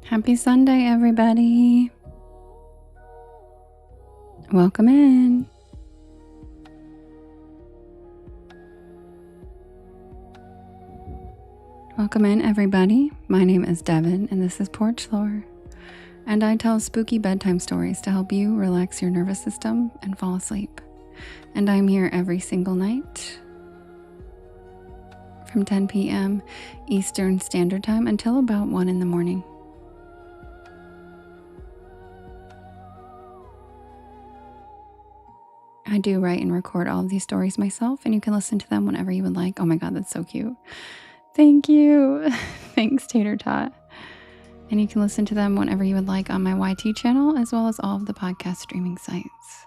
Happy Sunday, everybody. Welcome in. Welcome in, everybody. My name is Devin, and this is Porch Lore. And I tell spooky bedtime stories to help you relax your nervous system and fall asleep. And I'm here every single night from 10 p.m. Eastern Standard Time until about 1 in the morning. I do write and record all of these stories myself, and you can listen to them whenever you would like. Oh my God, that's so cute. Thank you. Thanks, Tater Tot. And you can listen to them whenever you would like on my YT channel, as well as all of the podcast streaming sites.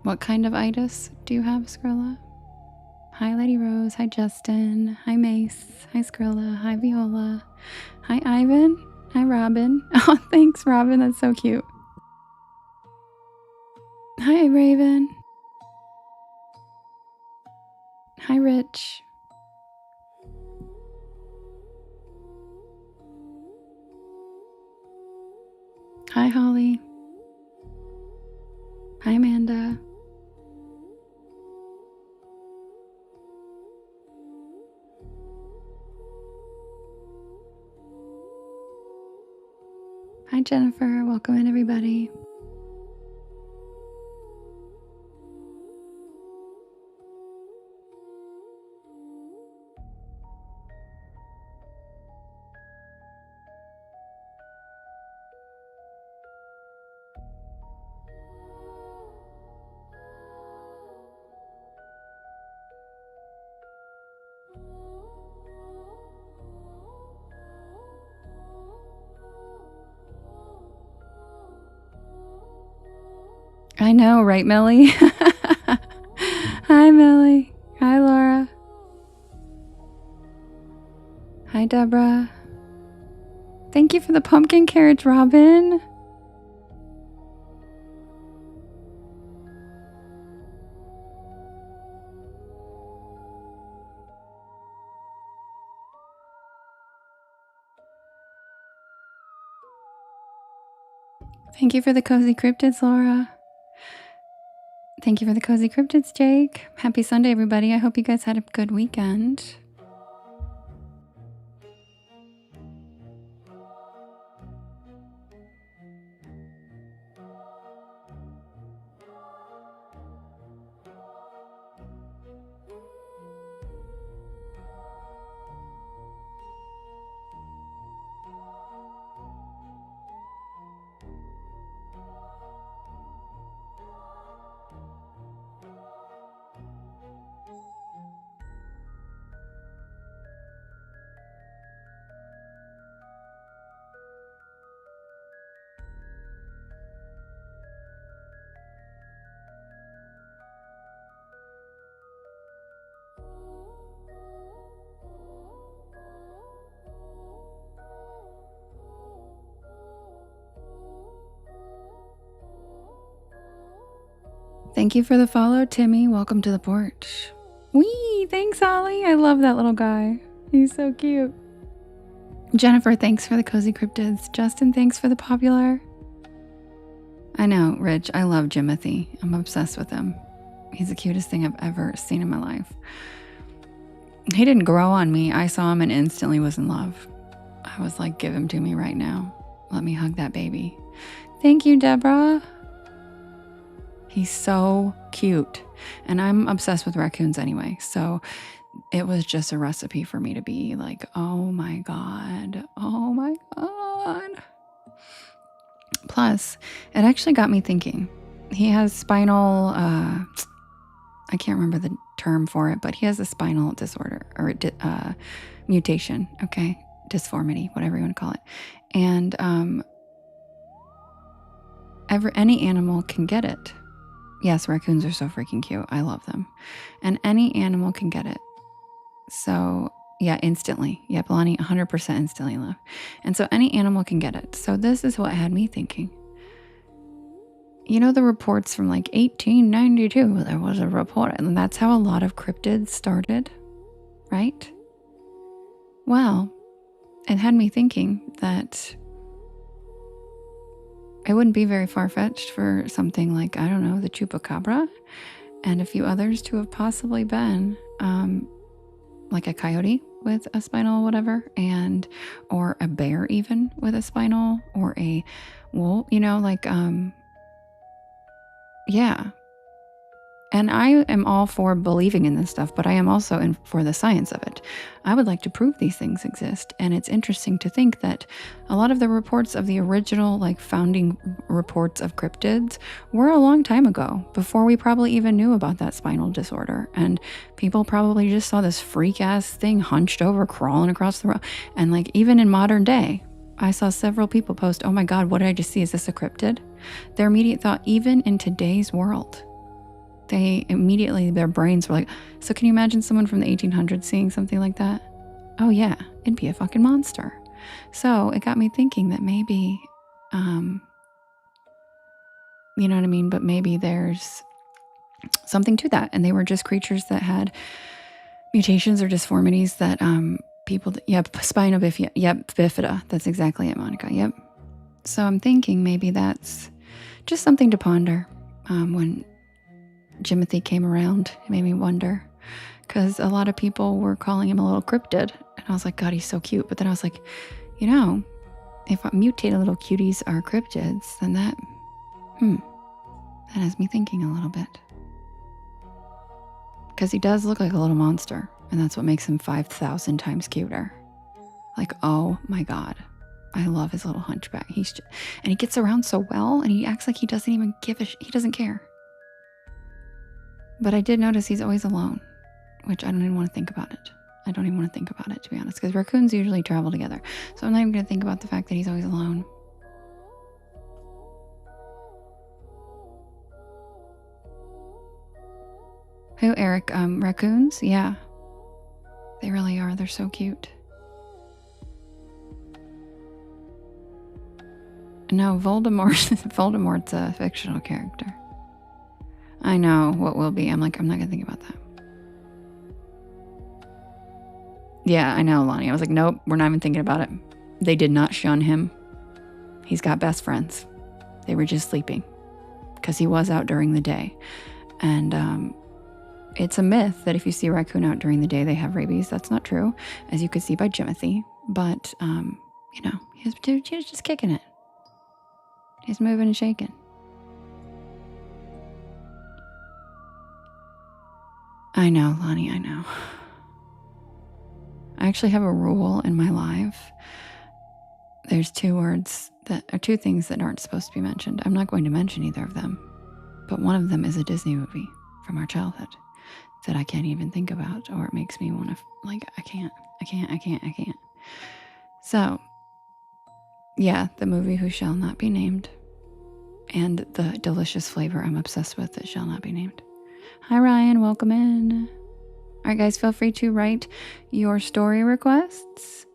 What kind of itis do you have, Skrilla? Hi, Lady Rose. Hi, Justin. Hi, Mace. Hi, Skrilla. Hi, Viola. Hi, Ivan. Hi, Robin. Oh, thanks, Robin. That's so cute. Hi, Raven. Hi, Rich. Hi, Holly. Hi, Amanda. Hi, Jennifer. Welcome in, everybody. I know, right, Millie? Hi, Millie. Hi, Laura. Hi, Deborah. Thank you for the pumpkin carriage, Robin. Thank you for the cozy cryptids, Laura. Thank you for the cozy cryptids, Jake. Happy Sunday, everybody. I hope you guys had a good weekend. Thank you for the follow, Timmy. Welcome to the porch. Wee! Thanks, Ollie. I love that little guy. He's so cute. Jennifer, thanks for the cozy cryptids. Justin, thanks for the popular. I know, Rich. I love Jimothy. I'm obsessed with him. He's the cutest thing I've ever seen in my life. He didn't grow on me. I saw him and instantly was in love. I was like, give him to me right now. Let me hug that baby. Thank you, Deborah. He's so cute. And I'm obsessed with raccoons anyway. So it was just a recipe for me to be like, oh my God. Oh my God. Plus, it actually got me thinking. He has spinal, I can't remember the term for it, but he has a spinal disorder or mutation, okay? Disformity, whatever you want to call it. And any animal can get it. Yes, raccoons are so freaking cute. I love them. And any animal can get it. So, yeah, instantly. Yeah, Belani, 100% instantly love. And so any animal can get it. So this is what had me thinking. You know the reports from like 1892, there was a report, and that's how a lot of cryptids started, right? Well, it had me thinking that it wouldn't be very far-fetched for something like, I don't know, the chupacabra and a few others to have possibly been like a coyote with a spinal whatever, or a bear even with a spinal, or a wolf, yeah. And I am all for believing in this stuff, but I am also for the science of it. I would like to prove these things exist. And it's interesting to think that a lot of the reports of the original, founding reports of cryptids were a long time ago, before we probably even knew about that spinal disorder. And people probably just saw this freak ass thing hunched over, crawling across the road. And even in modern day, I saw several people post, "Oh my God, what did I just see? Is this a cryptid?" Their immediate thought, even in today's world, their brains were like, so can you imagine someone from the 1800s seeing something like that? Oh yeah, it'd be a fucking monster. So it got me thinking that maybe, you know what I mean? But maybe there's something to that. And they were just creatures that had mutations or disformities that spina bifida. Yep, bifida. That's exactly it, Monica. Yep. So I'm thinking maybe that's just something to ponder when Jimothy came around. It made me wonder, because a lot of people were calling him a little cryptid, and I was like, God, he's so cute. But then I was like, if mutated little cuties are cryptids, then that has me thinking a little bit, because he does look like a little monster, and that's what makes him 5,000 times cuter. Oh my God, I love his little hunchback. And he gets around so well, and he acts like he doesn't even he doesn't care. But I did notice he's always alone, which I don't even want to think about it. I don't even want to think about it, to be honest, because raccoons usually travel together. So I'm not even going to think about the fact that he's always alone. Who, Eric? Raccoons? Yeah. They really are. They're so cute. No, Voldemort's a fictional character. I know what will be. I'm not going to think about that. Yeah, I know, Lonnie. I was like, nope, we're not even thinking about it. They did not shun him. He's got best friends. They were just sleeping, because he was out during the day. And it's a myth that if you see a raccoon out during the day, they have rabies. That's not true, as you could see by Jimothy. But, he was just kicking it. He's moving and shaking. I know, Lonnie, I know. I actually have a rule in my life. There's two things that aren't supposed to be mentioned. I'm not going to mention either of them, but one of them is a Disney movie from our childhood that I can't even think about, or it makes me want to, I can't. So, yeah, the movie Who Shall Not Be Named, and the delicious flavor I'm obsessed with that shall not be named. Hi, Ryan, welcome in. All right, guys, feel free to write your story requests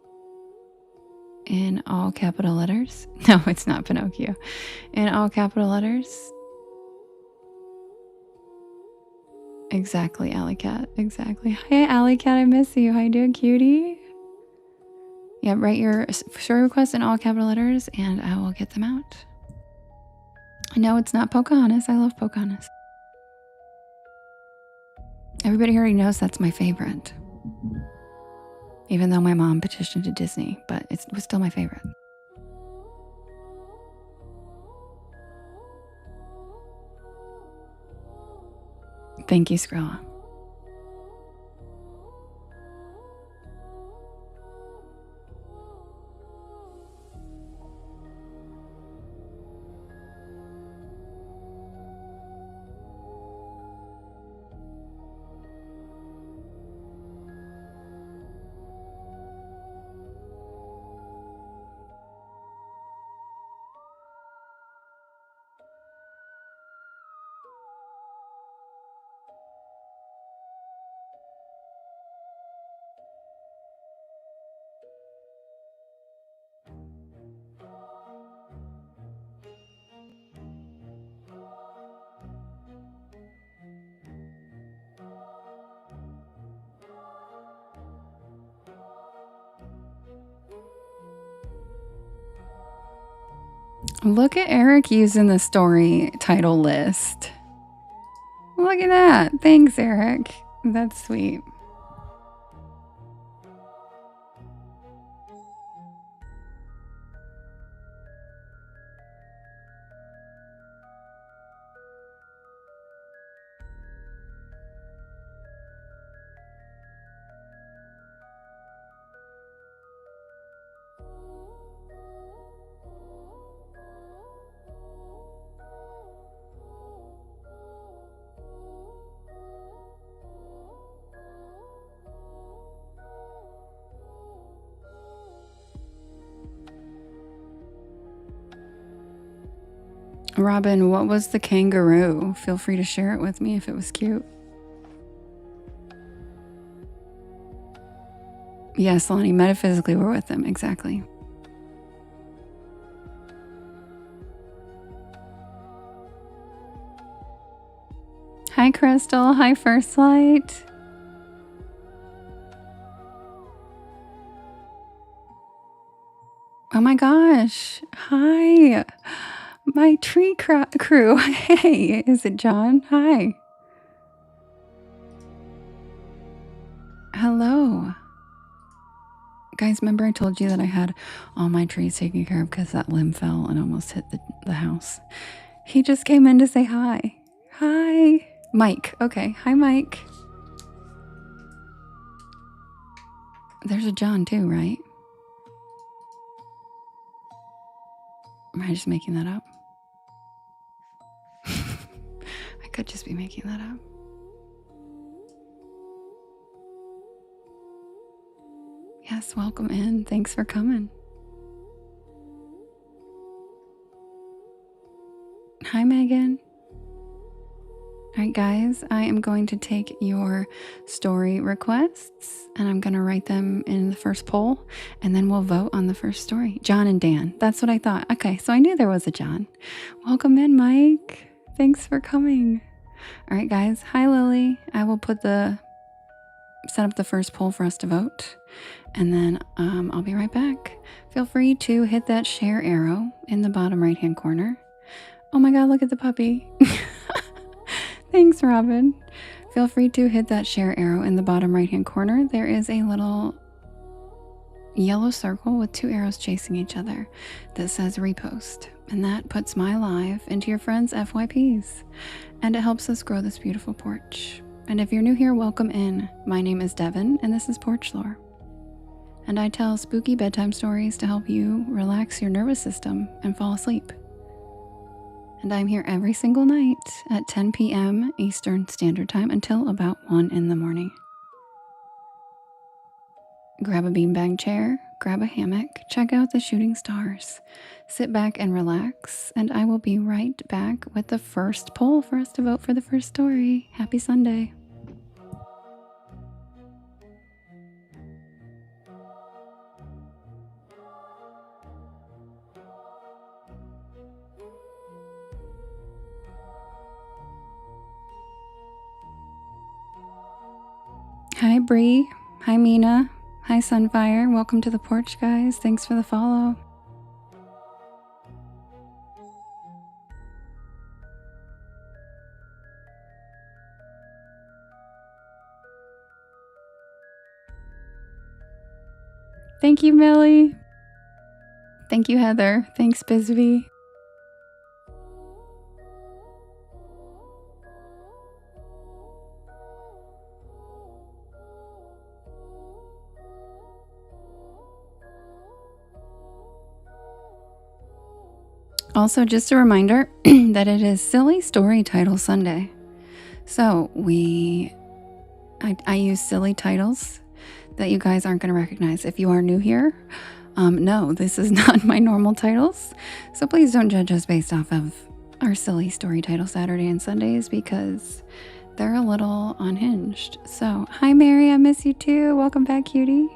in all capital letters. No, it's not Pinocchio. In all capital letters. Exactly, Alley Cat. Exactly. Hey, Alley Cat, I miss you. How you doing, cutie? Yeah, write your story requests in all capital letters, and I will get them out. No, it's not Pocahontas. I love Pocahontas. Everybody already knows that's my favorite. Even though my mom petitioned to Disney, but it was still my favorite. Thank you, Skrilla. Look at Eric using the story title list. Look at that. Thanks, Eric. That's sweet. Robin, what was the kangaroo? Feel free to share it with me if it was cute. Yes, Lonnie, metaphysically we're with them, exactly. Hi, Crystal. Hi, First Light. Oh my gosh. Hi. My tree crew. Hey, is it John? Hi. Hello. Guys, remember I told you that I had all my trees taken care of because that limb fell and almost hit the house. He just came in to say hi. Hi. Mike. Okay. Hi, Mike. There's a John too, right? Am I just making that up? I could just be making that up. Yes, welcome in. Thanks for coming. Hi, Megan. All right, guys, I am going to take your story requests and I'm going to write them in the first poll and then we'll vote on the first story. John and Dan. That's what I thought. Okay, so I knew there was a John. Welcome in, Mike. Thanks for coming. All right, guys. Hi, Lily. I will set up the first poll for us to vote and then I'll be right back. Feel free to hit that share arrow in the bottom right-hand corner. Oh my God, look at the puppy. Thanks, Robin. Feel free to hit that share arrow in the bottom right-hand corner. There is a little yellow circle with two arrows chasing each other that says repost. And that puts my live into your friends' FYPs. And it helps us grow this beautiful porch. And if you're new here, welcome in. My name is Devin, and this is Porch Lore. And I tell spooky bedtime stories to help you relax your nervous system and fall asleep. And I'm here every single night at 10 p.m. Eastern Standard Time until about 1 in the morning. Grab a beanbag chair, grab a hammock, check out the shooting stars, sit back and relax, and I will be right back with the first poll for us to vote for the first story. Happy Sunday. Hi, Bree. Hi, Mina. Hi, Sunfire. Welcome to the porch, guys. Thanks for the follow. Thank you, Millie. Thank you, Heather. Thanks, Bisbee. Also, just a reminder that it is Silly Story Title Sunday. So I use silly titles that you guys aren't going to recognize. If you are new here, no, this is not my normal titles. So please don't judge us based off of our silly story title Saturday and Sundays because they're a little unhinged. So, hi Mary, I miss you too. Welcome back, cutie.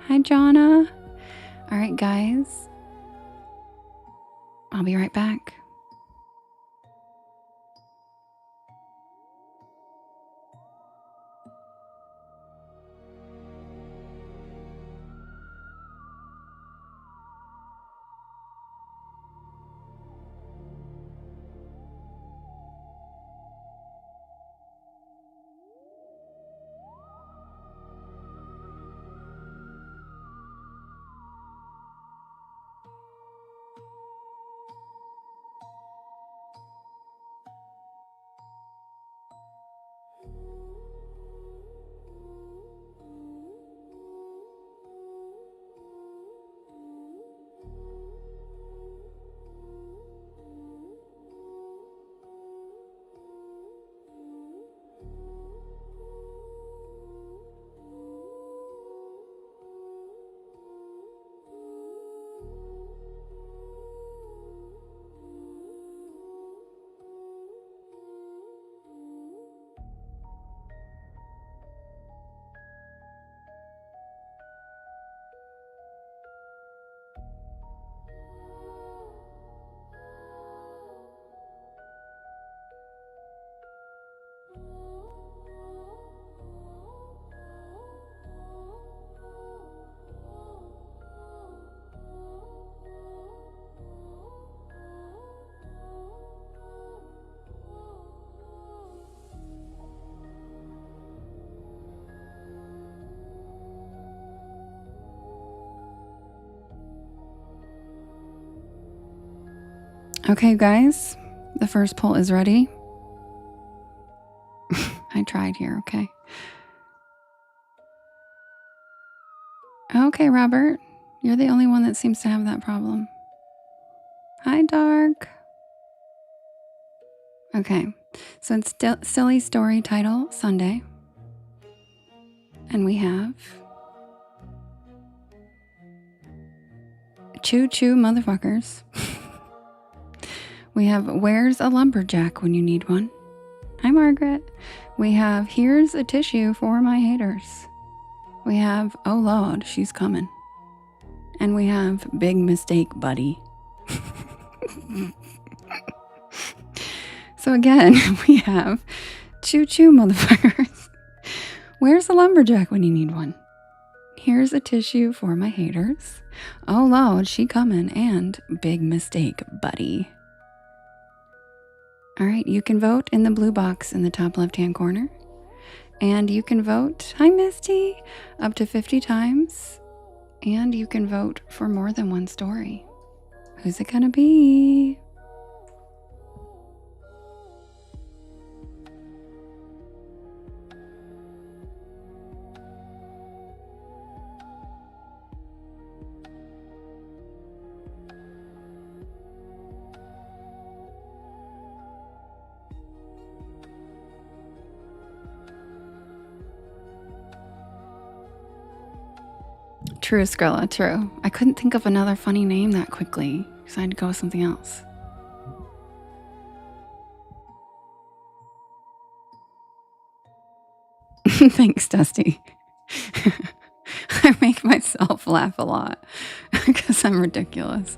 Hi, Jonna. All right, guys. I'll be right back. Okay, guys, the first poll is ready. I tried here, okay. Okay, Robert, you're the only one that seems to have that problem. Hi, Dark. Okay, so it's Silly Story Title Sunday. And we have Choo Choo Motherfuckers. We have Where's a Lumberjack When You Need One? Hi, Margaret. We have Here's a Tissue for My Haters. We have Oh Lord, She's Coming. And we have Big Mistake, Buddy. So again, we have Choo Choo Motherfuckers. Where's a lumberjack when you need one? Here's a tissue for my haters. Oh Lord, she coming. And Big Mistake, Buddy. All right, you can vote in the blue box in the top left-hand corner. And you can vote, hi Misty, up to 50 times. And you can vote for more than one story. Who's it gonna be? True, Skrilla, true. I couldn't think of another funny name that quickly, so I had to go with something else. Thanks, Dusty. I make myself laugh a lot because I'm ridiculous.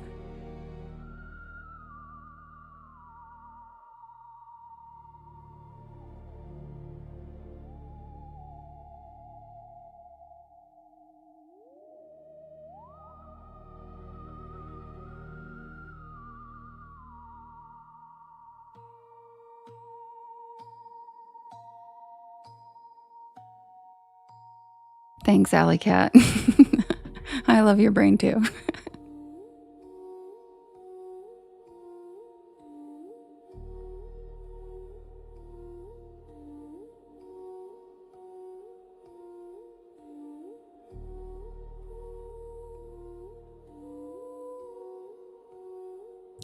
Thanks, Alley Cat. I love your brain too.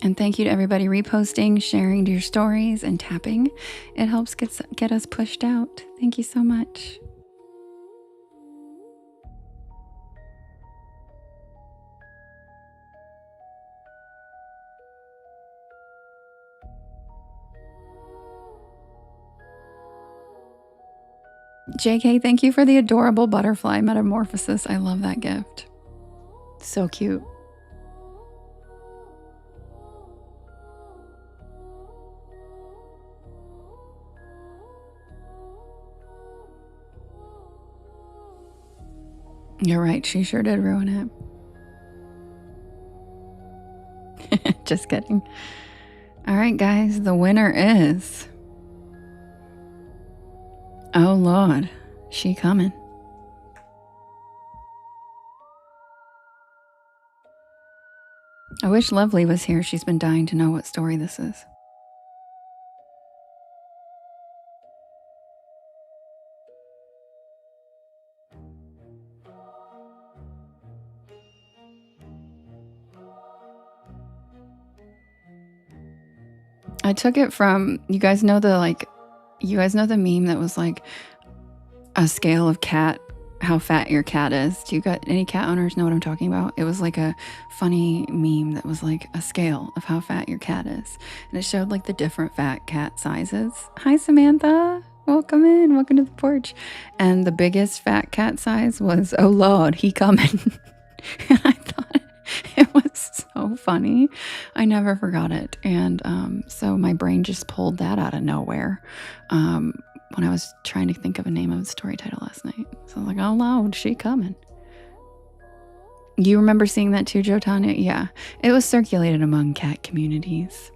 And thank you to everybody reposting, sharing your stories, and tapping. It helps get us pushed out. Thank you so much. JK, thank you for the adorable butterfly metamorphosis. I love that gift. So cute. You're right, she sure did ruin it. Just kidding. All right, guys, the winner is... Oh Lord, she coming. I wish Lovely was here. She's been dying to know what story this is. I took it from, you guys know the meme that was like a scale of cat, how fat your cat is. Do you got any cat owners know what I'm talking about? It was like a funny meme that was like a scale of how fat your cat is. And it showed like the different fat cat sizes. Hi, Samantha. Welcome in. Welcome to the porch. And the biggest fat cat size was, oh Lord, he coming. And I thought it was so funny. I never forgot it. And so my brain just pulled that out of nowhere when I was trying to think of a name of the story title last night. So I was like, oh Lord, she coming. You remember seeing that too, Joe Tanya? Yeah. It was circulated among cat communities.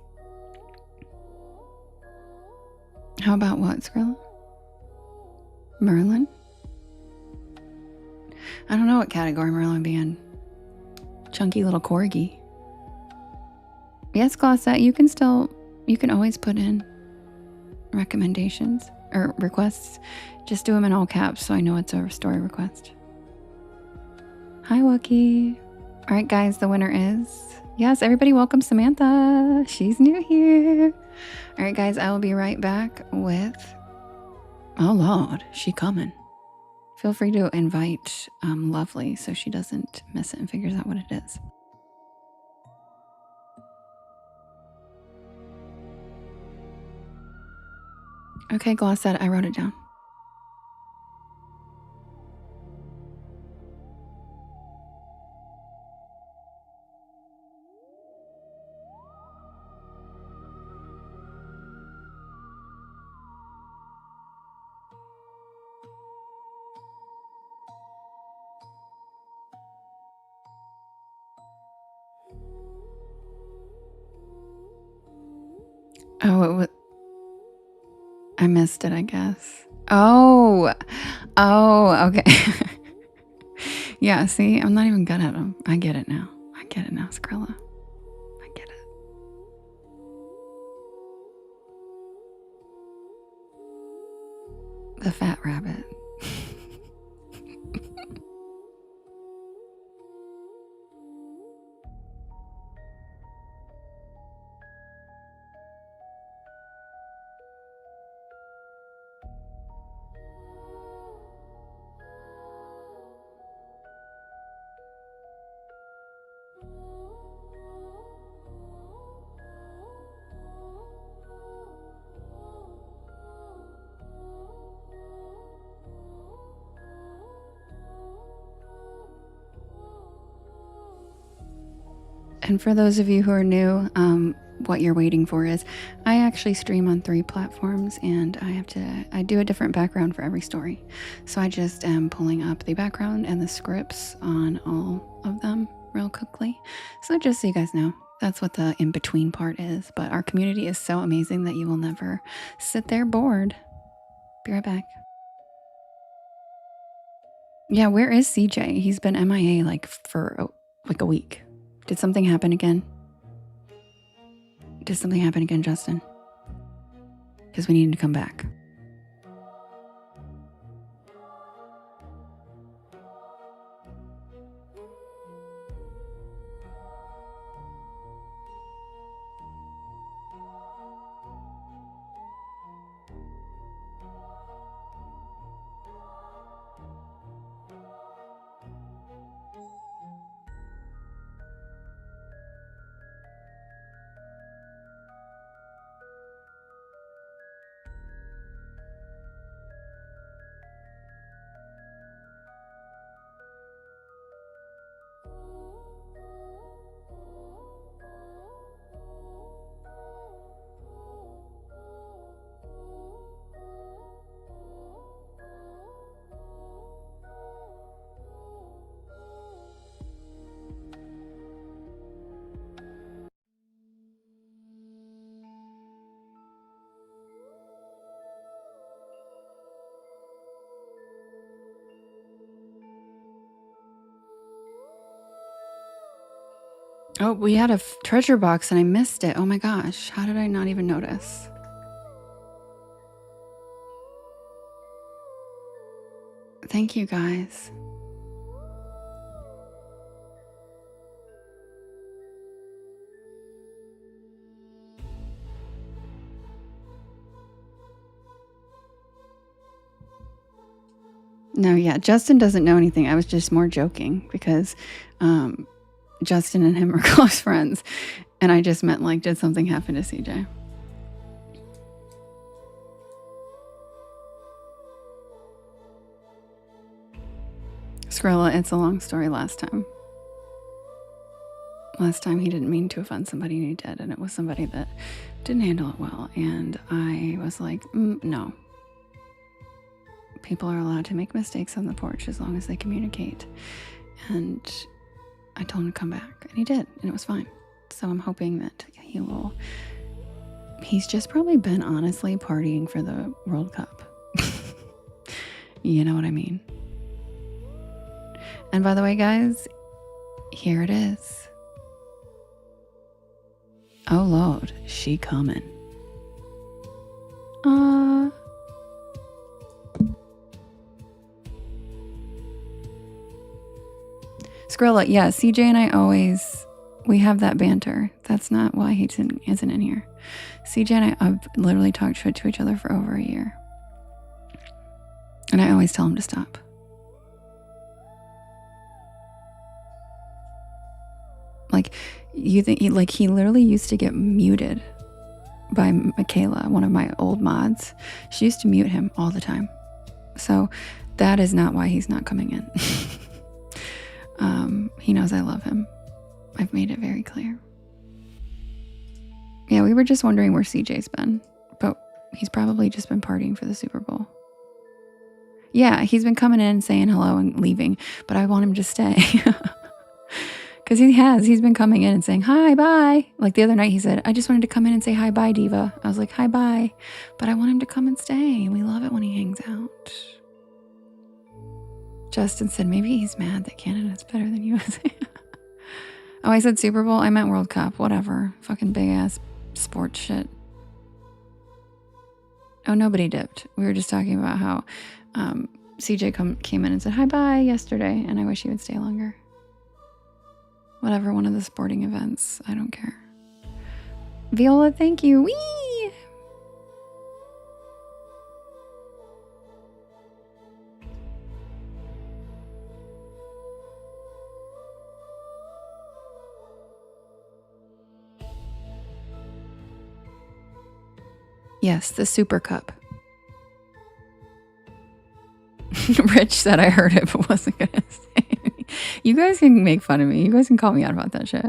How about what, Skrilla? Merlin? I don't know what category Merlin would be in. Chunky little corgi. Yes, Glossette, you can always put in recommendations or requests. Just do them in all caps so I know it's a story request. Hi, Wookie. All right, guys, the winner is... Yes, everybody welcome Samantha. She's new here. All right, guys, I will be right back with... Oh, Lord, she coming. Feel free to invite Lovely so she doesn't miss it and figures out what it is. Okay, Glossette, I wrote it down. Oh, it was... I missed it, I guess. Oh, okay. Yeah, see, I'm not even good at them. I get it now. Skrilla. I get it. The fat rabbit. And for those of you who are new, what you're waiting for is I actually stream on 3 platforms, and I do a different background for every story. So I just am pulling up the background and the scripts on all of them real quickly. So just so you guys know, that's what the in-between part is. But our community is so amazing that you will never sit there bored. Be right back. Yeah, where is CJ? He's been MIA for a week. Did something happen again? Justin? Because we need to come back. Oh, we had a treasure box and I missed it. Oh my gosh. How did I not even notice? Thank you, guys. No, yeah, Justin doesn't know anything. I was just more joking because Justin and him are close friends. And I just meant did something happen to CJ? Skrilla, it's a long story last time. Last time he didn't mean to offend somebody and he did. And it was somebody that didn't handle it well. And I was like, no. People are allowed to make mistakes on the porch as long as they communicate. And I told him to come back, and he did, and it was fine. So I'm hoping that he will... He's just probably been honestly partying for the World Cup. You know what I mean? And by the way, guys, here it is. Oh Lord, she coming. Skrilla, yeah, CJ and I we have that banter. That's not why he isn't in here. CJ and I have literally talked shit to each other for over a year. And I always tell him to stop. Like, he literally used to get muted by Michaela, one of my old mods. She used to mute him all the time. So that is not why he's not coming in. He knows I love him. I've made it very clear. Yeah, we were just wondering where CJ's been, but he's probably just been partying for the Super Bowl. Yeah, he's been coming in, saying hello and leaving, but I want him to stay. Because he's been coming in and saying, hi, bye. Like the other night he said, I just wanted to come in and say hi, bye, Diva. I was like, hi, bye. But I want him to come and stay. We love it when he hangs out. Justin said, maybe he's mad that Canada's better than USA. Oh, I said Super Bowl? I meant World Cup. Whatever. Fucking big ass sports shit. Oh, nobody dipped. We were just talking about how CJ came in and said, hi, bye yesterday. And I wish he would stay longer. Whatever, one of the sporting events. I don't care. Viola, thank you. Whee! Yes, the Super Cup. Rich said I heard it, but wasn't going to say anything. You guys can make fun of me. You guys can call me out about that shit.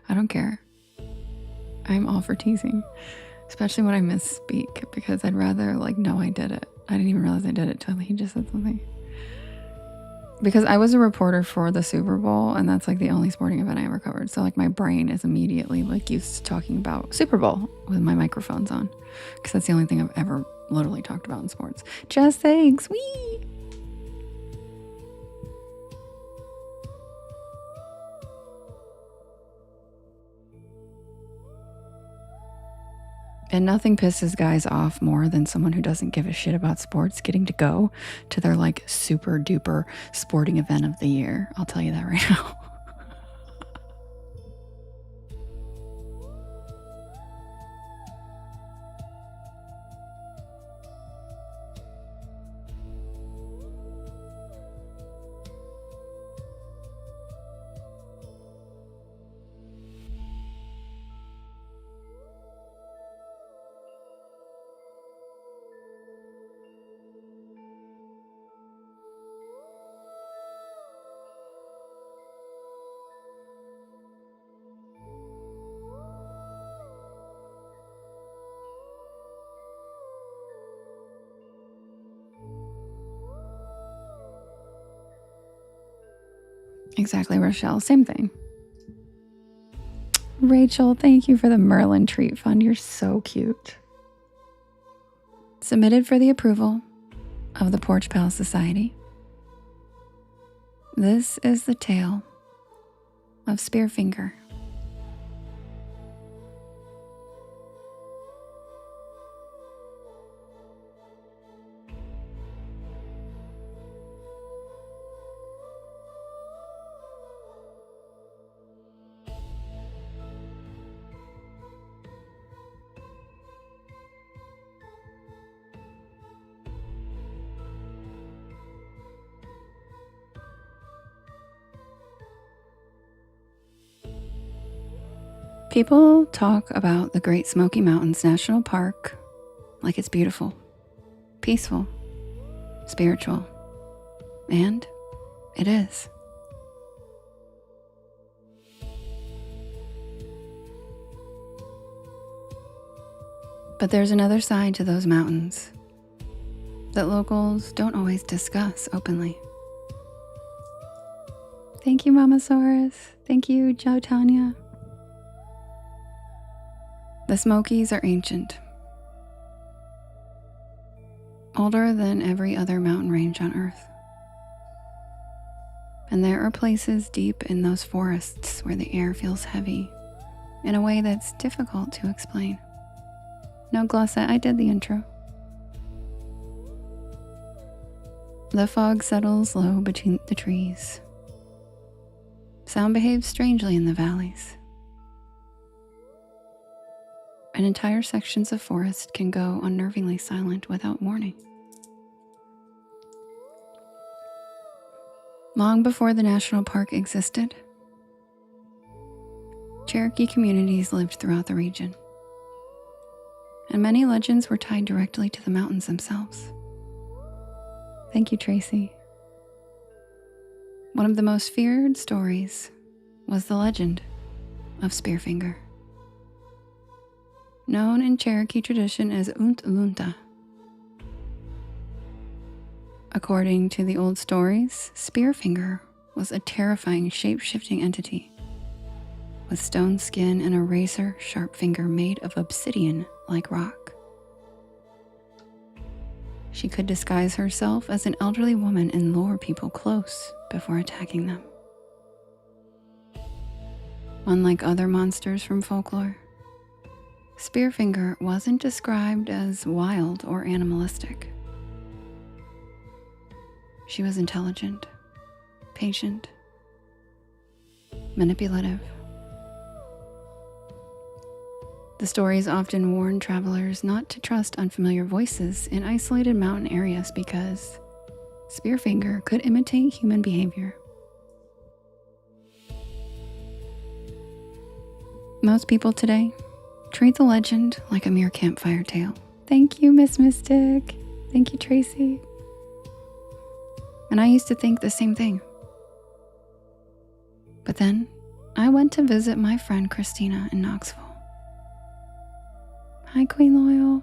I don't care. I'm all for teasing. Especially when I misspeak, because I'd rather know I did it. I didn't even realize I did it till he just said something. Because I was a reporter for the Super Bowl, and that's the only sporting event I ever covered. So my brain is immediately used to talking about Super Bowl with my microphones on. Because that's the only thing I've ever literally talked about in sports. Just thanks. Wee! And nothing pisses guys off more than someone who doesn't give a shit about sports getting to go to their super duper sporting event of the year. I'll tell you that right now. Exactly, Rochelle. Same thing. Rachel, thank you for the Merlin Treat Fund. You're so cute. Submitted for the approval of the Porch Palace Society. This is the tale of Spearfinger. People talk about the Great Smoky Mountains National Park like it's beautiful, peaceful, spiritual, and it is. But there's another side to those mountains that locals don't always discuss openly. Thank you, Mama Saurus. Thank you, Joe Tanya. The Smokies are ancient, older than every other mountain range on Earth. And there are places deep in those forests where the air feels heavy in a way that's difficult to explain. No, Glossa, I did the intro. The fog settles low between the trees. Sound behaves strangely in the valleys. And entire sections of forest can go unnervingly silent without warning. Long before the national park existed, Cherokee communities lived throughout the region, and many legends were tied directly to the mountains themselves. Thank you, Tracy. One of the most feared stories was the legend of Spearfinger, known in Cherokee tradition as Untlunta. According to the old stories, Spearfinger was a terrifying shape-shifting entity with stone skin and a razor-sharp finger made of obsidian like rock. She could disguise herself as an elderly woman and lure people close before attacking them. Unlike other monsters from folklore, Spearfinger wasn't described as wild or animalistic. She was intelligent, patient, manipulative. The stories often warn travelers not to trust unfamiliar voices in isolated mountain areas because Spearfinger could imitate human behavior. Most people today treat the legend like a mere campfire tale. Thank you, Miss Mystic. Thank you, Tracy. And I used to think the same thing. But then I went to visit my friend Christina in Knoxville. Hi, Queen Loyal.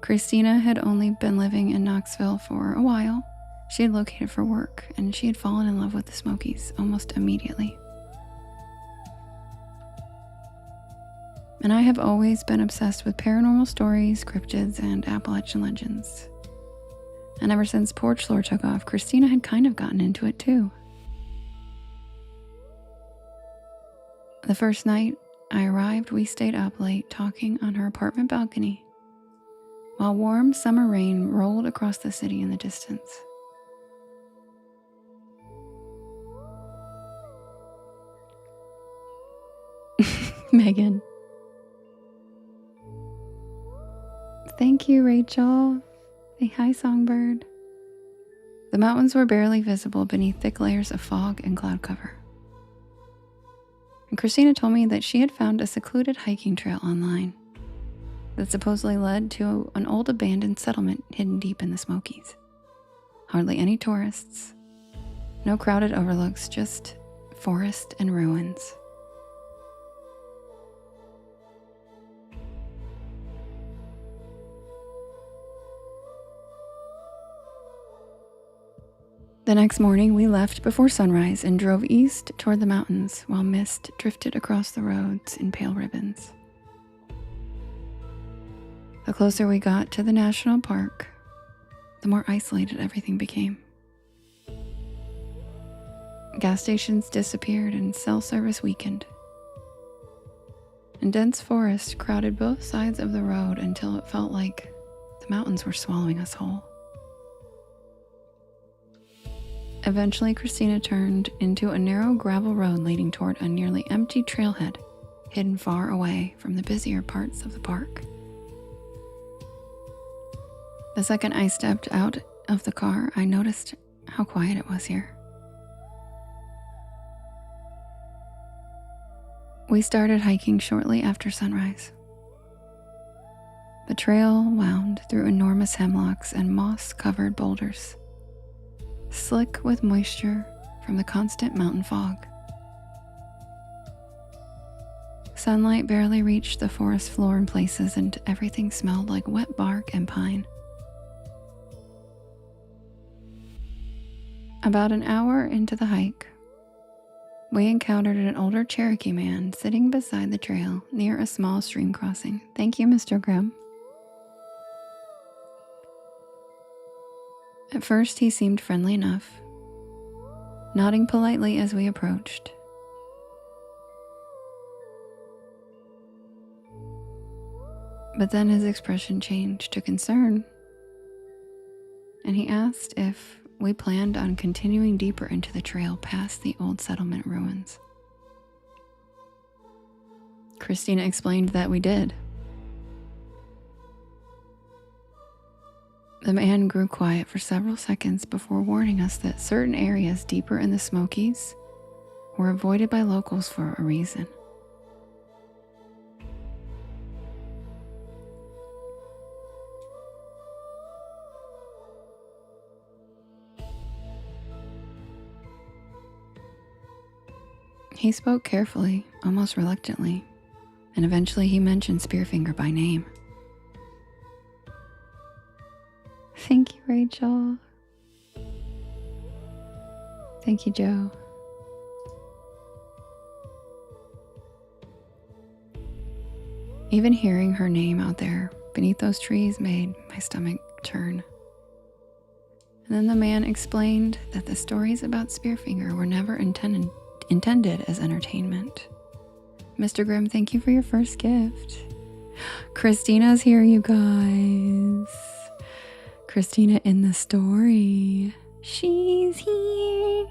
Christina had only been living in Knoxville for a while. She had located for work, and she had fallen in love with the Smokies almost immediately. And I have always been obsessed with paranormal stories, cryptids, and Appalachian legends. And ever since Porch Lore took off, Christina had kind of gotten into it too. The first night I arrived, we stayed up late talking on her apartment balcony while warm summer rain rolled across the city in the distance. Megan. Thank you, Rachel. Say hi, Songbird. The mountains were barely visible beneath thick layers of fog and cloud cover. And Christina told me that she had found a secluded hiking trail online that supposedly led to an old abandoned settlement hidden deep in the Smokies. Hardly any tourists, no crowded overlooks, just forest and ruins. The next morning, we left before sunrise and drove east toward the mountains while mist drifted across the roads in pale ribbons. The closer we got to the national park, the more isolated everything became. Gas stations disappeared and cell service weakened. And dense forest crowded both sides of the road until it felt like the mountains were swallowing us whole. Eventually, Christina turned into a narrow gravel road leading toward a nearly empty trailhead, hidden far away from the busier parts of the park. The second I stepped out of the car, I noticed how quiet it was here. We started hiking shortly after sunrise. The trail wound through enormous hemlocks and moss-covered boulders, slick with moisture from the constant mountain fog. Sunlight barely reached the forest floor in places, and everything smelled like wet bark and pine. About an hour into the hike, we encountered an older Cherokee man sitting beside the trail near a small stream crossing. Thank you, Mr. Grimm. At first, he seemed friendly enough, nodding politely as we approached. But then his expression changed to concern, and he asked if we planned on continuing deeper into the trail past the old settlement ruins. Christina explained that we did. The man grew quiet for several seconds before warning us that certain areas deeper in the Smokies were avoided by locals for a reason. He spoke carefully, almost reluctantly, and eventually he mentioned Spearfinger by name. Thank you, Rachel. Thank you, Joe. Even hearing her name out there beneath those trees made my stomach turn. And then the man explained that the stories about Spearfinger were never intended as entertainment. Mr. Grimm, thank you for your first gift. Christina's here, you guys. Christina in the story. She's here.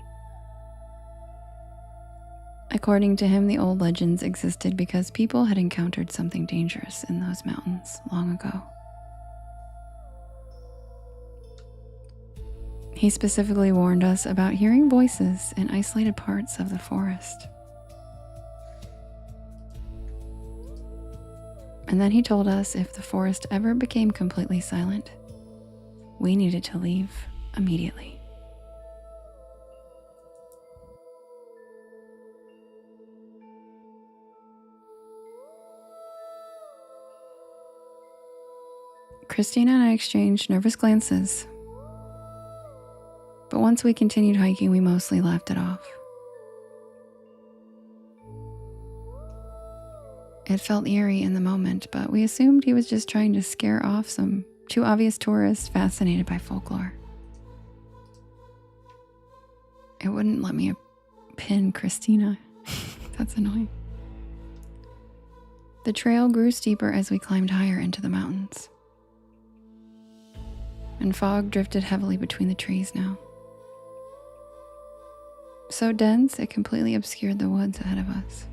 According to him, the old legends existed because people had encountered something dangerous in those mountains long ago. He specifically warned us about hearing voices in isolated parts of the forest. And then he told us if the forest ever became completely silent, we needed to leave immediately. Christina and I exchanged nervous glances, but once we continued hiking, we mostly laughed it off. It felt eerie in the moment, but we assumed he was just trying to scare off some too obvious tourists fascinated by folklore. It wouldn't let me pin Christina. That's annoying. The trail grew steeper as we climbed higher into the mountains, and fog drifted heavily between the trees now. So dense, it completely obscured the woods ahead of us.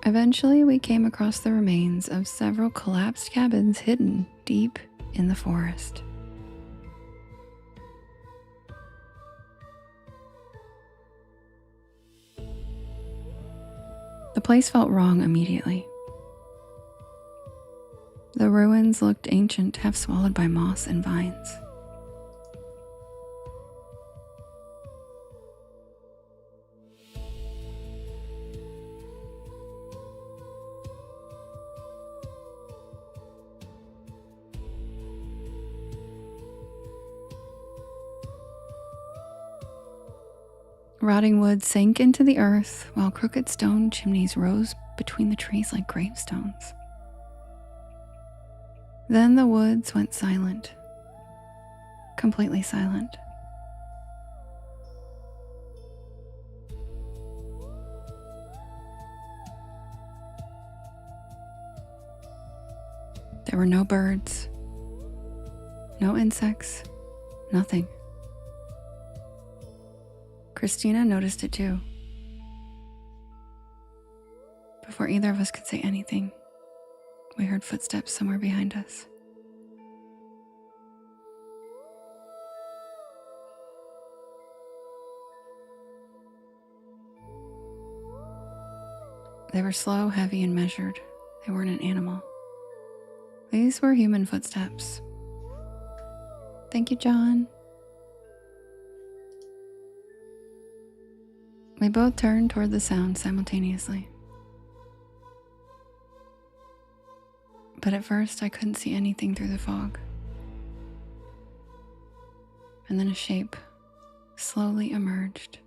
Eventually, we came across the remains of several collapsed cabins hidden deep in the forest. The place felt wrong immediately. The ruins looked ancient, half swallowed by moss and vines. Rotting wood sank into the earth while crooked stone chimneys rose between the trees like gravestones. Then the woods went silent, completely silent. There were no birds, no insects, nothing. Christina noticed it too. Before either of us could say anything, we heard footsteps somewhere behind us. They were slow, heavy, and measured. They weren't an animal. These were human footsteps. Thank you, John. We both turned toward the sound simultaneously. But at first, I couldn't see anything through the fog. And then a shape slowly emerged.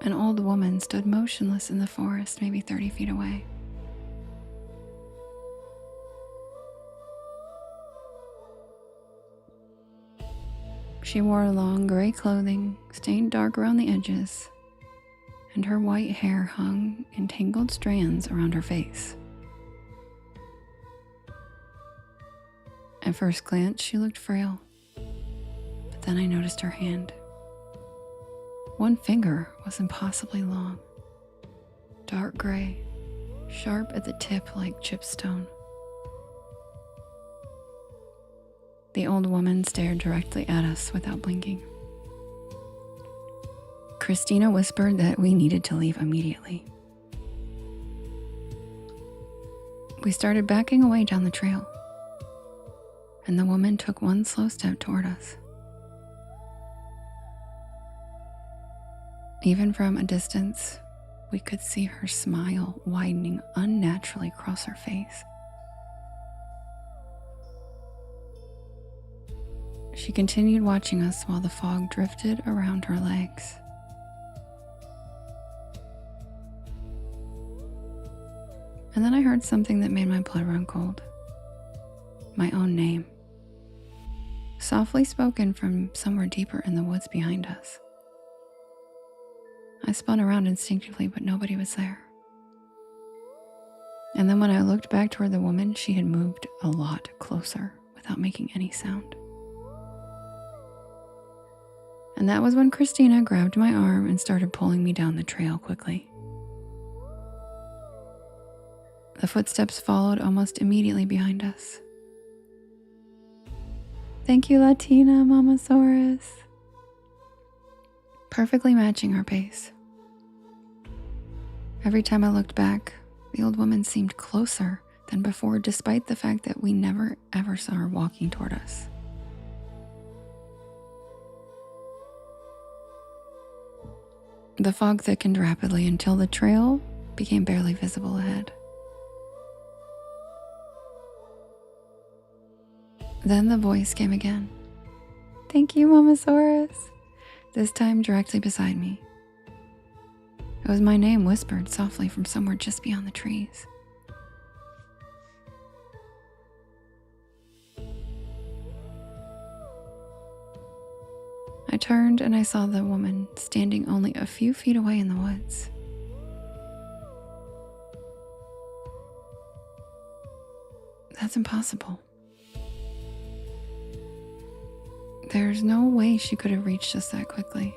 An old woman stood motionless in the forest, maybe 30 feet away. She wore long gray clothing, stained dark around the edges, and her white hair hung in tangled strands around her face. At first glance, she looked frail, but then I noticed her hand. One finger was impossibly long, dark gray, sharp at the tip like chipped stone. The old woman stared directly at us without blinking. Christina whispered that we needed to leave immediately. We started backing away down the trail, and the woman took one slow step toward us. Even from a distance, we could see her smile widening unnaturally across her face. She continued watching us while the fog drifted around her legs. And then I heard something that made my blood run cold. My own name, softly spoken from somewhere deeper in the woods behind us. I spun around instinctively, but nobody was there. And then when I looked back toward the woman, she had moved a lot closer without making any sound. And that was when Christina grabbed my arm and started pulling me down the trail quickly. The footsteps followed almost immediately behind us. Thank you, Latina Mamasaurus. Perfectly matching our pace. Every time I looked back, the old woman seemed closer than before, despite the fact that we never ever saw her walking toward us. The fog thickened rapidly until the trail became barely visible ahead. Then the voice came again. Thank you, Mamasaurus. This time directly beside me. It was my name whispered softly from somewhere just beyond the trees. I turned and I saw the woman standing only a few feet away in the woods. That's impossible. There's no way she could have reached us that quickly.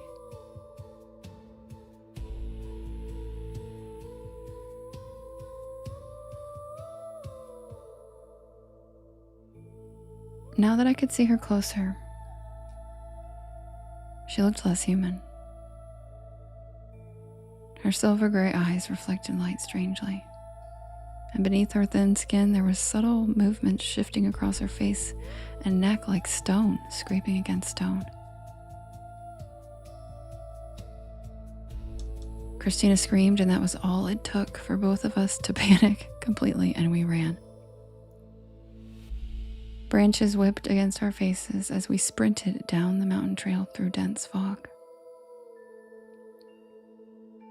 Now that I could see her closer, she looked less human. Her silver gray eyes reflected light strangely, and beneath her thin skin there was subtle movement shifting across her face and neck like stone scraping against stone. Christina screamed, and that was all it took for both of us to panic completely, and we ran. Branches whipped against our faces as we sprinted down the mountain trail through dense fog.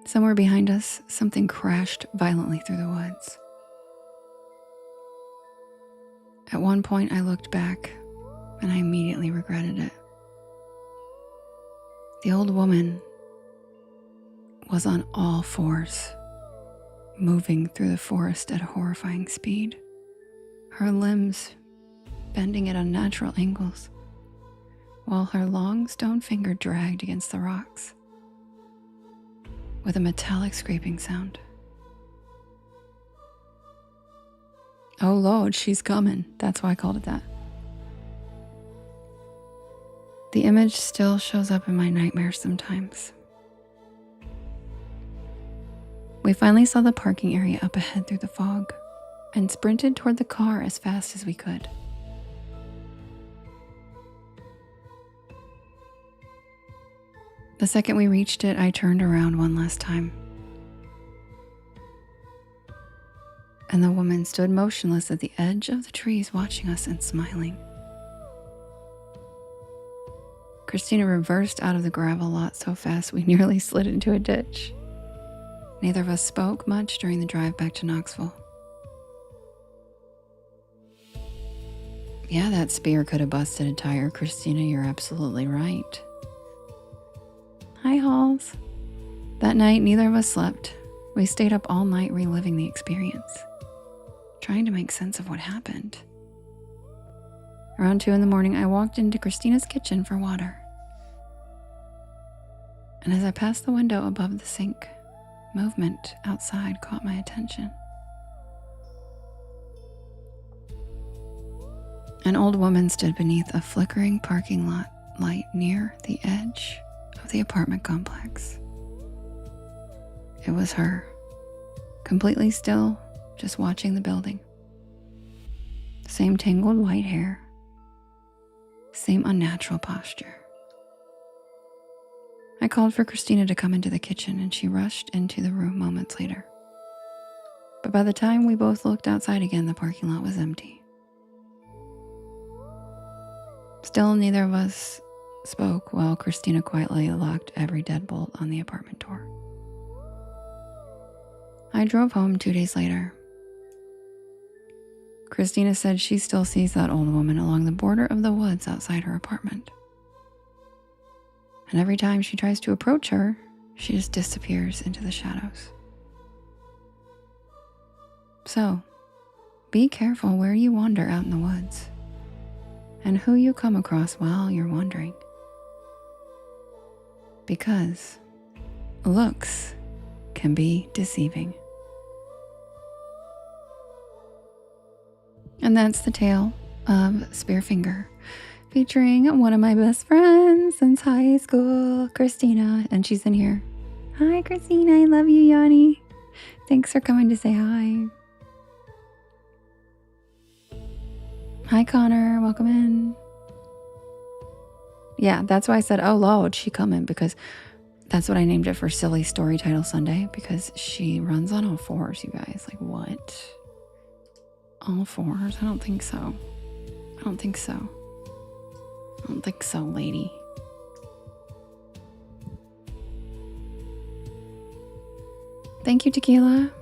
Somewhere behind us, something crashed violently through the woods. At one point, I looked back, and I immediately regretted it. The old woman was on all fours, moving through the forest at a horrifying speed, her limbs bending at unnatural angles, while her long stone finger dragged against the rocks with a metallic scraping sound. Oh Lord, she's coming. That's why I called it that. The image still shows up in my nightmares sometimes. We finally saw the parking area up ahead through the fog and sprinted toward the car as fast as we could. The second we reached it, I turned around one last time. And the woman stood motionless at the edge of the trees, watching us and smiling. Christina reversed out of the gravel lot so fast we nearly slid into a ditch. Neither of us spoke much during the drive back to Knoxville. Yeah, that spear could have busted a tire, Christina. You're absolutely right. Hi, Halls. That night, neither of us slept. We stayed up all night reliving the experience, trying to make sense of what happened. Around 2 in the morning, I walked into Christina's kitchen for water. And as I passed the window above the sink, movement outside caught my attention. An old woman stood beneath a flickering parking lot light near the edge of the apartment complex. It was her, completely still, just watching the building. Same tangled white hair, same unnatural posture. I called for Christina to come into the kitchen, and she rushed into the room moments later. But by the time we both looked outside again, the parking lot was empty. Still, neither of us spoke while Christina quietly locked every deadbolt on the apartment door. I drove home 2 days later. Christina said she still sees that old woman along the border of the woods outside her apartment. And every time she tries to approach her, she just disappears into the shadows. So, be careful where you wander out in the woods, and who you come across while you're wandering. Because looks can be deceiving. And that's the tale of Spearfinger, featuring one of my best friends since high school, Christina, and she's in here. Hi, Christina, I love you, Yanni. Thanks for coming to say hi. Hi, Connor, welcome in. Yeah, that's why I said, oh, Lord, she coming, because that's what I named it for Silly Story Title Sunday, because she runs on all fours, you guys. Like, what? All fours? I don't think so. I don't think so. I don't think so, lady. Thank you, Tequila.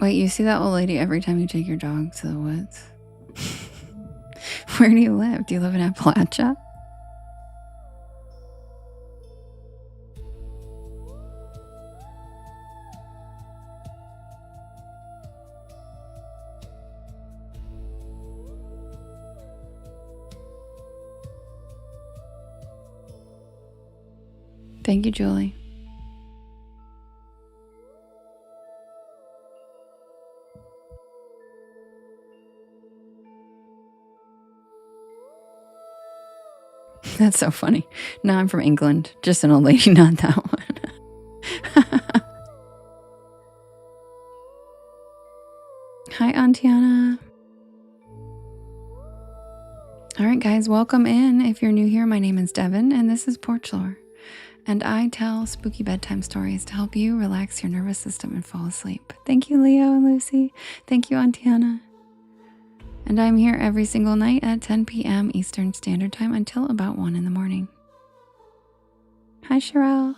Wait, you see that old lady every time you take your dog to the woods? Where do you live? Do you live in Appalachia? Thank you, Julie. That's so funny. No, I'm from England. Just an old lady, not that one. Hi, Antiana. All right, guys, welcome in. If you're new here, my name is Devin, and this is Porch Lore. And I tell spooky bedtime stories to help you relax your nervous system and fall asleep. Thank you, Leo and Lucy. Thank you, Antiana. And I'm here every single night at 10 p.m. Eastern Standard Time until about 1 in the morning. Hi, Sherelle.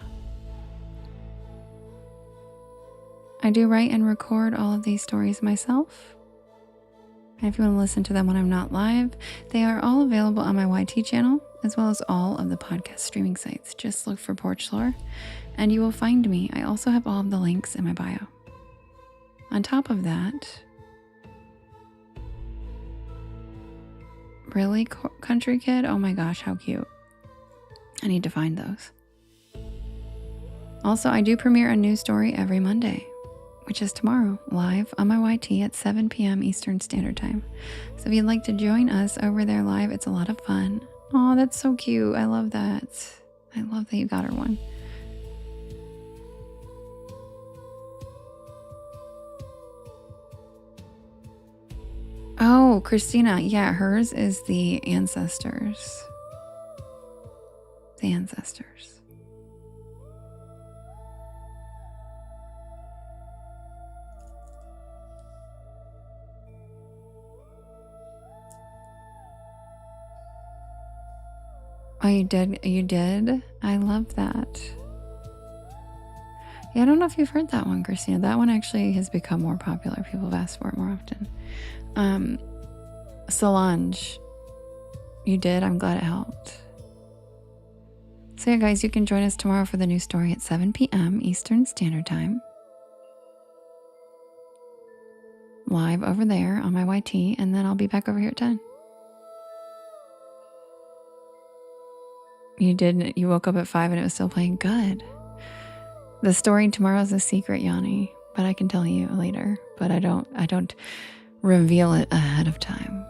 I do write and record all of these stories myself. And if you want to listen to them when I'm not live, they are all available on my YT channel, as well as all of the podcast streaming sites. Just look for Porch Lore, and you will find me. I also have all of the links in my bio. On top of that, really, Country Kid? Oh my gosh, how cute. I need to find those. Also, I do premiere a new story every Monday, which is tomorrow, live on my YT at 7 p.m. Eastern Standard Time. So if you'd like to join us over there live, it's a lot of fun. Oh, that's so cute. I love that. I love that you got her one. Oh, Christina. Yeah, hers is the ancestors. The ancestors. Oh, you did? You did? I love that. Yeah, I don't know if you've heard that one, Christina. That one actually has become more popular. People have asked for it more often. Solange, you did. I'm glad it helped. So yeah, guys, you can join us tomorrow for the new story at 7 p.m. Eastern Standard Time. Live over there on my YT, and then I'll be back over here at 10. You did. You woke up at 5 and it was still playing. Good. The story tomorrow is a secret, Yanni, but I can tell you later. But I don't reveal it ahead of time.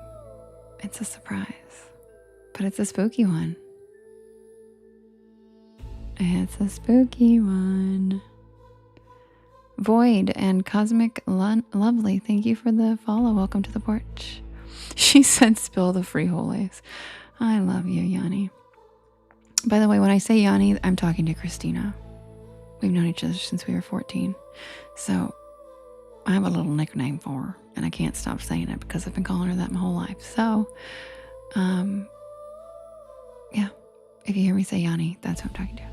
It's a surprise. But it's a spooky one. It's a spooky one. Void and Cosmic Lovely, thank you for the follow. Welcome to the porch. She said spill the frijoles. I love you, Yanni. By the way, when I say Yanni, I'm talking to Christina. We've known each other since we were 14. So I have a little nickname for her, and I can't stop saying it because I've been calling her that my whole life. So, yeah, if you hear me say Yanni, that's who I'm talking to.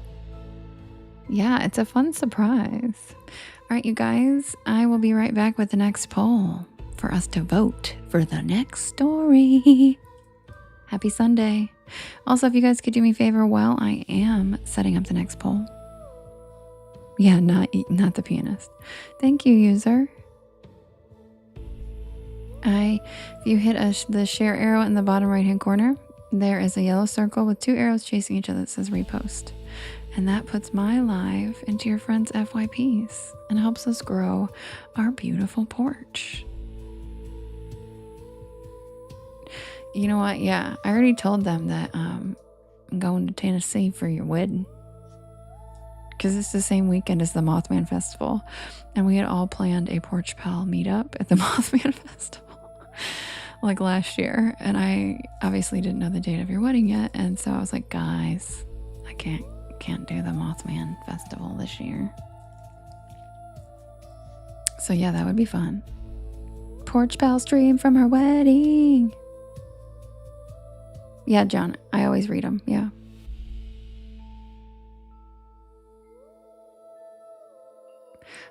Yeah, it's a fun surprise. All right, you guys, I will be right back with the next poll for us to vote for the next story. Happy Sunday. Also, if you guys could do me a favor while I am setting up the next poll. Yeah, not the pianist. Thank you, user. If you hit the share arrow in the bottom right-hand corner, there is a yellow circle with 2 arrows chasing each other that says repost. And that puts my live into your friends' FYPs and helps us grow our beautiful porch. You know what? Yeah, I already told them that I'm going to Tennessee for your wedding. Because it's the same weekend as the Mothman Festival. And we had all planned a Porch Pal meetup at the Mothman Festival. Like last year. And I obviously didn't know the date of your wedding yet. And so I was like, guys, I can't do the Mothman Festival this year. So yeah, that would be fun. Porch Pal stream from her wedding. Yeah, John, I always read them. Yeah.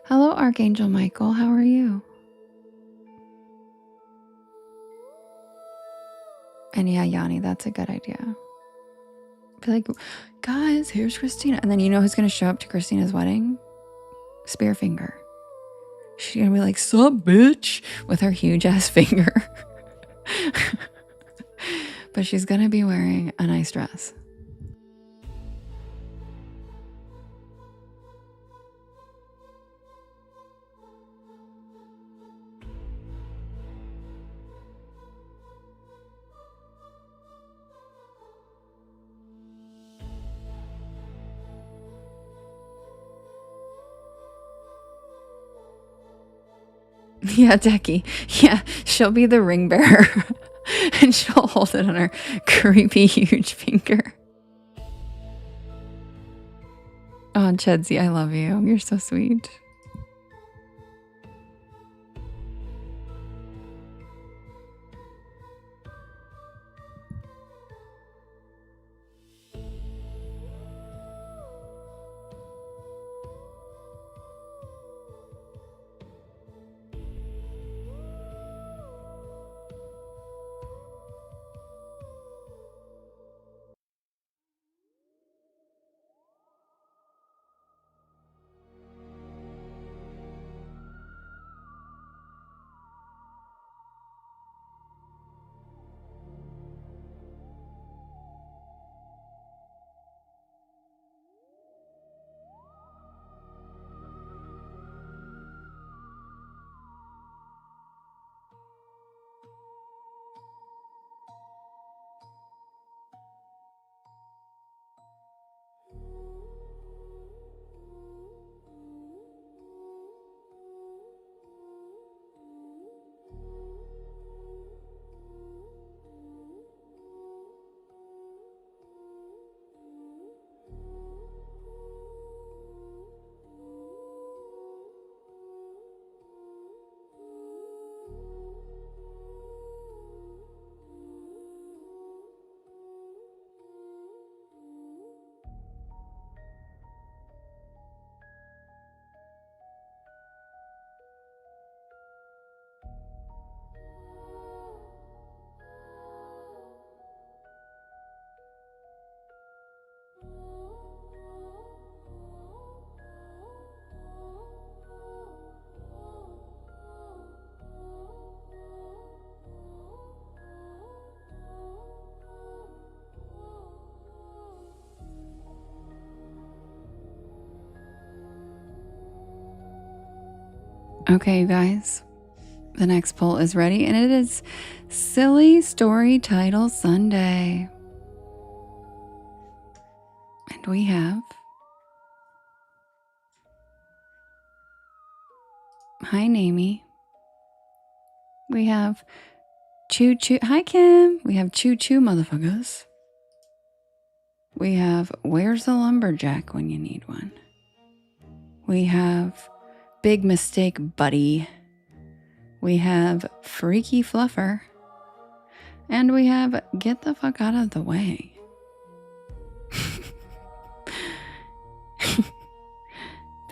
Hello, Archangel Michael. How are you? And yeah, Yanni, that's a good idea. Be like, guys, here's Christina. And then you know who's going to show up to Christina's wedding? Spearfinger. She's going to be like, sup, bitch? With her huge ass finger. But she's going to be wearing a nice dress. Yeah, Decky. Yeah, she'll be the ring bearer. And she'll hold it on her creepy huge finger. Oh, Chedsy, I love you. You're so sweet. Okay, you guys. The next poll is ready, and it is Silly Story Title Sunday. And we have... Hi, Namie. We have Choo Choo. Hi, Kim. We have Choo Choo Motherfuckers. We have Where's the Lumberjack When You Need One? We have Big Mistake Buddy. We have Freaky Fluffer. And we have Get the Fuck Out of the Way.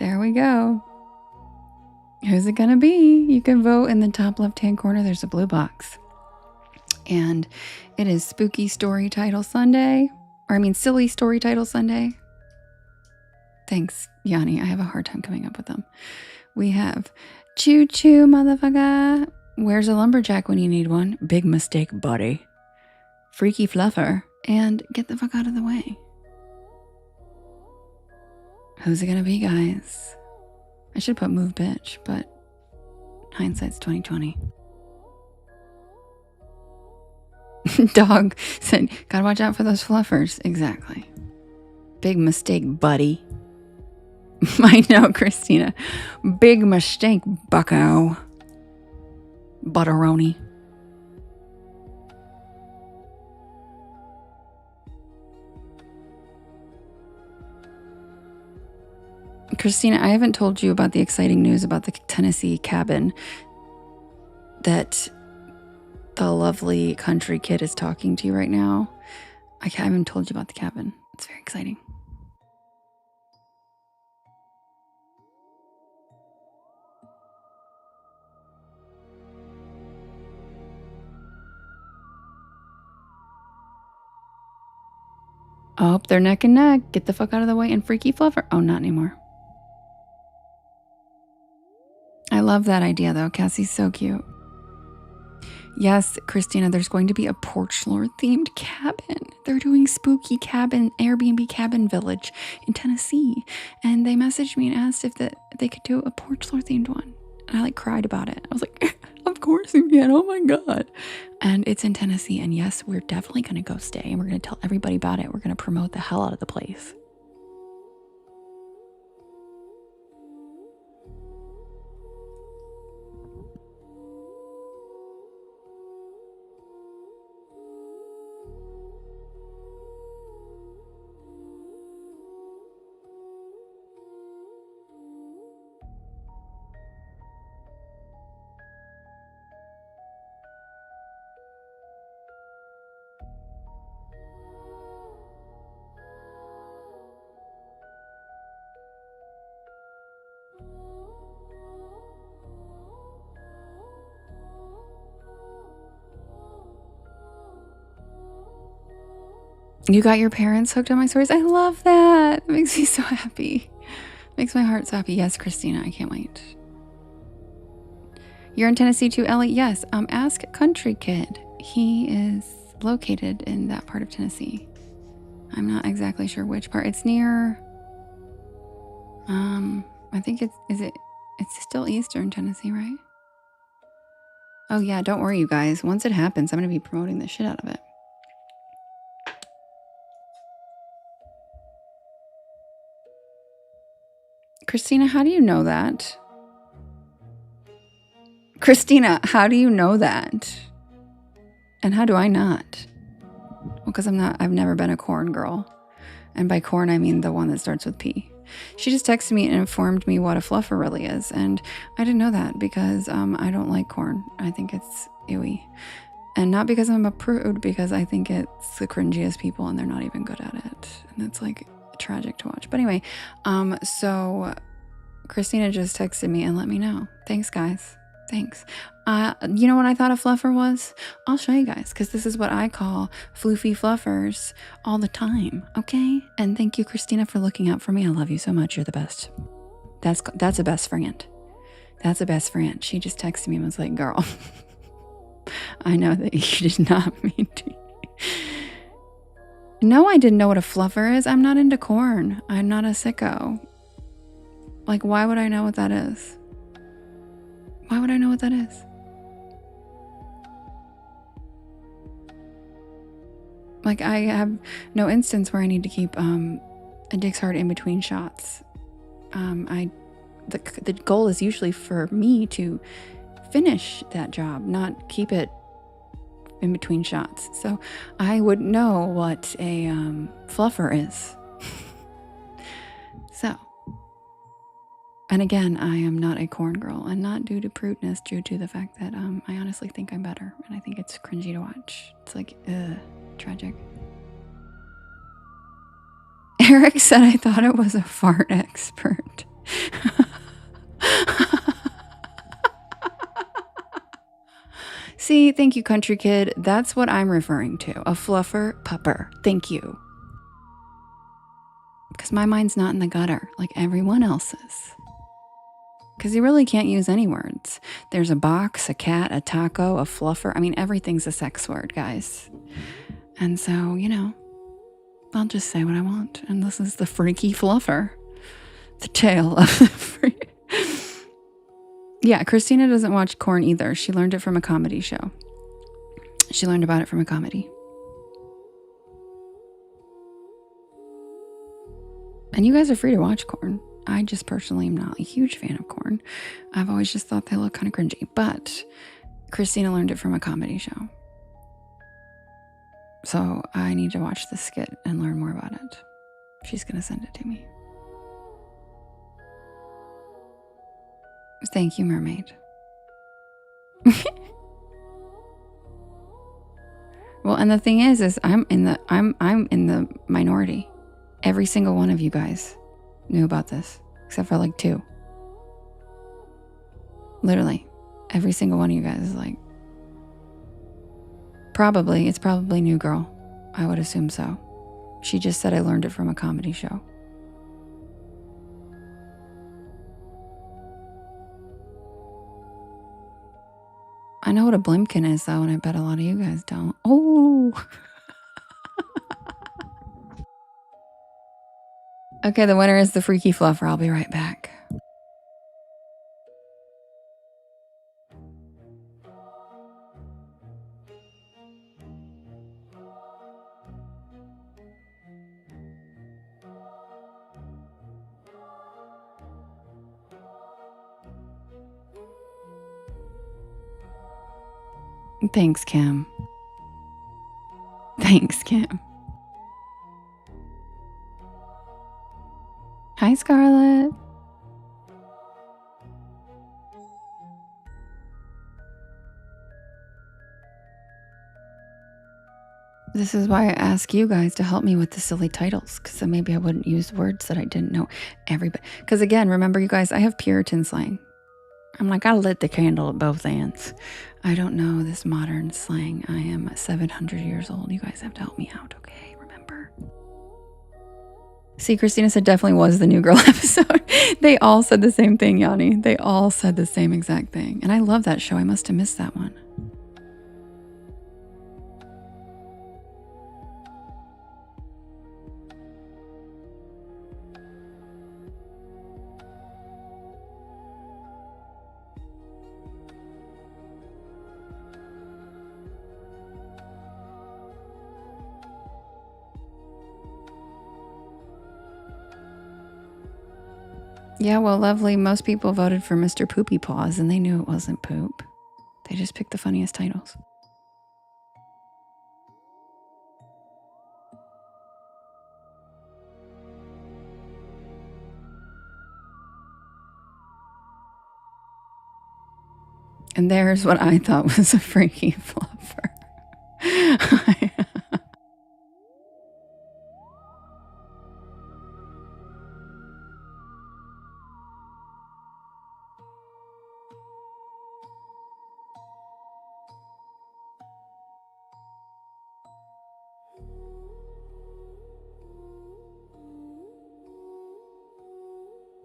There we go. Who's it gonna be? You can vote in the top left-hand corner. There's a blue box. And it is Spooky Story Title Sunday. Silly Story Title Sunday. Thanks, Yanni. I have a hard time coming up with them. We have Choo Choo Motherfucker. Where's a Lumberjack When You Need One? Big Mistake Buddy. Freaky Fluffer. And Get the Fuck Out of the Way. Who's it gonna be, guys? I should put Move Bitch, but hindsight's 2020. Dog said, gotta watch out for those fluffers. Exactly. Big mistake, buddy. I know, Christina. Big mistake, bucko. Butteroni. Christina, I haven't told you about the exciting news about the Tennessee cabin that the lovely country kid is talking to you right now. I haven't told you about the cabin. It's very exciting. Oh, they're neck and neck. Get the fuck out of the way. And Freaky Fluffer. Oh, not anymore. I love that idea, though. Cassie's so cute. Yes, Christina, there's going to be a Porch Lore themed cabin. They're doing spooky cabin, Airbnb cabin village in Tennessee. And they messaged me and asked if they could do a Porch Lore themed one. And I cried about it. I was like, of course you can. Oh my God. And it's in Tennessee. And yes, we're definitely going to go stay. And we're going to tell everybody about it. We're going to promote the hell out of the place. You got your parents hooked on my stories? I love that. It makes me so happy. Makes my heart so happy. Yes, Christina, I can't wait. You're in Tennessee too, Ellie? Yes. Ask Country Kid. He is located in that part of Tennessee. I'm not exactly sure which part. It's near, I think it's still Eastern Tennessee, right? Oh yeah, don't worry, you guys. Once it happens, I'm going to be promoting the shit out of it. Christina, how do you know that? Christina, how do you know that? And how do I not? Well, because I've never been a corn girl. And by corn, I mean the one that starts with P. She just texted me and informed me what a fluffer really is. And I didn't know that because I don't like corn. I think it's ewy. And not because I'm a prude, because I think it's the cringiest people and they're not even good at it. And it's like tragic to watch. But anyway, so Christina just texted me and let me know. Thanks, guys. Thanks. You know what I thought a fluffer was? I'll show you guys, because this is what I call floofy fluffers all the time, okay? And thank you, Christina, for looking out for me. I love you so much. You're the best. That's a best friend. That's a best friend. She just texted me and was like, girl, I know that you did not mean to. No, I didn't know what a fluffer is. I'm not into corn. I'm not a sicko. Like, why would I know what that is? Why would I know what that is? Like, I have no instance where I need to keep a Dick's Heart in between shots. The goal is usually for me to finish that job, not keep it in between shots. So I would know what a fluffer is. So, and again, I am not a corn girl, and not due to prudeness, due to the fact that I honestly think I'm better, and I think it's cringy to watch. It's like, tragic. Eric said I thought it was a fart expert. See, thank you, country kid. That's what I'm referring to. A fluffer pupper. Thank you. Because my mind's not in the gutter like everyone else's. Because you really can't use any words. There's a box, a cat, a taco, a fluffer. I mean, everything's a sex word, guys. And so, you know, I'll just say what I want. And this is the freaky fluffer. The tale of the freak. Yeah, Christina doesn't watch corn either. She learned it from a comedy show. She learned about it from a comedy. And you guys are free to watch corn. I just personally am not a huge fan of corn. I've always just thought they look kind of cringy. But Christina learned it from a comedy show. So I need to watch this skit and learn more about it. She's going to send it to me. Thank you, mermaid. Well, and the thing is I'm in the minority. Every single one of you guys knew about this, except for like 2. Literally, every single one of you guys is like, it's probably New Girl. I would assume so. She just said I learned it from a comedy show. I know what a blimpkin is, though, and I bet a lot of you guys don't. Oh! Okay, the winner is the freaky fluffer. I'll be right back. Thanks, Kim. Thanks, Kim. Hi, Scarlett. This is why I ask you guys to help me with the silly titles, because then maybe I wouldn't use words that I didn't know everybody. Because again, remember you guys, I have Puritan slang. I'm like, I lit the candle at both ends. I don't know this modern slang. I am 700 years old. You guys have to help me out, okay? Remember. See, Christina said definitely was the New Girl episode. They all said the same thing, Yanni. They all said the same exact thing. And I love that show. I must have missed that one. Yeah, well, lovely. Most people voted for Mr. Poopy Paws, and they knew it wasn't poop. They just picked the funniest titles. And there's what I thought was a freaky fluffer.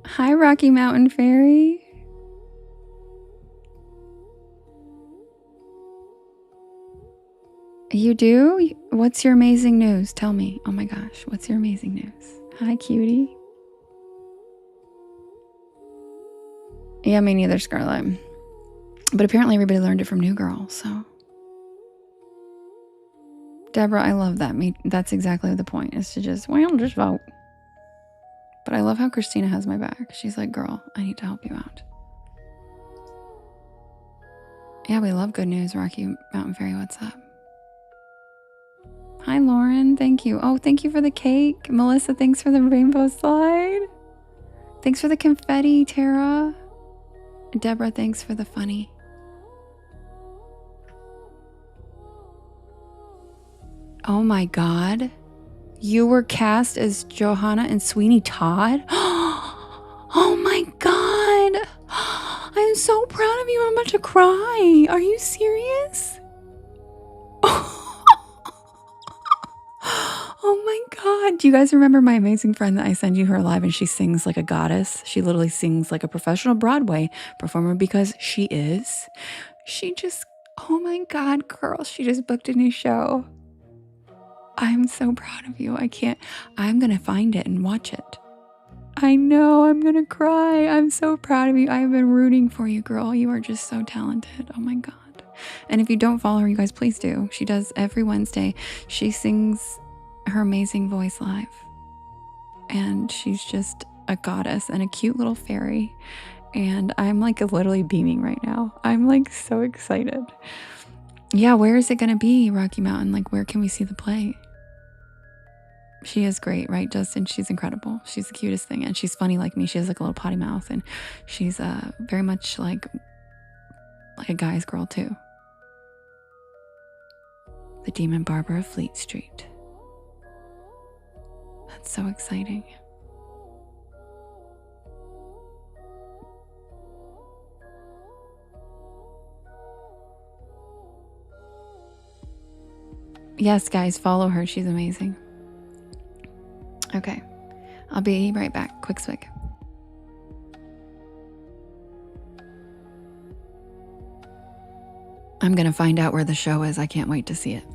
Hi, Rocky Mountain Fairy. You do? What's your amazing news? Tell me. Oh my gosh, what's your amazing news? Hi, cutie. Yeah, me neither, Scarlett. But apparently everybody learned it from New Girl, so. Deborah, I love that. That's exactly the point, is to just vote. But I love how Christina has my back. She's like, girl, I need to help you out. Yeah, we love good news. Rocky Mountain Fairy, what's up? Hi, Lauren. Thank you. Oh, thank you for the cake. Melissa, thanks for the rainbow slide. Thanks for the confetti, Tara. Deborah, thanks for the funny. Oh my God. You were cast as Johanna and Sweeney Todd? Oh my God. I'm so proud of you. I'm about to cry. Are you serious? Oh my God. Do you guys remember my amazing friend that I send you her live and she sings like a goddess? She literally sings like a professional Broadway performer because she is. She just, oh my God, girl, she just booked a new show. I'm so proud of you. I'm going to find it and watch it. I know, I'm going to cry. I'm so proud of you. I've been rooting for you, girl. You are just so talented. Oh my God. And if you don't follow her, you guys, please do. She does every Wednesday. She sings her amazing voice live. And she's just a goddess and a cute little fairy. And I'm like literally beaming right now. I'm like so excited. Yeah, where is it going to be, Rocky Mountain? Like, where can we see the play? She is great, right, Justin? She's incredible. She's the cutest thing. And she's funny like me. She has like a little potty mouth. And she's very much like a guy's girl, too. The Demon Barber of Fleet Street. That's so exciting. Yes, guys, follow her. She's amazing. Okay. I'll be right back. Quick swig. I'm going to find out where the show is. I can't wait to see it.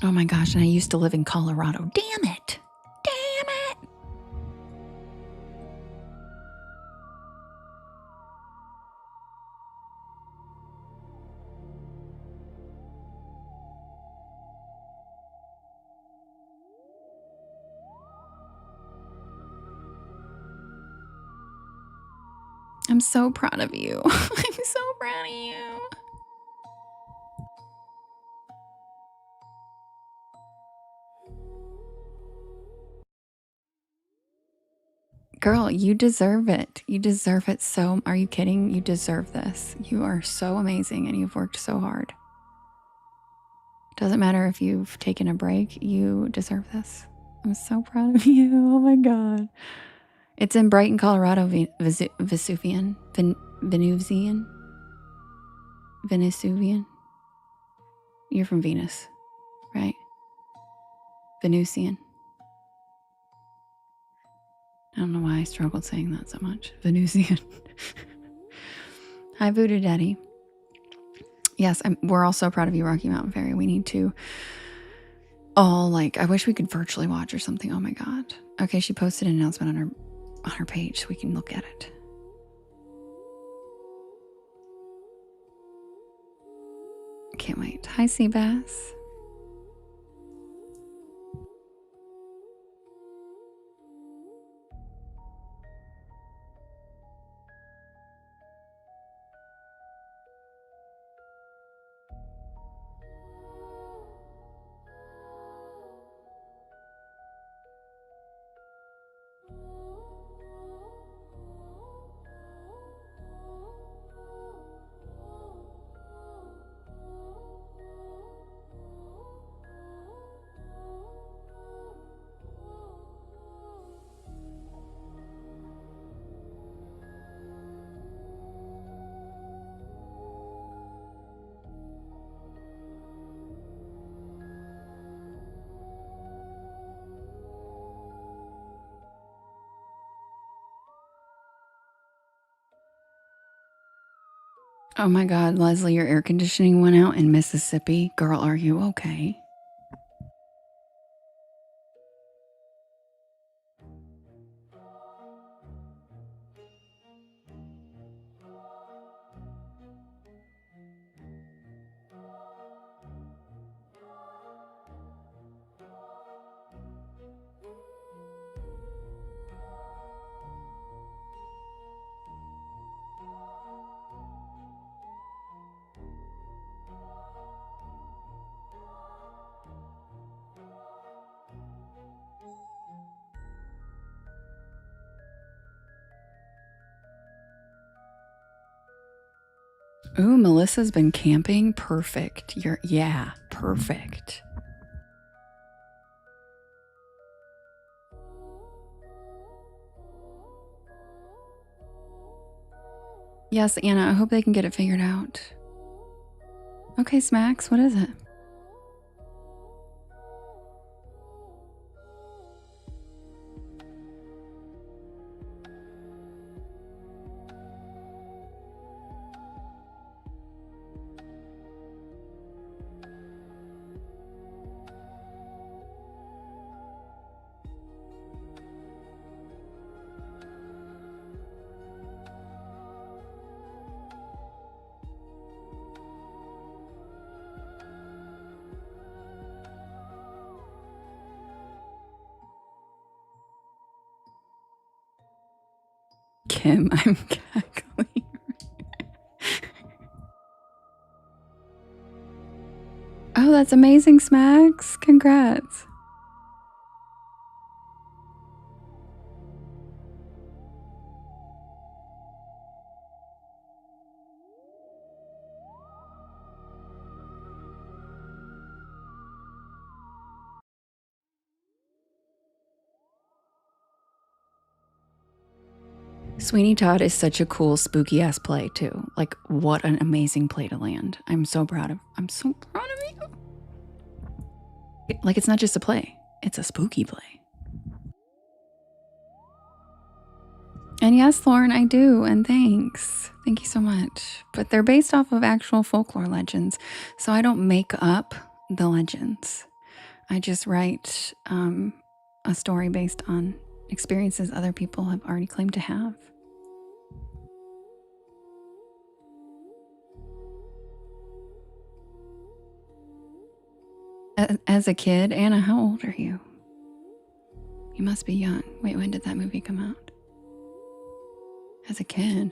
Oh my gosh, and I used to live in Colorado. Damn it. Damn it. I'm so proud of you. I'm so proud of you. Girl, you deserve it. You deserve it so. Are you kidding? You deserve this. You are so amazing and you've worked so hard. Doesn't matter if you've taken a break, you deserve this. I'm so proud of you. Oh my God. It's in Brighton, Colorado, Vesuvian. You're from Venus, right? Venusian. I don't know why I struggled saying that so much. Venusian. Hi, Voodoo Daddy. Yes, we're all so proud of you, Rocky Mountain Fairy. We need to all I wish we could virtually watch or something. Oh my God. Okay, she posted an announcement on her page so we can look at it. Can't wait. Hi, Seabass. Oh my God, Leslie, your air conditioning went out in Mississippi. Girl, are you okay? Ooh, Melissa's been camping. Perfect. Yeah, perfect. Yes, Anna, I hope they can get it figured out. Okay, Smacks, what is it? Kim, I'm cackling. Oh, that's amazing, Smacks. Congrats. Sweeney Todd is such a cool, spooky ass play, too. Like, what an amazing play to land. I'm so proud of you. Like, it's not just a play, it's a spooky play. And yes, Lauren, I do, and thanks. Thank you so much. But they're based off of actual folklore legends, so I don't make up the legends. I just write a story based on experiences other people have already claimed to have. As a kid, Anna, how old are you? You must be young. Wait, when did that movie come out? As a kid.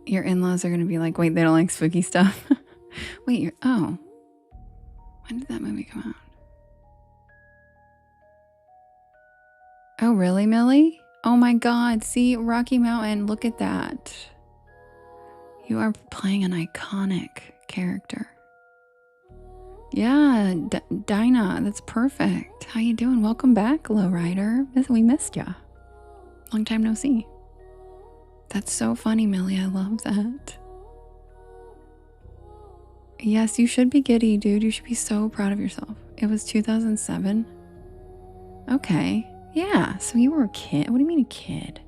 Your in-laws are going to be like, wait, they don't like spooky stuff? Wait, oh. When did that movie come out? Oh, really, Millie? Oh my God, see, Rocky Mountain, look at that. You are playing an iconic character. Yeah, Dinah, that's perfect. How you doing? Welcome back, Lowrider. We missed ya. Long time no see. That's so funny, Millie. I love that. Yes, you should be giddy, dude. You should be so proud of yourself. It was 2007. Okay. Yeah, so you were a kid. What do you mean a kid?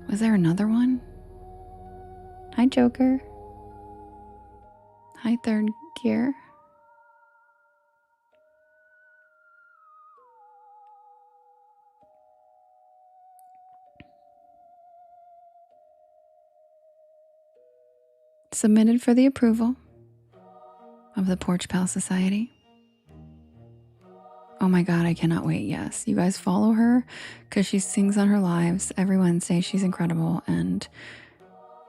Was there another one? Hi, Joker. Hi, third gear. Submitted for the approval of the Porch Pal Society. Oh my God, I cannot wait. Yes, you guys follow her because she sings on her lives every Wednesday. She's incredible. And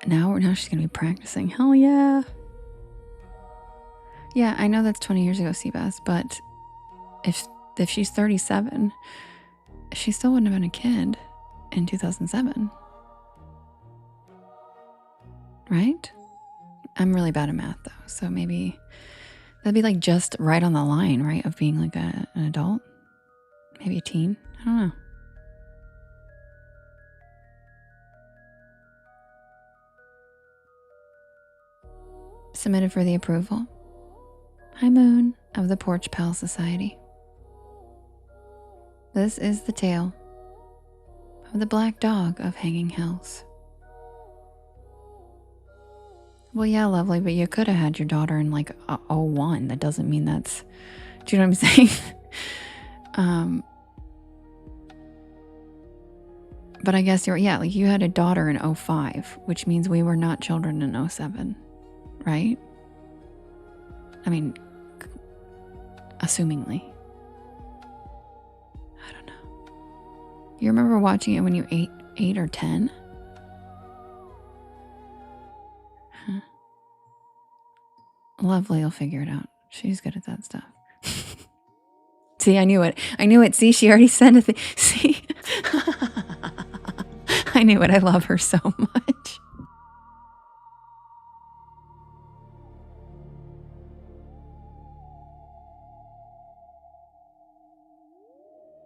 now she's going to be practicing. Hell yeah. Yeah, I know that's 20 years ago, Seabass, but if she's 37, she still wouldn't have been a kid in 2007. Right? I'm really bad at math, though, so maybe that'd be like just right on the line, right, of being like an adult? Maybe a teen? I don't know. Submitted for the approval. Hi, Moon, of the Porch Pal Society. This is the tale the black dog of Hanging Hills. Well, yeah, lovely, but you could have had your daughter in like '01. That doesn't mean that's, do you know what I'm saying? But I guess like you had a daughter in '05, which means we were not children in '07, right? I mean, assumingly. I don't know. You remember watching it when you were 8 or 10? Huh. Lovely will figure it out. She's good at that stuff. See, I knew it. I knew it. See, she already sent a thing. See? I knew it. I love her so much.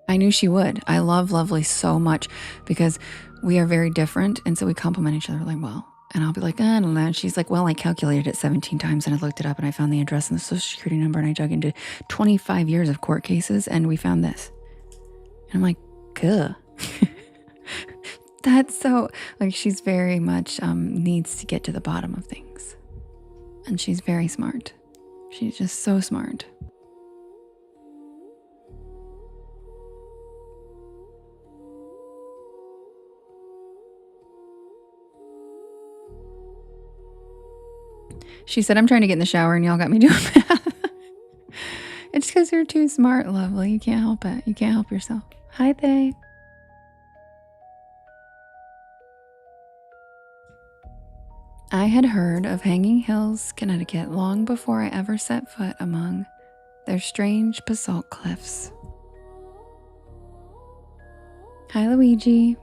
I knew she would. I love Lovely so much because we are very different. And so we complement each other really well. And I'll be like, I don't know. And she's like, well, I calculated it 17 times and I looked it up and I found the address and the social security number and I dug into 25 years of court cases and we found this. And I'm like, good. That's so, like, she's very much needs to get to the bottom of things. And she's very smart. She's just so smart. She said, I'm trying to get in the shower and y'all got me doing math. It's because you're too smart, Lovely. You can't help it. You can't help yourself. Hi, Thay. I had heard of Hanging Hills, Connecticut long before I ever set foot among their strange basalt cliffs. Hi, Luigi.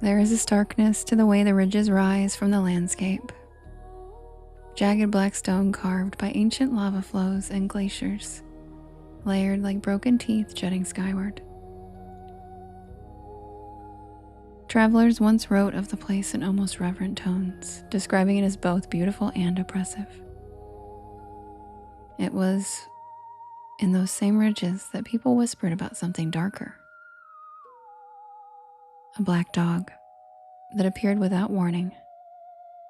There is a starkness to the way the ridges rise from the landscape. Jagged black stone carved by ancient lava flows and glaciers, layered like broken teeth jutting skyward. Travelers once wrote of the place in almost reverent tones, describing it as both beautiful and oppressive. It was in those same ridges that people whispered about something darker. A black dog that appeared without warning,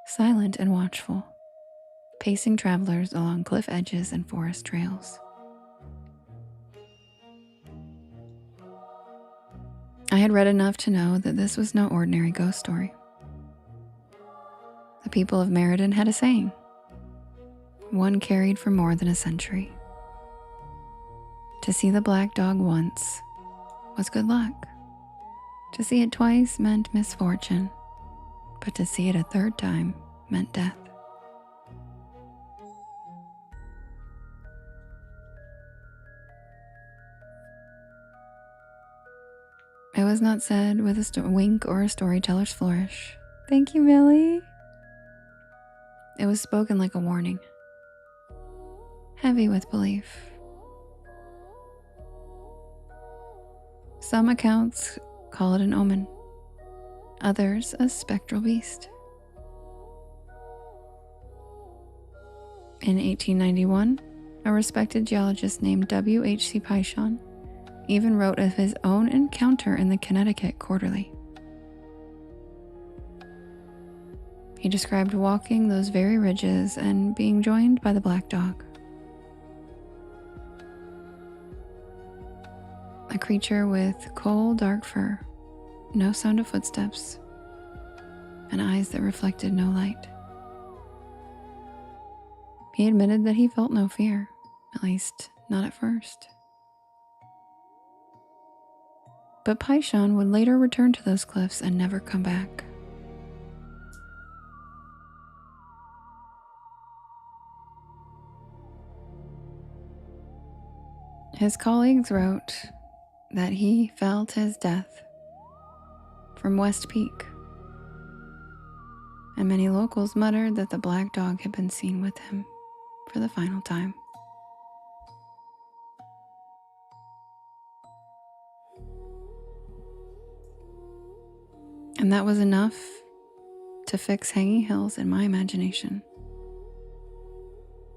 silent and watchful, pacing travelers along cliff edges and forest trails. I had read enough to know that this was no ordinary ghost story. The people of Meriden had a saying, one carried for more than a century. To see the black dog once was good luck. To see it twice meant misfortune, but to see it a third time meant death. It was not said with a wink or a storyteller's flourish. Thank you, Millie. It was spoken like a warning, heavy with belief. Some accounts call it an omen, others a spectral beast. In 1891, a respected geologist named W.H.C. Pynchon even wrote of his own encounter in the Connecticut Quarterly. He described walking those very ridges and being joined by the black dog. A creature with coal dark fur, no sound of footsteps, and eyes that reflected no light. He admitted that he felt no fear, at least not at first. But Pynchon would later return to those cliffs and never come back. His colleagues wrote that he felt his death from West Peak, and many locals muttered that the black dog had been seen with him for the final time. And that was enough to fix Hanging Hills in my imagination.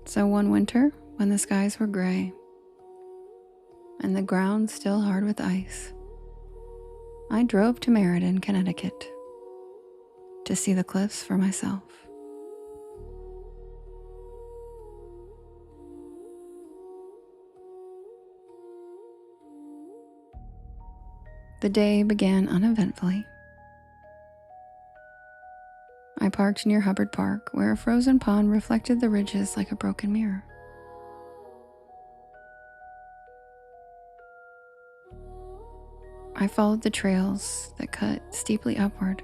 So one winter, when the skies were gray and the ground still hard with ice, I drove to Meriden, Connecticut, to see the cliffs for myself. The day began uneventfully. I parked near Hubbard Park, where a frozen pond reflected the ridges like a broken mirror. I followed the trails that cut steeply upward,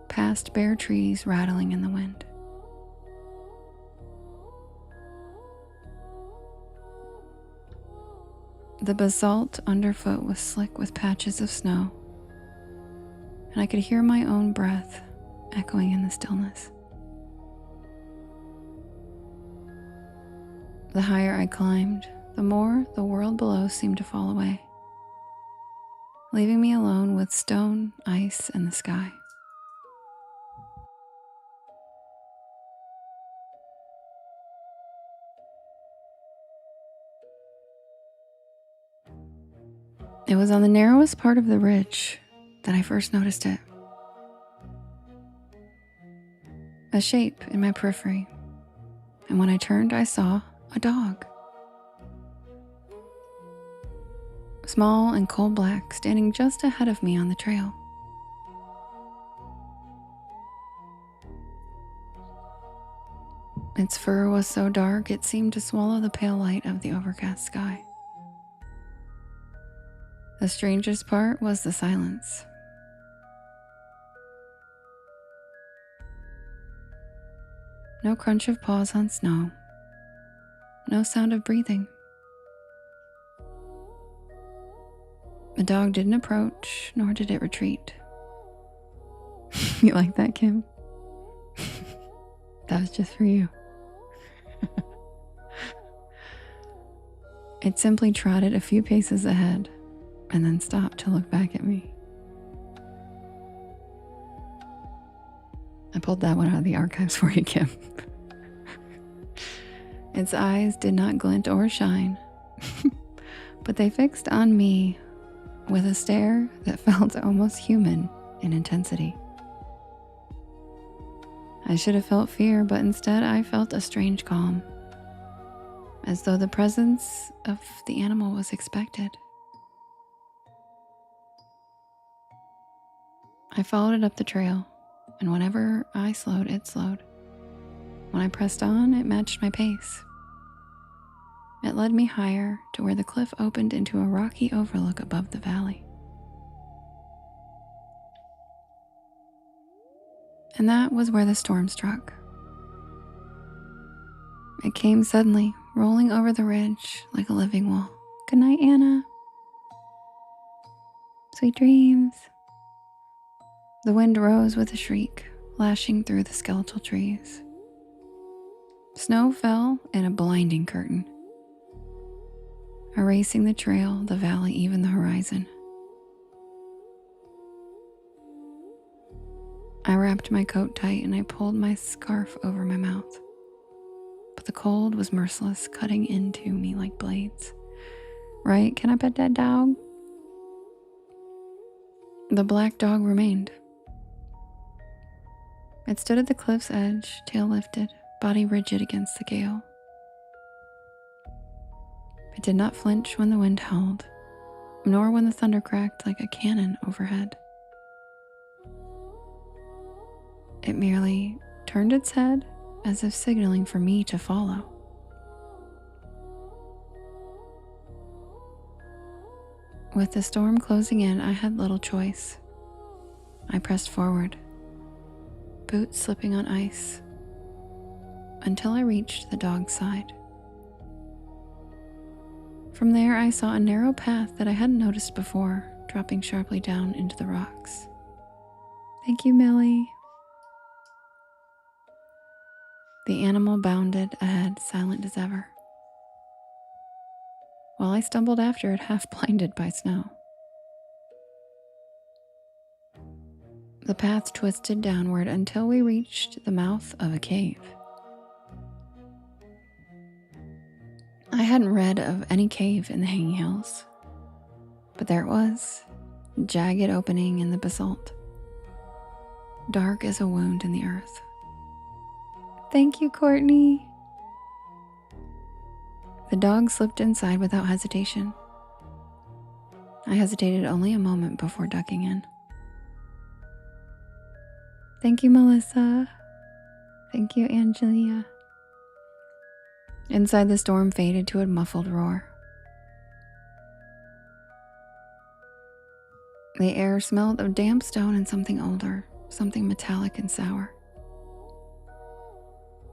past bare trees rattling in the wind. The basalt underfoot was slick with patches of snow, and I could hear my own breath echoing in the stillness. The higher I climbed, the more the world below seemed to fall away, leaving me alone with stone, ice, and the sky. It was on the narrowest part of the ridge that I first noticed it. A shape in my periphery, and when I turned, I saw a dog. Small and coal black, standing just ahead of me on the trail. Its fur was so dark it seemed to swallow the pale light of the overcast sky. The strangest part was the silence. No crunch of paws on snow. No sound of breathing. The dog didn't approach, nor did it retreat. You like that, Kim? That was just for you. It simply trotted a few paces ahead and then stopped to look back at me. I pulled that one out of the archives for you, Kim. Its eyes did not glint or shine, but they fixed on me with a stare that felt almost human in intensity. I should have felt fear, but instead I felt a strange calm, as though the presence of the animal was expected. I followed it up the trail, and whenever I slowed, it slowed. When I pressed on, it matched my pace. It led me higher to where the cliff opened into a rocky overlook above the valley. And that was where the storm struck. It came suddenly, rolling over the ridge like a living wall. Good night, Anna. Sweet dreams. The wind rose with a shriek, lashing through the skeletal trees. Snow fell in a blinding curtain, erasing the trail, the valley, even the horizon. I wrapped my coat tight and I pulled my scarf over my mouth. But the cold was merciless, cutting into me like blades. Right? Can I pet that dog? The black dog remained. It stood at the cliff's edge, tail lifted, body rigid against the gale. It did not flinch when the wind howled, nor when the thunder cracked like a cannon overhead. It merely turned its head as if signaling for me to follow. With the storm closing in, I had little choice. I pressed forward, boots slipping on ice, until I reached the dog's side. From there, I saw a narrow path that I hadn't noticed before, dropping sharply down into the rocks. Thank you, Millie. The animal bounded ahead, silent as ever, while I stumbled after it, half blinded by snow. The path twisted downward until we reached the mouth of a cave. I hadn't read of any cave in the Hanging Hills, but there it was, jagged opening in the basalt, dark as a wound in the earth. Thank you, Courtney. The dog slipped inside without hesitation. I hesitated only a moment before ducking in. Thank you, Melissa. Thank you, Angelia. Inside, the storm faded to a muffled roar. The air smelled of damp stone and something older, something metallic and sour.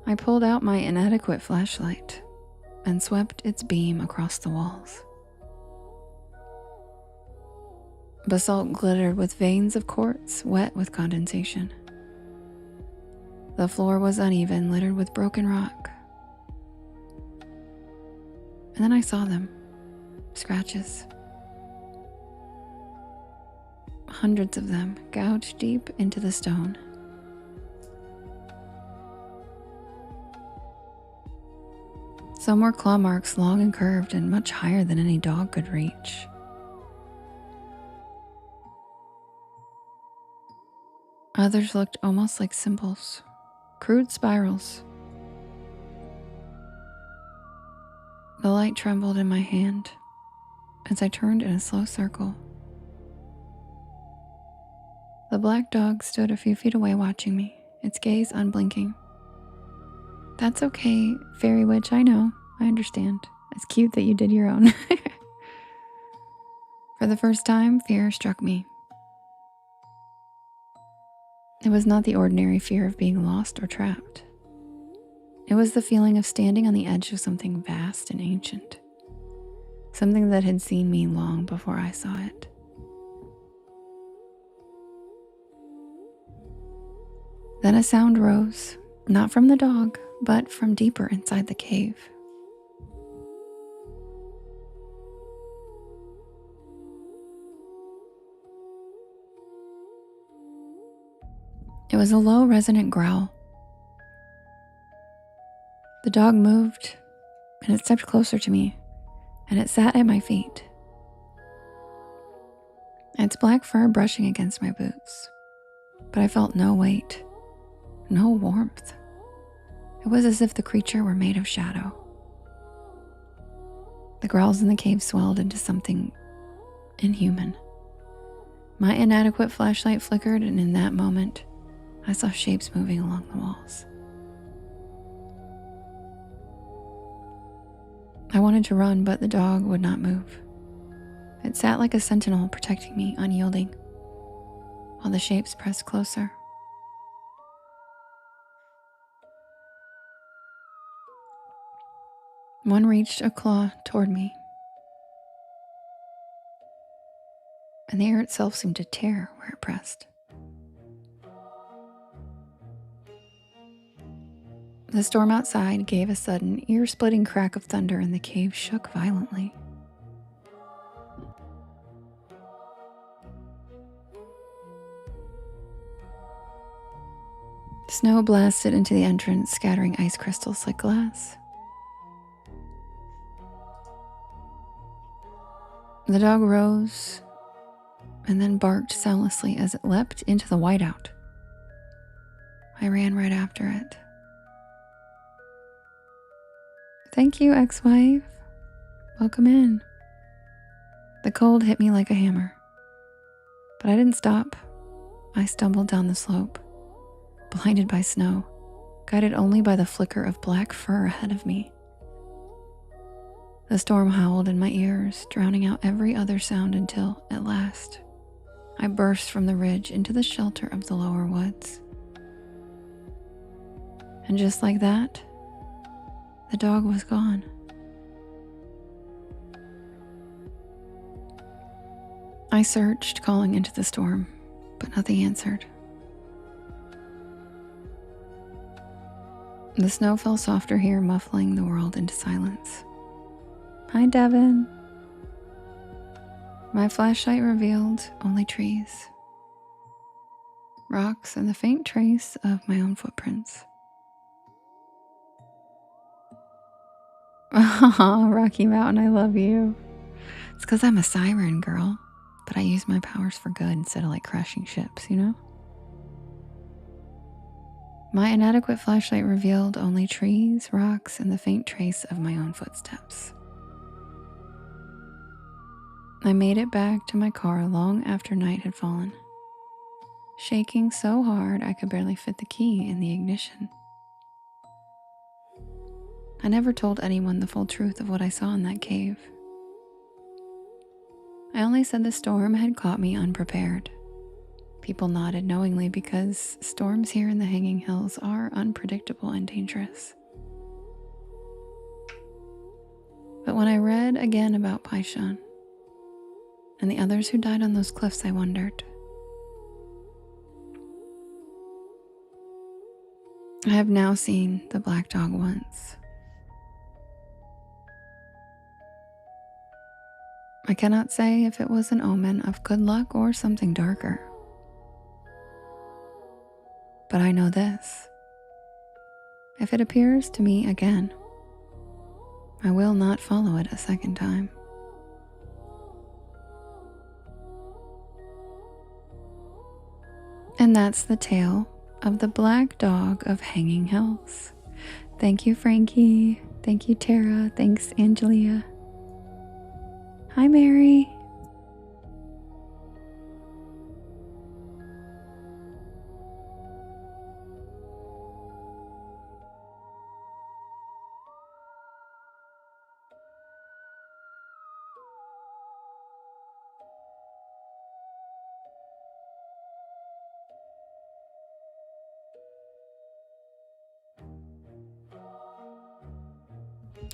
I pulled out my inadequate flashlight and swept its beam across the walls. Basalt glittered with veins of quartz wet with condensation. The floor was uneven, littered with broken rock. And then I saw them. Scratches. Hundreds of them, gouged deep into the stone. Some were claw marks, long and curved, and much higher than any dog could reach. Others looked almost like symbols, crude spirals. The light trembled in my hand as I turned in a slow circle. The black dog stood a few feet away watching me, its gaze unblinking. That's okay, fairy witch, I know, I understand. It's cute that you did your own. For the first time, fear struck me. It was not the ordinary fear of being lost or trapped. It was the feeling of standing on the edge of something vast and ancient, something that had seen me long before I saw it. Then a sound rose, not from the dog, but from deeper inside the cave. It was a low, resonant growl. The dog moved, and it stepped closer to me, and it sat at my feet. Its black fur brushing against my boots, but I felt no weight, no warmth. It was as if the creature were made of shadow. The growls in the cave swelled into something inhuman. My inadequate flashlight flickered, and in that moment, I saw shapes moving along the walls. I wanted to run, but the dog would not move. It sat like a sentinel, protecting me, unyielding, while the shapes pressed closer. One reached a claw toward me, and the air itself seemed to tear where it pressed. The storm outside gave a sudden, ear-splitting crack of thunder, and the cave shook violently. Snow blasted into the entrance, scattering ice crystals like glass. The dog rose and then barked soundlessly as it leapt into the whiteout. I ran right after it. Thank you, ex-wife. Welcome in. The cold hit me like a hammer, but I didn't stop. I stumbled down the slope, blinded by snow, guided only by the flicker of black fur ahead of me. The storm howled in my ears, drowning out every other sound until, at last, I burst from the ridge into the shelter of the lower woods. And just like that, the dog was gone. I searched, calling into the storm, but nothing answered. The snow fell softer here, muffling the world into silence. Hi, Devin. My flashlight revealed only trees, rocks, and the faint trace of my own footprints. Oh, Rocky Mountain, I love you. It's because I'm a siren, girl. But I use my powers for good instead of like crashing ships, you know? My inadequate flashlight revealed only trees, rocks, and the faint trace of my own footsteps. I made it back to my car long after night had fallen, shaking so hard I could barely fit the key in the ignition. I never told anyone the full truth of what I saw in that cave. I only said the storm had caught me unprepared. People nodded knowingly because storms here in the Hanging Hills are unpredictable and dangerous. But when I read again about Paishan and the others who died on those cliffs, I wondered. I have now seen the black dog once. I cannot say if it was an omen of good luck or something darker. But I know this. If it appears to me again, I will not follow it a second time. And that's the tale of the black dog of Hanging Hills. Thank you, Frankie. Thank you, Tara. Thanks, Angelia. Hi, Mary.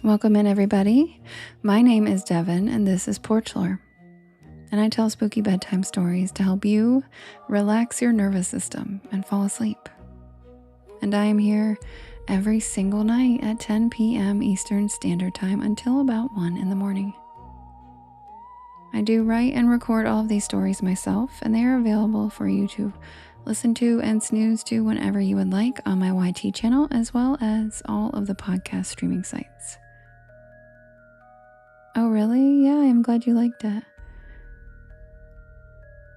Welcome in, everybody. My name is Devin, and this is Porch Lore. And I tell spooky bedtime stories to help you relax your nervous system and fall asleep. And I am here every single night at 10 p.m. Eastern Standard Time until about 1 in the morning. I do write and record all of these stories myself, and they are available for you to listen to and snooze to whenever you would like on my YT channel, as well as all of the podcast streaming sites. Oh, really? Yeah, I'm glad you liked it.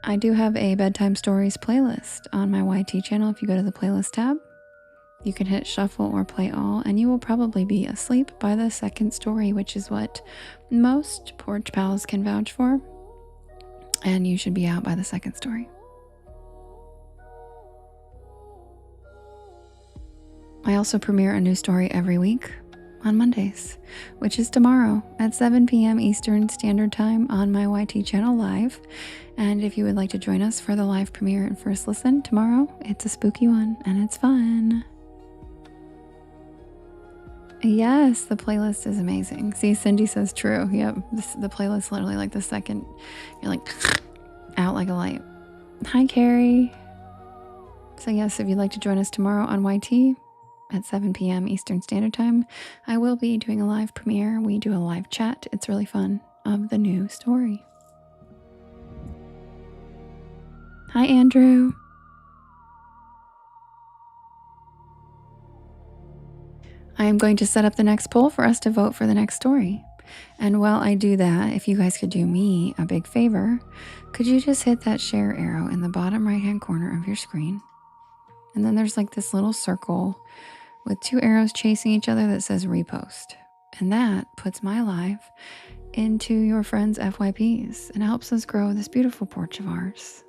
I do have a bedtime stories playlist on my YT channel. If you go to the playlist tab, you can hit shuffle or play all, and you will probably be asleep by the second story, which is what most porch pals can vouch for. And you should be out by the second story. I also premiere a new story every week on Mondays, which is tomorrow at 7 p.m. Eastern Standard Time on my YT channel live. And if you would like to join us for the live premiere and first listen tomorrow, it's a spooky one and it's fun. Yes, the playlist is amazing. See, Cindy says true. Yep, the playlist literally like the second you're like out like a light. Hi, Carrie. So yes, if you'd like to join us tomorrow on YT, at 7 p.m. Eastern Standard Time, I will be doing a live premiere. We do a live chat. It's really fun of the new story. Hi, Andrew. I am going to set up the next poll for us to vote for the next story. And while I do that, if you guys could do me a big favor, could you just hit that share arrow in the bottom right-hand corner of your screen? And then there's like this little circle with two arrows chasing each other that says repost. And that puts my live into your friends' FYPs and helps us grow this beautiful porch of ours.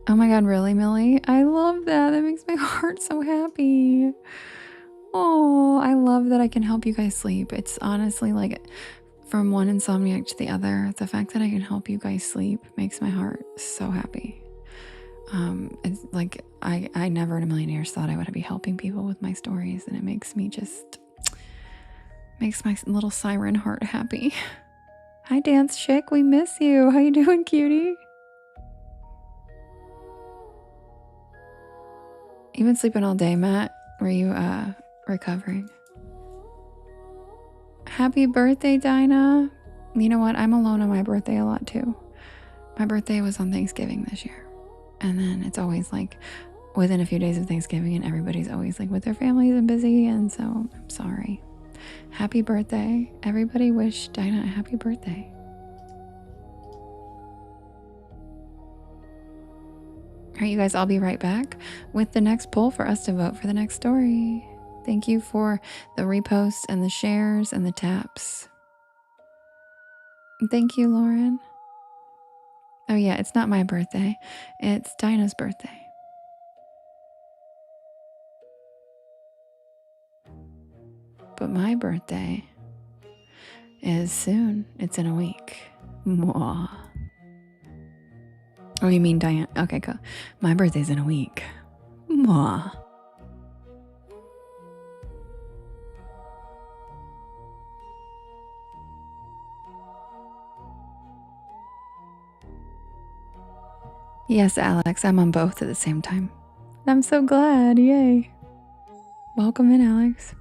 Oh my God, really, Millie? I love that. That makes my heart so happy. Oh, I love that I can help you guys sleep. It's honestly like from one insomniac to the other. The fact that I can help you guys sleep makes my heart so happy. It's like I never in a million years thought I would be helping people with my stories, and it makes me makes my little siren heart happy. Hi, Dance Chick, we miss you. How you doing, cutie? You've been sleeping all day, Matt. Were you recovering? Happy birthday, Dinah. You know what? I'm alone on my birthday a lot too. My birthday was on Thanksgiving this year. And then it's always like within a few days of Thanksgiving, and everybody's always like with their families and busy. And so I'm sorry. Happy birthday. Everybody wish Dinah a happy birthday. All right, you guys, I'll be right back with the next poll for us to vote for the next story. Thank you for the reposts and the shares and the taps. Thank you, Lauren. Oh yeah, it's not my birthday. It's Dinah's birthday. But my birthday is soon. It's in a week. Mwah. Oh, you mean Diane? Okay, cool. My birthday's in a week. Mwah. Yes, Alex, I'm on both at the same time. I'm so glad. Yay. Welcome in, Alex.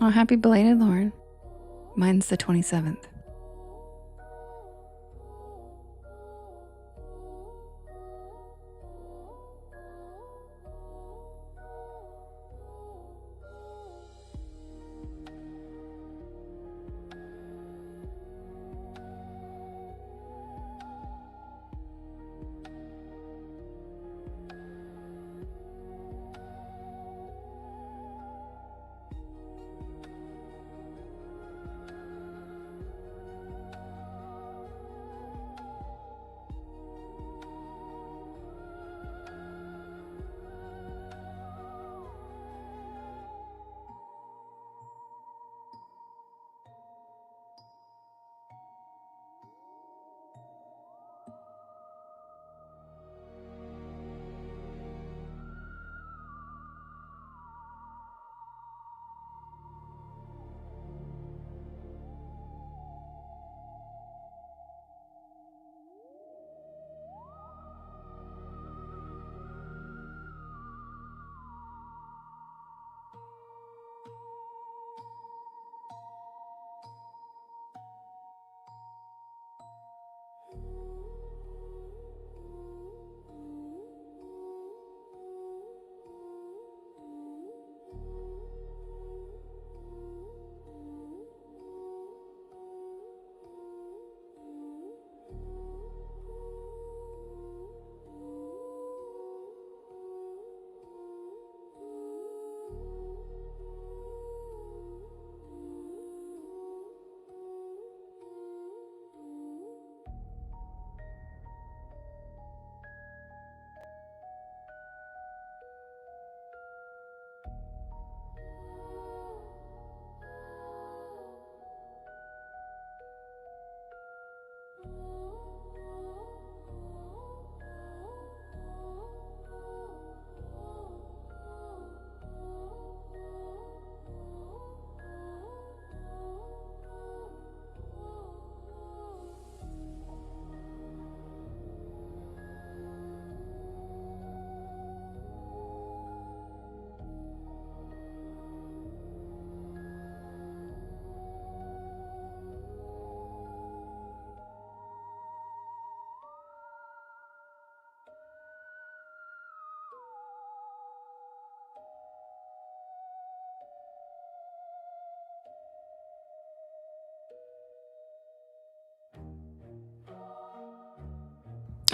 Oh, happy belated, Lauren. Mine's the 27th.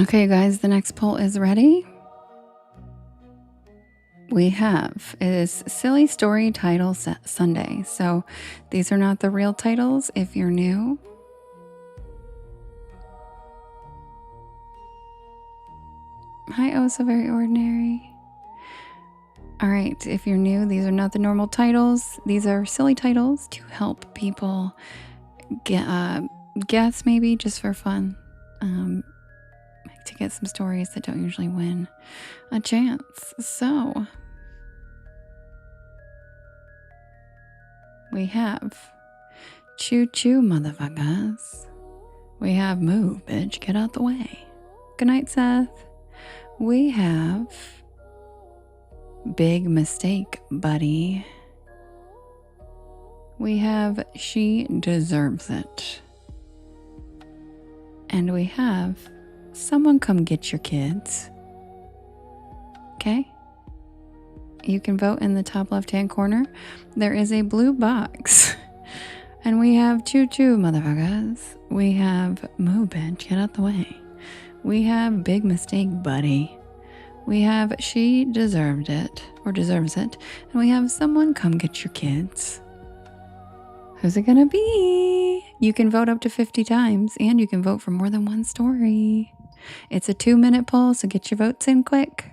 Okay, guys, the next poll is ready. We have is Silly Story Title Sunday. So these are not the real titles if you're new. Hi, oh, so very ordinary. All right, if you're new, these are not the normal titles. These are silly titles to help people guess, maybe just for fun, to get some stories that don't usually win a chance. So we have Choo Choo Motherfuckers. We have Move, Bitch, Get Out the Way. Good night, Seth. We have Big Mistake, Buddy. We have She Deserves It. And we have Someone Come Get Your Kids. Okay? You can vote in the top left-hand corner. There is a blue box. And we have Choo Choo, motherfuckers. We have Move Bitch, get out the way. We have Big Mistake, Buddy. We have She Deserved It, or Deserves It. And we have Someone Come Get Your Kids. Who's it gonna be? You can vote up to 50 times, and you can vote for more than one story. It's a 2-minute poll, so get your votes in quick.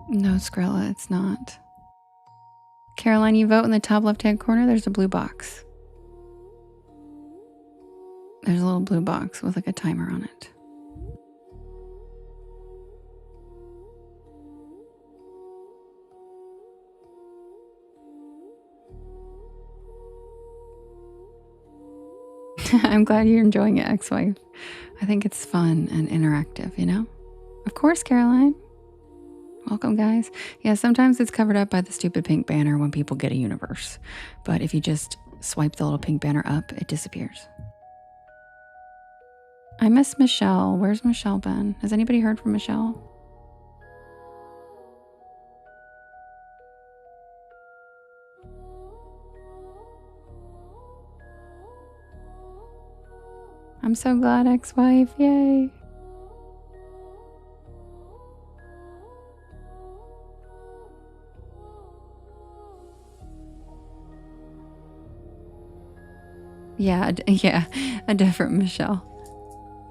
No, Skrilla, it's not. Caroline, you vote in the top left-hand corner. There's a blue box. There's a little blue box with like a timer on it. I'm glad you're enjoying it, ex-wife. I think it's fun and interactive, you know? Of course, Caroline. Welcome, guys. Yeah, sometimes it's covered up by the stupid pink banner when people get a universe. But if you just swipe the little pink banner up, it disappears. I miss Michelle. Where's Michelle been? Has anybody heard from Michelle? I'm so glad, ex-wife. Yay. Yeah, a different Michelle.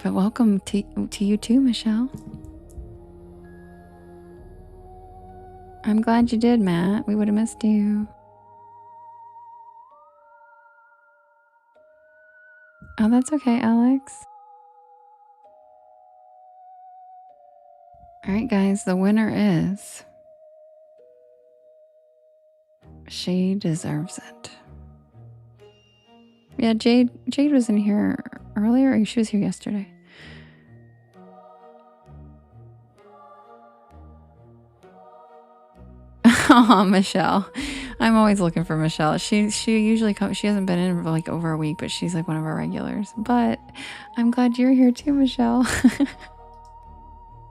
But welcome to you too, Michelle. I'm glad you did, Matt. We would have missed you. Oh, that's okay, Alex. All right, guys, the winner is She Deserves It. Yeah, Jade was in here earlier, or she was here yesterday. Oh, Michelle. I'm always looking for Michelle. She usually comes. She hasn't been in for like over a week, but she's like one of our regulars. But I'm glad you're here too, Michelle.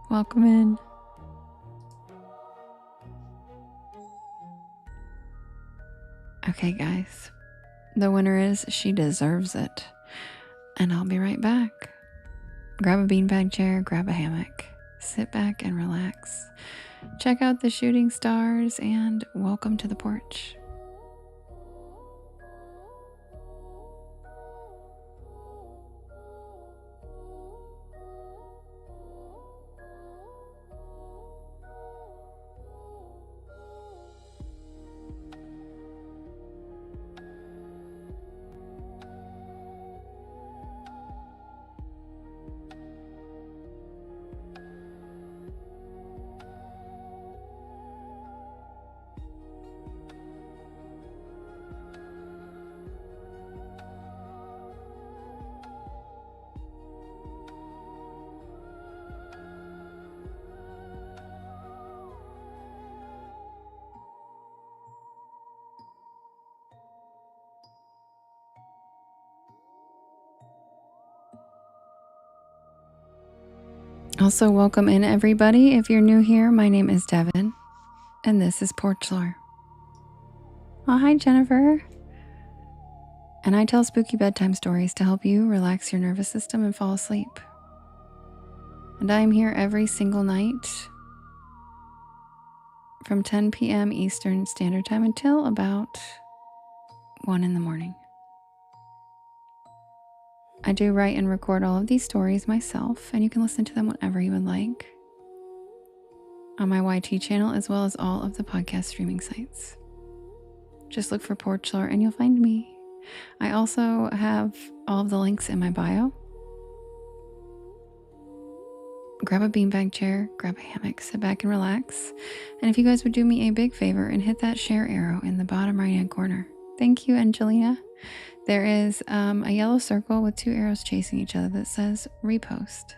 Welcome in. Okay, guys. The winner is She Deserves It. And I'll be right back. Grab a beanbag chair, grab a hammock, sit back and relax. Check out the shooting stars and welcome to the porch. Also, welcome in everybody. If you're new here, my name is Devin, and this is Porch Lore. Oh, hi, Jennifer. And I tell spooky bedtime stories to help you relax your nervous system and fall asleep. And I am here every single night from 10 p.m. Eastern Standard Time until about 1 in the morning. I do write and record all of these stories myself, and you can listen to them whenever you would like on my YT channel, as well as all of the podcast streaming sites. Just look for Porch Lore and you'll find me. I also have all of the links in my bio. grab a beanbag chair, grab a hammock, sit back and relax. And if you guys would do me a big favor and hit that share arrow in the bottom right hand corner. Thank you, Angelina. There is a yellow circle with 2 arrows chasing each other that says repost.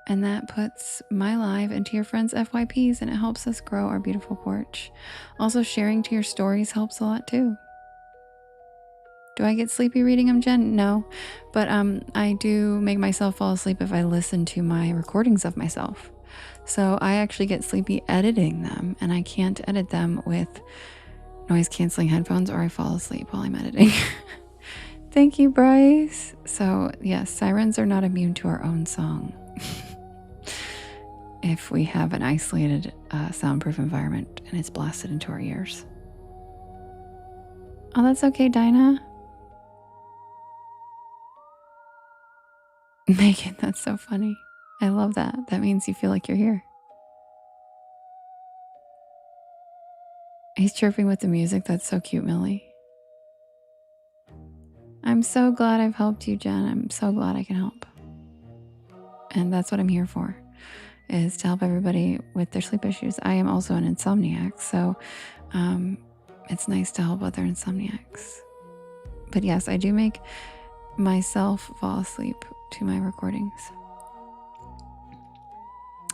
And that puts my live into your friends' FYPs and it helps us grow our beautiful porch. Also, sharing to your stories helps a lot too. Do I get sleepy reading them, Jen? No, but I do make myself fall asleep if I listen to my recordings of myself. So I actually get sleepy editing them, and I can't edit them with noise canceling headphones or I fall asleep while I'm editing. Thank you, Bryce. So yes, sirens are not immune to our own song. If we have an isolated soundproof environment and it's blasted into our ears. Oh, that's okay, Dinah. Megan, that's so funny. I love that. That means you feel like you're here. He's chirping with the music. That's so cute, Millie. I'm so glad I've helped you, Jen. I'm so glad I can help. And that's what I'm here for, is to help everybody with their sleep issues. I am also an insomniac, so it's nice to help other insomniacs. But yes, I do make myself fall asleep to my recordings.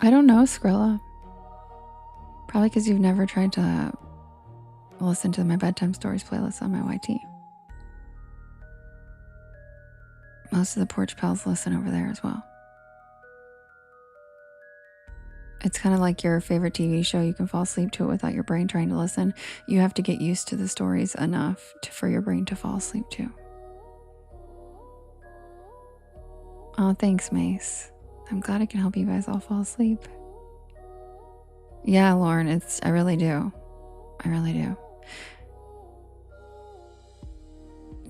I don't know, Skrilla. Probably because you've never tried to listen to my bedtime stories playlist on my YT. Most of the porch pals listen over there as well. It's kind of like your favorite TV show. You can fall asleep to it without your brain trying to listen. You have to get used to the stories enough for your brain to fall asleep to. Oh, thanks, Mace. I'm glad I can help you guys all fall asleep. Yeah, Lauren, I really do. I really do.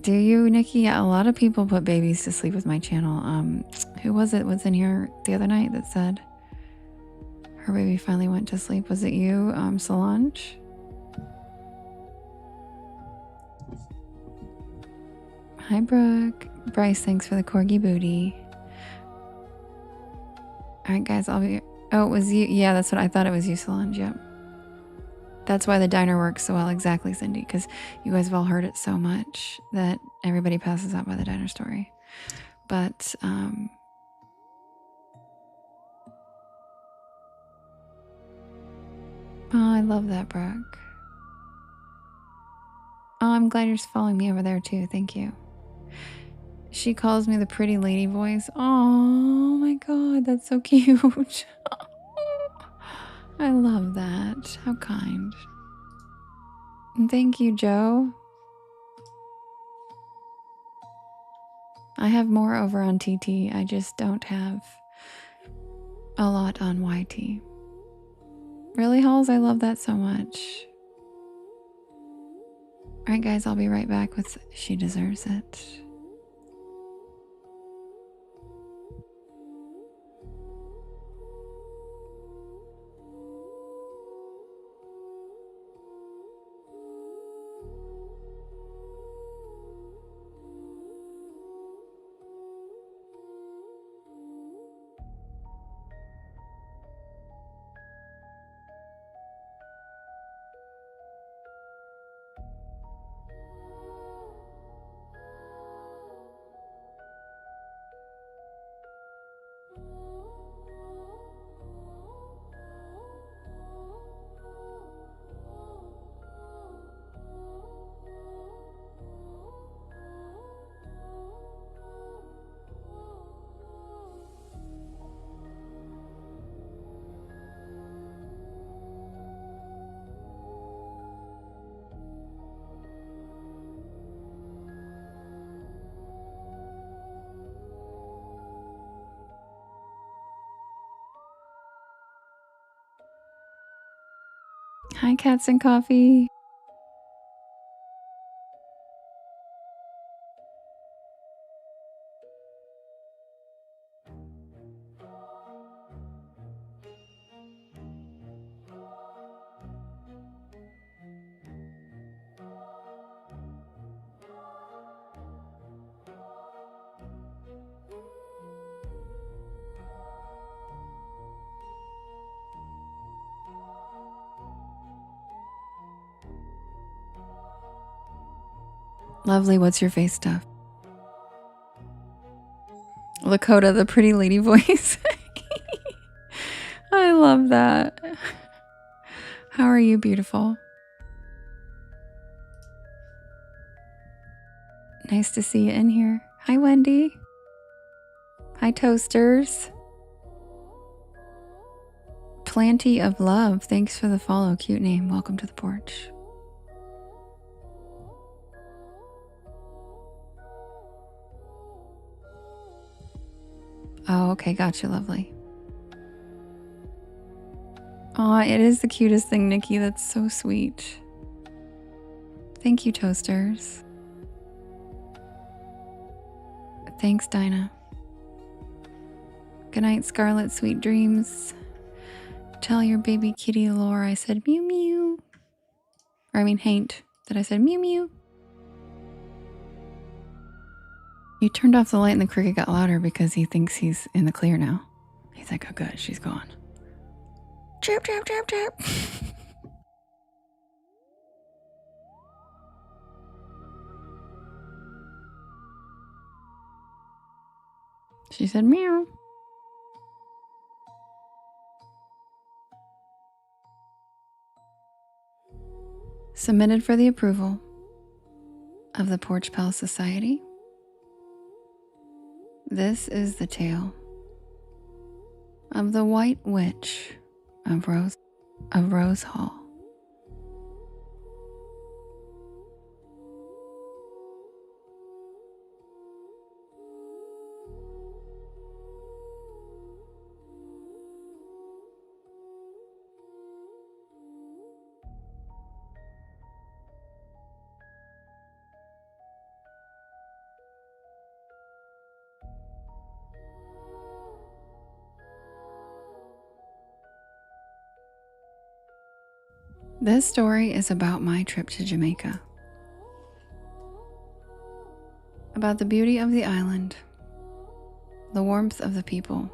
Do you, Nikki? Yeah, a lot of people put babies to sleep with my channel. Who was it was in here the other night that said her baby finally went to sleep? Was it you, Solange? Hi, Brooke. Bryce, thanks for the corgi booty. All right, guys, I'll be... Oh, it was you. Yeah, that's what I thought. It was you, Solange. Yep. That's why the diner works so well. Exactly, Cindy, because you guys have all heard it so much that everybody passes out by the diner story. But oh, I love that, Brooke. Oh, I'm glad you're following me over there too. Thank you. She calls me the pretty lady voice. Oh my god, that's so cute. I love that. How kind. And thank you, Joe. I have more over on TT. I just don't have a lot on YT. Really, Halls? I love that so much. Alright, guys, I'll be right back with She Deserves It. Hi, Cats and Coffee. Lovely, what's your face stuff? Lakota, the pretty lady voice. I love that. How are you, beautiful? Nice to see you in here. Hi, Wendy. Hi, Toasters. Planty of Love. Thanks for the follow. Cute name. Welcome to the porch. Oh, okay. Gotcha. Lovely. Aw, it is the cutest thing, Nikki. That's so sweet. Thank you, Toasters. Thanks, Dinah. Good night, Scarlet. Sweet dreams. Tell your baby kitty Lore I said mew mew. Or I mean haint that I said mew mew. You turned off the light and the cricket got louder because he thinks he's in the clear now. He's like, oh good, she's gone. Chirp, chirp, chirp, chirp. She said meow. Submitted for the approval of the Porch Pal Society. This is the tale of the White Witch of Rose Hall. This story is about my trip to Jamaica, about the beauty of the island, the warmth of the people,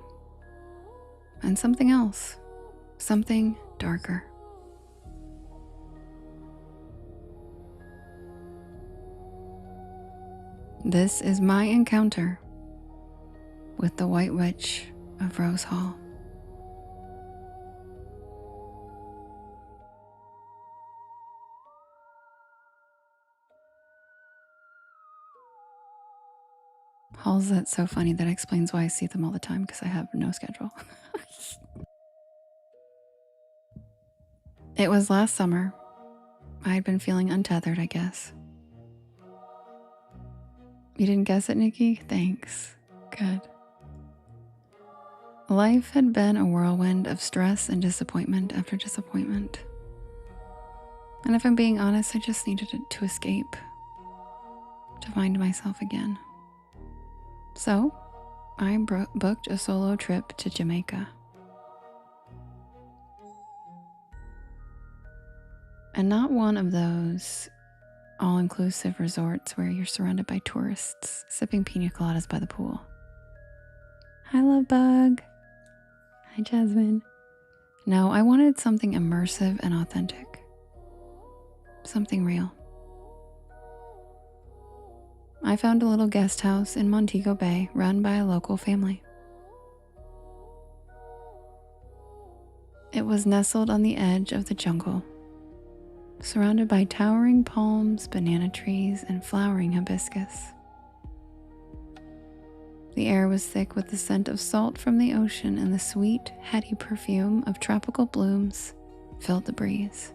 and something else, something darker. This is my encounter with the White Witch of Rose Hall. Halls, that's so funny. That explains why I see them all the time, because I have no schedule. It was last summer. I had been feeling untethered, I guess. You didn't guess it, Nikki? Thanks. Good. Life had been a whirlwind of stress and disappointment after disappointment. And if I'm being honest, I just needed to escape, to find myself again. So, I booked a solo trip to Jamaica. And not one of those all-inclusive resorts where you're surrounded by tourists sipping pina coladas by the pool. Hi, Love Bug. Hi, Jasmine. No, I wanted something immersive and authentic. Something real. I found a little guest house in Montego Bay run by a local family. It was nestled on the edge of the jungle, surrounded by towering palms, banana trees, and flowering hibiscus. The air was thick with the scent of salt from the ocean, and the sweet, heady perfume of tropical blooms filled the breeze.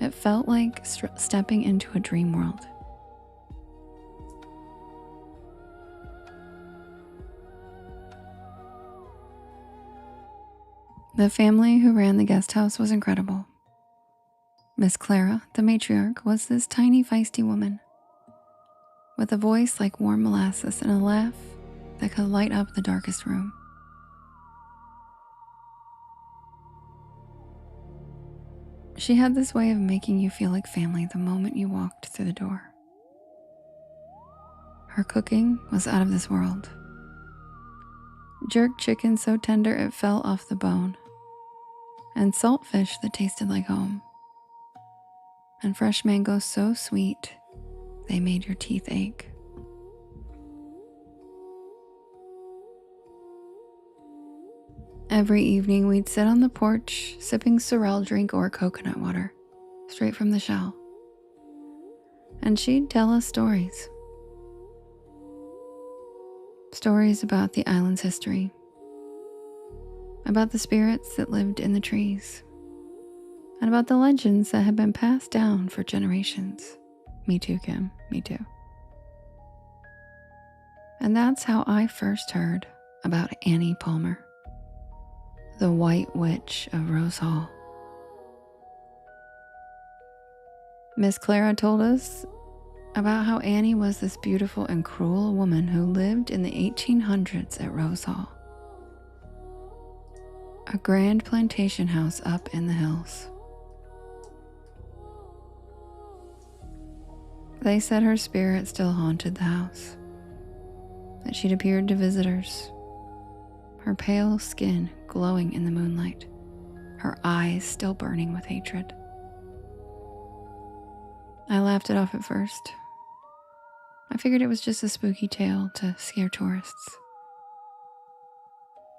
It felt like stepping into a dream world. The family who ran the guest house was incredible. Miss Clara, the matriarch, was this tiny, feisty woman with a voice like warm molasses and a laugh that could light up the darkest room. She had this way of making you feel like family the moment you walked through the door. Her cooking was out of this world. Jerk chicken so tender it fell off the bone, and salt fish that tasted like home. and fresh mangoes so sweet they made your teeth ache. Every evening we'd sit on the porch sipping sorrel drink or coconut water, straight from the shell. And she'd tell us stories. Stories about the island's history, about the spirits that lived in the trees, and about the legends that had been passed down for generations. Me too, Kim, me too. And that's how I first heard about Annie Palmer, the White Witch of Rose Hall. Miss Clara told us about how Annie was this beautiful and cruel woman who lived in the 1800s at Rose Hall, a grand plantation house up in the hills. They said her spirit still haunted the house, that she'd appeared to visitors, her pale skin glowing in the moonlight, her eyes still burning with hatred. I laughed it off at first. I figured it was just a spooky tale to scare tourists.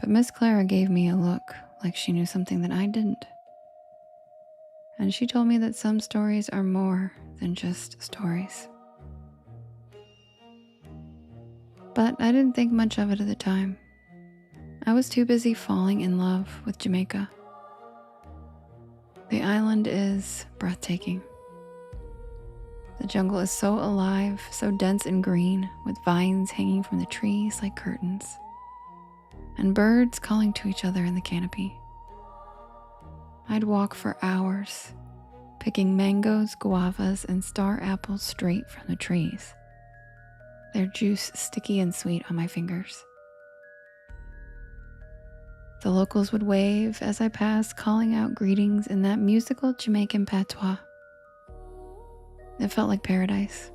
But Miss Clara gave me a look like she knew something that I didn't. And she told me that some stories are more than just stories. But I didn't think much of it at the time. I was too busy falling in love with Jamaica. The island is breathtaking. The jungle is so alive, so dense and green, with vines hanging from the trees like curtains, and birds calling to each other in the canopy. I'd walk for hours, picking mangoes, guavas, and star apples straight from the trees, their juice sticky and sweet on my fingers. The locals would wave as I passed, calling out greetings in that musical Jamaican patois. It felt like paradise.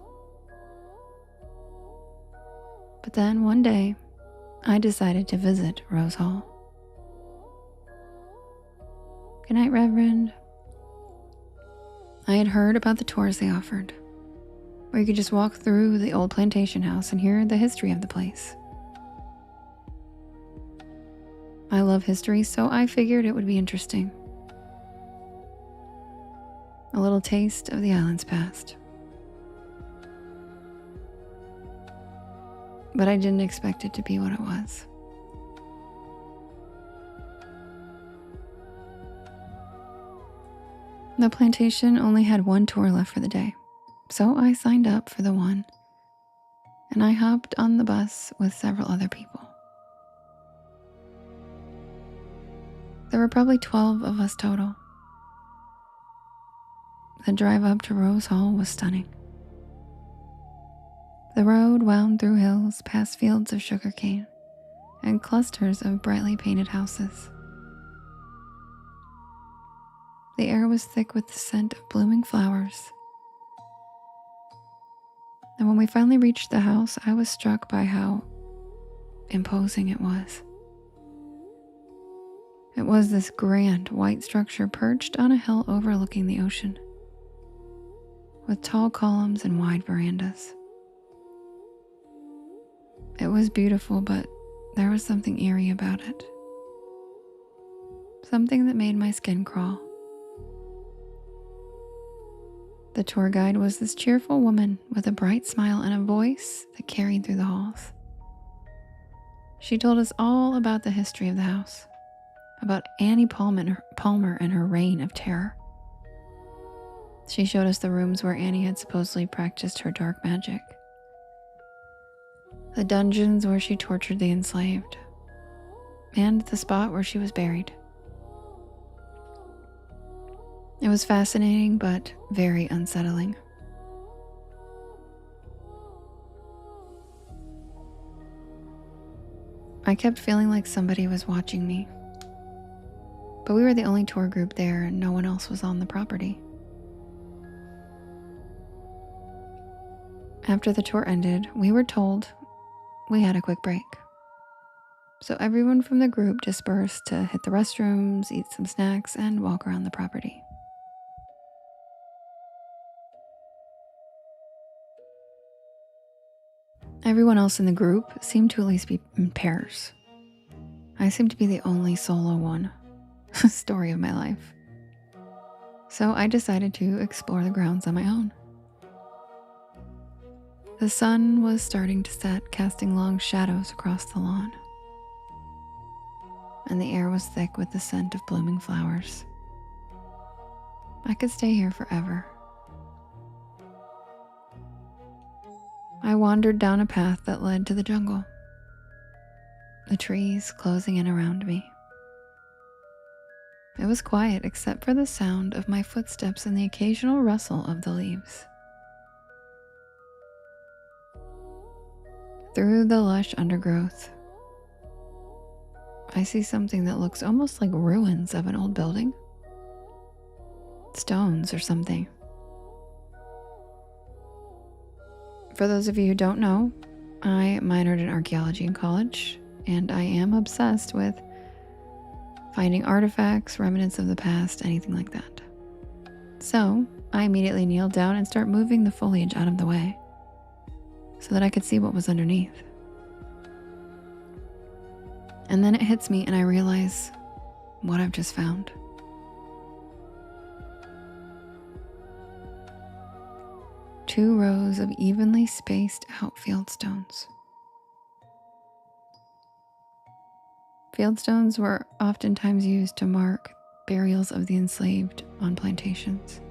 But then one day, I decided to visit Rose Hall. Good night, Reverend. I had heard about the tours they offered, where you could just walk through the old plantation house and hear the history of the place. I love history, so I figured it would be interesting. A little taste of the island's past. But I didn't expect it to be what it was. The plantation only had one tour left for the day, so I signed up for the one, and I hopped on the bus with several other people. There were probably 12 of us total. The drive up to Rose Hall was stunning. The road wound through hills past fields of sugarcane and clusters of brightly painted houses. The air was thick with the scent of blooming flowers. And when we finally reached the house, I was struck by how imposing it was. It was this grand white structure perched on a hill overlooking the ocean, with tall columns and wide verandas. It was beautiful, but there was something eerie about it. Something that made my skin crawl. The tour guide was this cheerful woman with a bright smile and a voice that carried through the halls. She told us all about the history of the house, about Annie Palmer and her reign of terror. She showed us the rooms where Annie had supposedly practiced her dark magic, the dungeons where she tortured the enslaved, and the spot where she was buried. It was fascinating, but very unsettling. I kept feeling like somebody was watching me, but we were the only tour group there and no one else was on the property. After the tour ended, we were told we had a quick break. So everyone from the group dispersed to hit the restrooms, eat some snacks, and walk around the property. Everyone else in the group seemed to at least be in pairs. I seemed to be the only solo one. Story of my life. So I decided to explore the grounds on my own. The sun was starting to set, casting long shadows across the lawn. And the air was thick with the scent of blooming flowers. I could stay here forever. I wandered down a path that led to the jungle, the trees closing in around me. It was quiet except for the sound of my footsteps and the occasional rustle of the leaves. Through the lush undergrowth, I see something that looks almost like ruins of an old building. Stones or something. For those of you who don't know, I minored in archaeology in college, and I am obsessed with finding artifacts, remnants of the past, anything like that. So I immediately kneeled down and start moving the foliage out of the way so that I could see what was underneath. And then it hits me and I realize what I've just found. Two rows of evenly spaced out fieldstones. Fieldstones were oftentimes used to mark burials of the enslaved on plantations.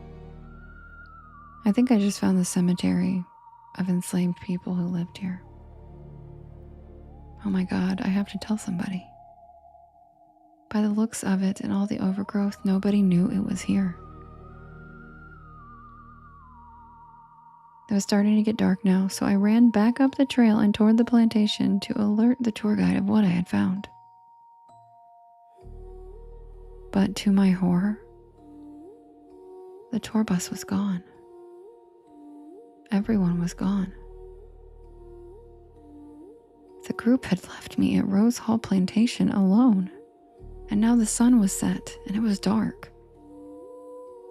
I think I just found the cemetery of enslaved people who lived here. Oh my God, I have to tell somebody. By the looks of it and all the overgrowth, nobody knew it was here. It was starting to get dark now, so I ran back up the trail and toward the plantation to alert the tour guide of what I had found. But to my horror, the tour bus was gone. Everyone was gone. The group had left me at Rose Hall Plantation alone, and now the sun was set and it was dark.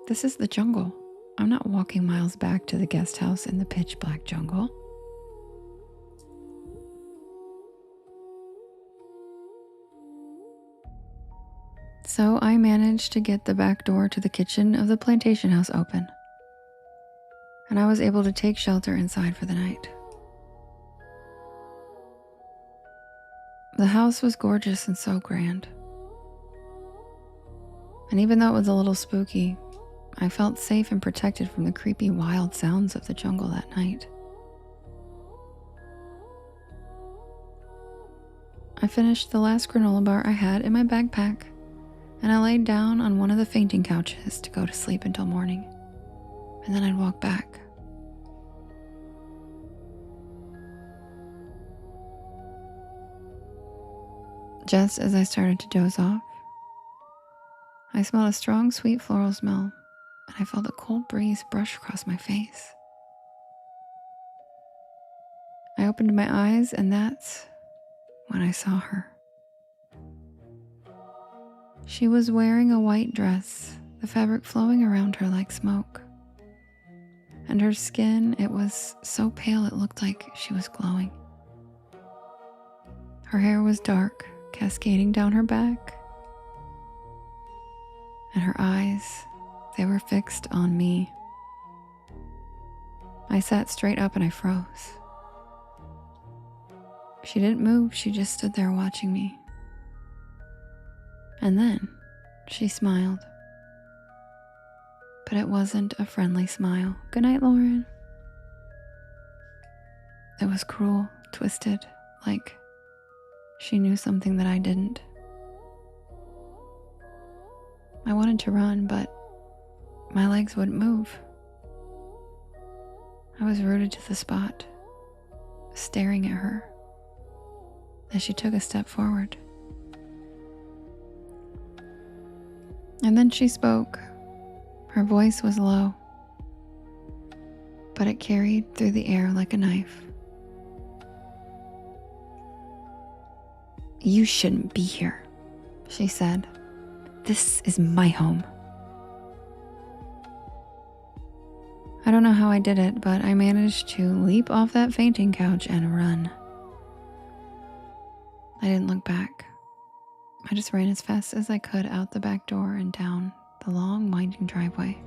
This is the jungle. I'm not walking miles back to the guest house in the pitch black jungle. So I managed to get the back door to the kitchen of the plantation house open, and I was able to take shelter inside for the night. The house was gorgeous and so grand. And even though it was a little spooky, I felt safe and protected from the creepy, wild sounds of the jungle that night. I finished the last granola bar I had in my backpack, and I laid down on one of the fainting couches to go to sleep until morning, and then I'd walk back. Just as I started to doze off, I smelled a strong, sweet floral smell, and I felt a cold breeze brush across my face. I opened my eyes, and that's when I saw her. She was wearing a white dress, the fabric flowing around her like smoke. And her skin, it was so pale it looked like she was glowing. Her hair was dark, cascading down her back. And her eyes, they were fixed on me. I sat straight up and I froze. She didn't move, she just stood there watching me. And then she smiled. But it wasn't a friendly smile. Good night, Lauren. It was cruel, twisted, like she knew something that I didn't. I wanted to run, but my legs wouldn't move. I was rooted to the spot, staring at her as she took a step forward. And then she spoke. Her voice was low, but it carried through the air like a knife. "You shouldn't be here," she said. "This is my home." I don't know how I did it, but I managed to leap off that fainting couch and run. I didn't look back. I just ran as fast as I could out the back door and down the long, winding driveway.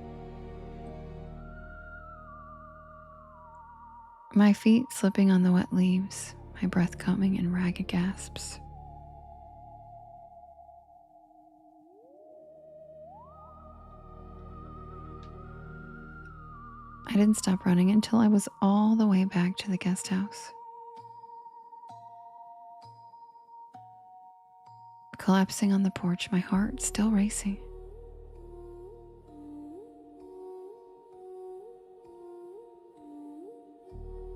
My feet slipping on the wet leaves, my breath coming in ragged gasps. I didn't stop running until I was all the way back to the guest house. Collapsing on the porch, my heart still racing.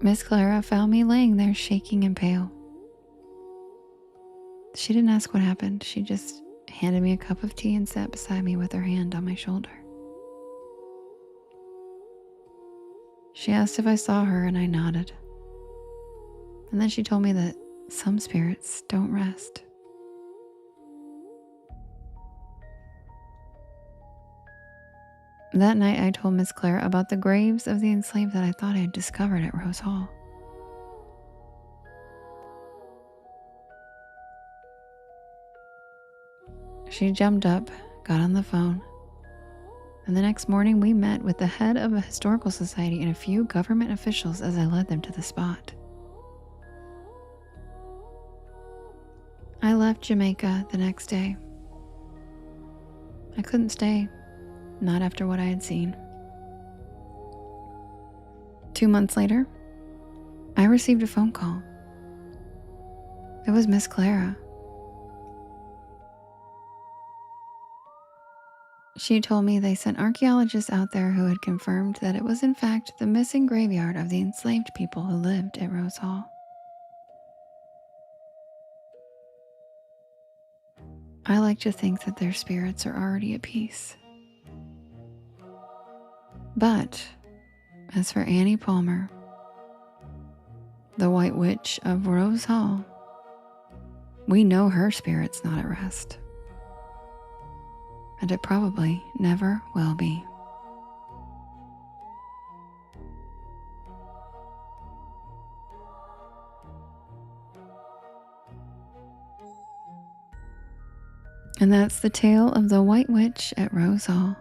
Miss Clara found me laying there shaking and pale. She didn't ask what happened. She just handed me a cup of tea and sat beside me with her hand on my shoulder. She asked if I saw her and I nodded. And then she told me that some spirits don't rest. That night I told Miss Claire about the graves of the enslaved that I thought I had discovered at Rose Hall. She jumped up, got on the phone, and the next morning we met with the head of a historical society and a few government officials as I led them to the spot. I left Jamaica the next day. I couldn't stay, not after what I had seen. 2 months later, I received a phone call. It was Miss Clara. She told me they sent archaeologists out there who had confirmed that it was in fact the missing graveyard of the enslaved people who lived at Rose Hall. I like to think that their spirits are already at peace. But as for Annie Palmer, the White Witch of Rose Hall, we know her spirit's not at rest. And it probably never will be. And that's the tale of the White Witch at Rose Hall.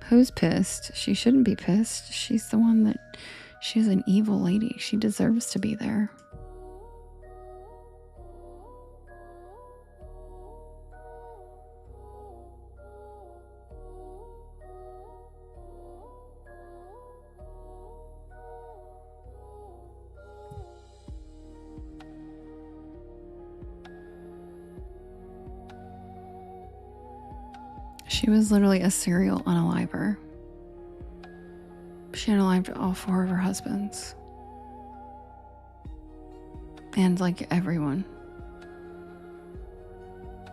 Who's pissed? She shouldn't be pissed. She's the one she's an evil lady. She deserves to be there. She was literally a serial unaliver. She unalived all 4 of her husbands. And like everyone.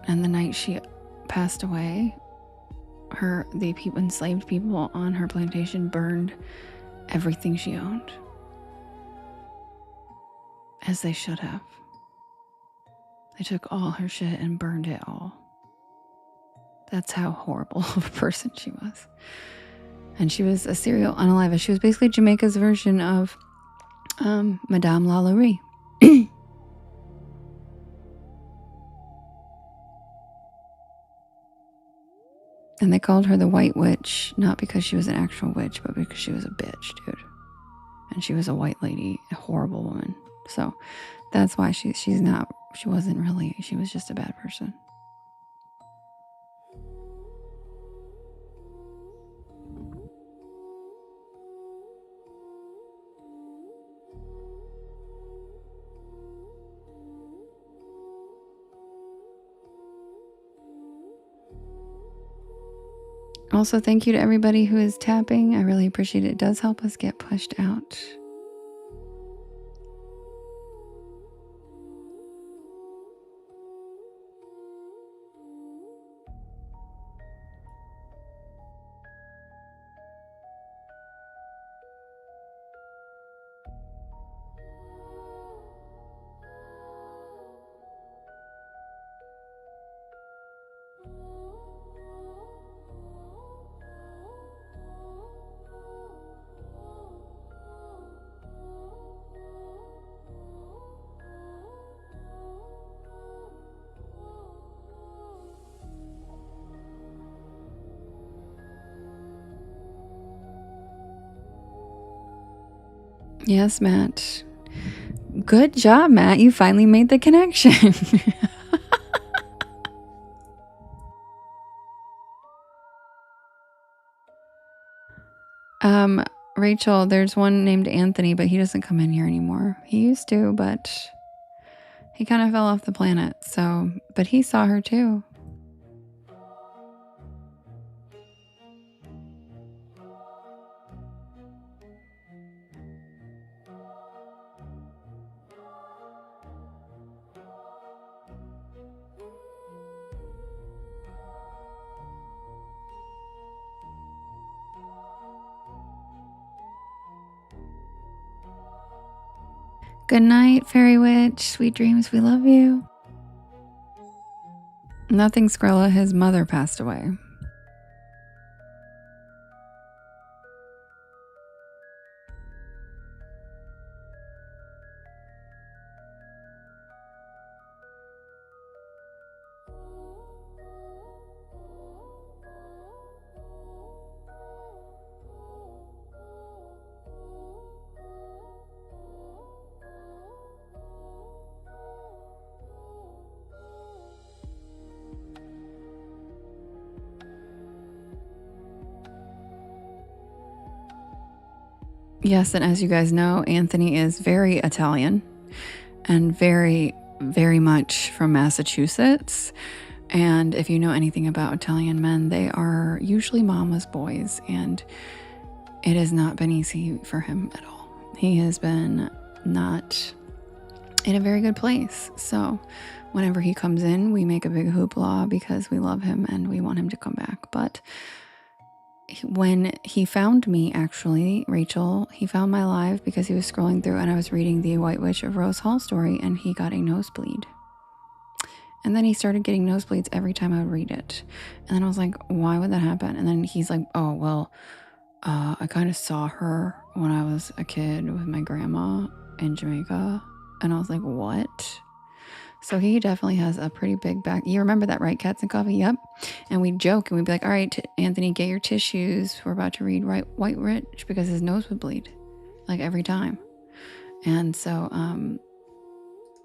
And the night she passed away, the enslaved people on her plantation burned everything she owned. As they should have. They took all her shit and burned it all. That's how horrible of a person she was. And she was a serial unaliver. She was basically Jamaica's version of Madame Lalaurie. And they called her the White Witch, not because she was an actual witch, but because she was a bitch, dude. And she was a white lady, a horrible woman. So that's why she wasn't really, she was just a bad person. Also, thank you to everybody who is tapping. I really appreciate it. It does help us get pushed out. Yes, Matt. Good job, Matt. You finally made the connection. Rachel, there's one named Anthony, but he doesn't come in here anymore. He used to, but he kind of fell off the planet. So, but he saw her too. Good night, Fairy Witch. Sweet dreams. We love you. Nothing, Skrilla. His mother passed away. Yes, and as you guys know, Anthony is very Italian and very, very much from Massachusetts. And if you know anything about Italian men, they are usually mama's boys, and it has not been easy for him at all. He has been not in a very good place. So whenever he comes in, we make a big hoopla because we love him and we want him to come back. But when he found me, actually, Rachel, he found my live because he was scrolling through and I was reading the White Witch of Rose Hall story, and he got a nosebleed. And then he started getting nosebleeds every time I would read it. And then I was like, why would that happen? And then he's like, oh, well, I kind of saw her when I was a kid with my grandma in Jamaica. And I was like, what? So he definitely has a pretty big back. You remember that, right, Cats and Coffee? Yep. And we'd joke and we'd be like, all right, Anthony, get your tissues. We're about to read White Witch, because his nose would bleed like every time. And so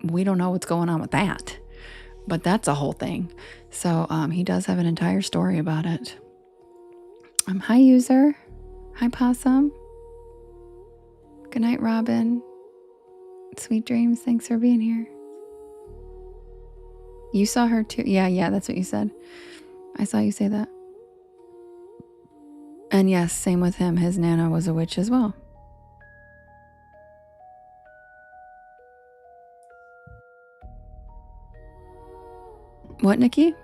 we don't know what's going on with that. But that's a whole thing. So he does have an entire story about it. Hi, user. Hi, Possum. Good night, Robin. Sweet dreams. Thanks for being here. You saw her too? Yeah, that's what you said. I saw you say that. And yes, same with him. His Nana was a witch as well. What, Nikki?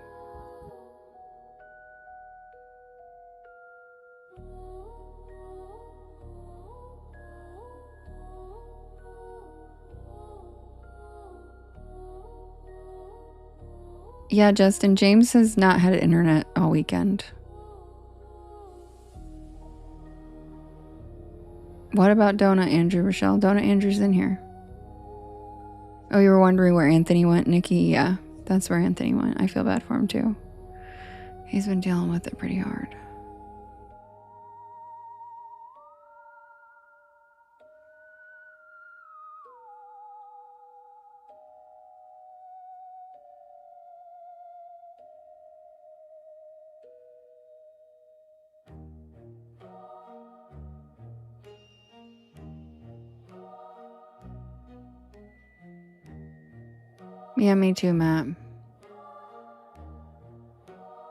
Yeah, Justin, James has not had internet all weekend. What about Donut Andrew, Rochelle? Donut Andrew's in here. Oh, you were wondering where Anthony went, Nikki? Yeah, that's where Anthony went. I feel bad for him too. He's been dealing with it pretty hard. Yeah, me too, Matt.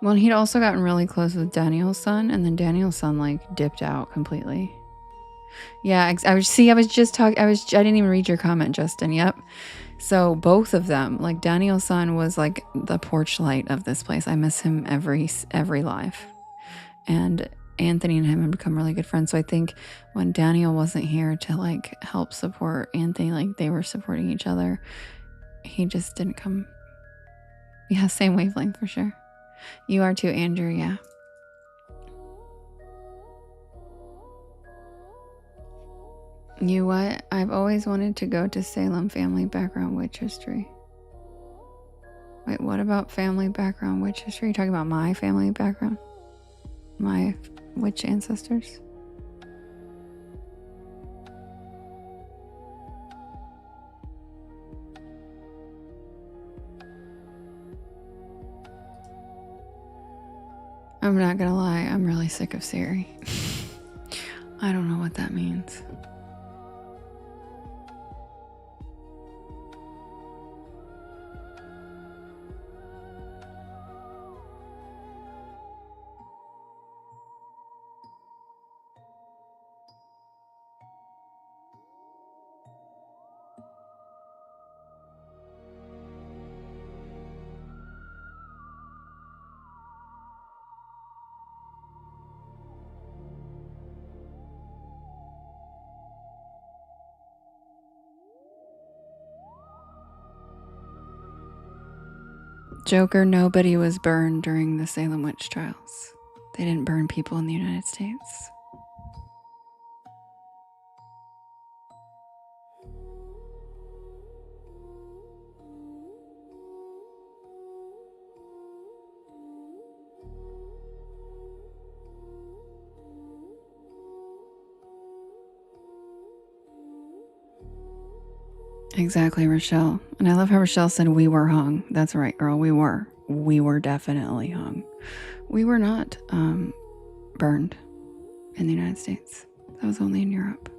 Well, he'd also gotten really close with Daniel's son, and then Daniel's son like dipped out completely. Yeah, I didn't even read your comment, Justin. Yep. So both of them, like Daniel's son was like the porch light of this place. I miss him every life. And Anthony and him have become really good friends. So I think when Daniel wasn't here to like help support Anthony, like they were supporting each other, he just didn't come. Yeah, same wavelength for sure. You are too, Andrew. Yeah. You what? I've always wanted to go to Salem family background witch history. Wait, what about family background witch history? Are you talking about my family background? My witch ancestors? I'm not gonna lie, I'm really sick of Siri. I don't know what that means. Joker, nobody was burned during the Salem witch trials. They didn't burn people in the United States. Exactly, Rochelle. And I love how Rochelle said we were hung. That's right, girl. We were. We were definitely hung. We were not burned in the United States. That was only in Europe.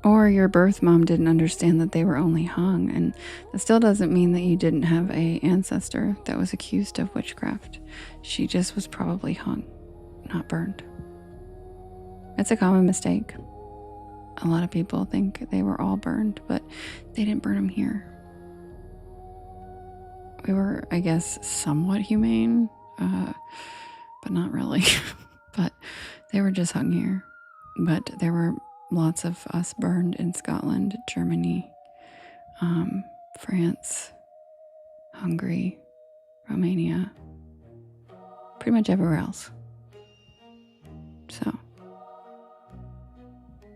Or your birth mom didn't understand that they were only hung, and that still doesn't mean that you didn't have a ancestor that was accused of witchcraft. She just was probably hung, not burned. It's a common mistake. A lot of people think they were all burned, but they didn't burn them here. We were, I guess, somewhat humane, but not really. But they were just hung here. But there were lots of us burned in Scotland, Germany, France, Hungary, Romania, pretty much everywhere else. So,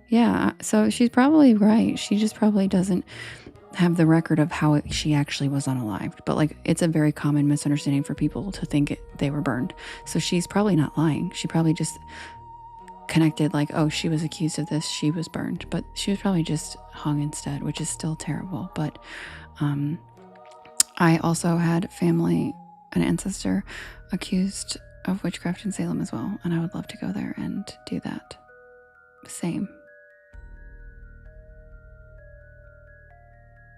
yeah, so she's probably right. She just probably doesn't have the record of how she actually was unalived. But like, it's a very common misunderstanding for people to think they were burned. So she's probably not lying. She probably just connected like, oh, she was accused of this, she was burned, but she was probably just hung instead, which is still terrible. But I also had family, an ancestor accused of witchcraft in Salem as well, and I would love to go there and do that. Same.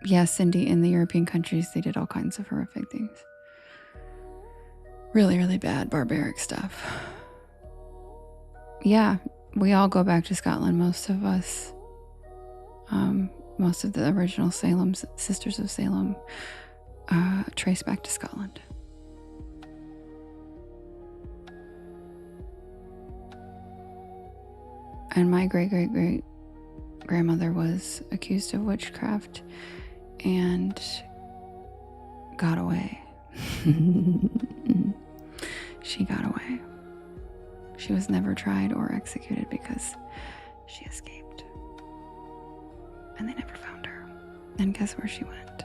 Yes, Cindy, in the European countries, they did all kinds of horrific things. Really, really bad, barbaric stuff. Yeah, we all go back to Scotland, most of us. Most of the original Salem, Sisters of Salem, trace back to Scotland. And my great-great-great-grandmother was accused of witchcraft and got away. She got away. She was never tried or executed because she escaped. And they never found her. And guess where she went?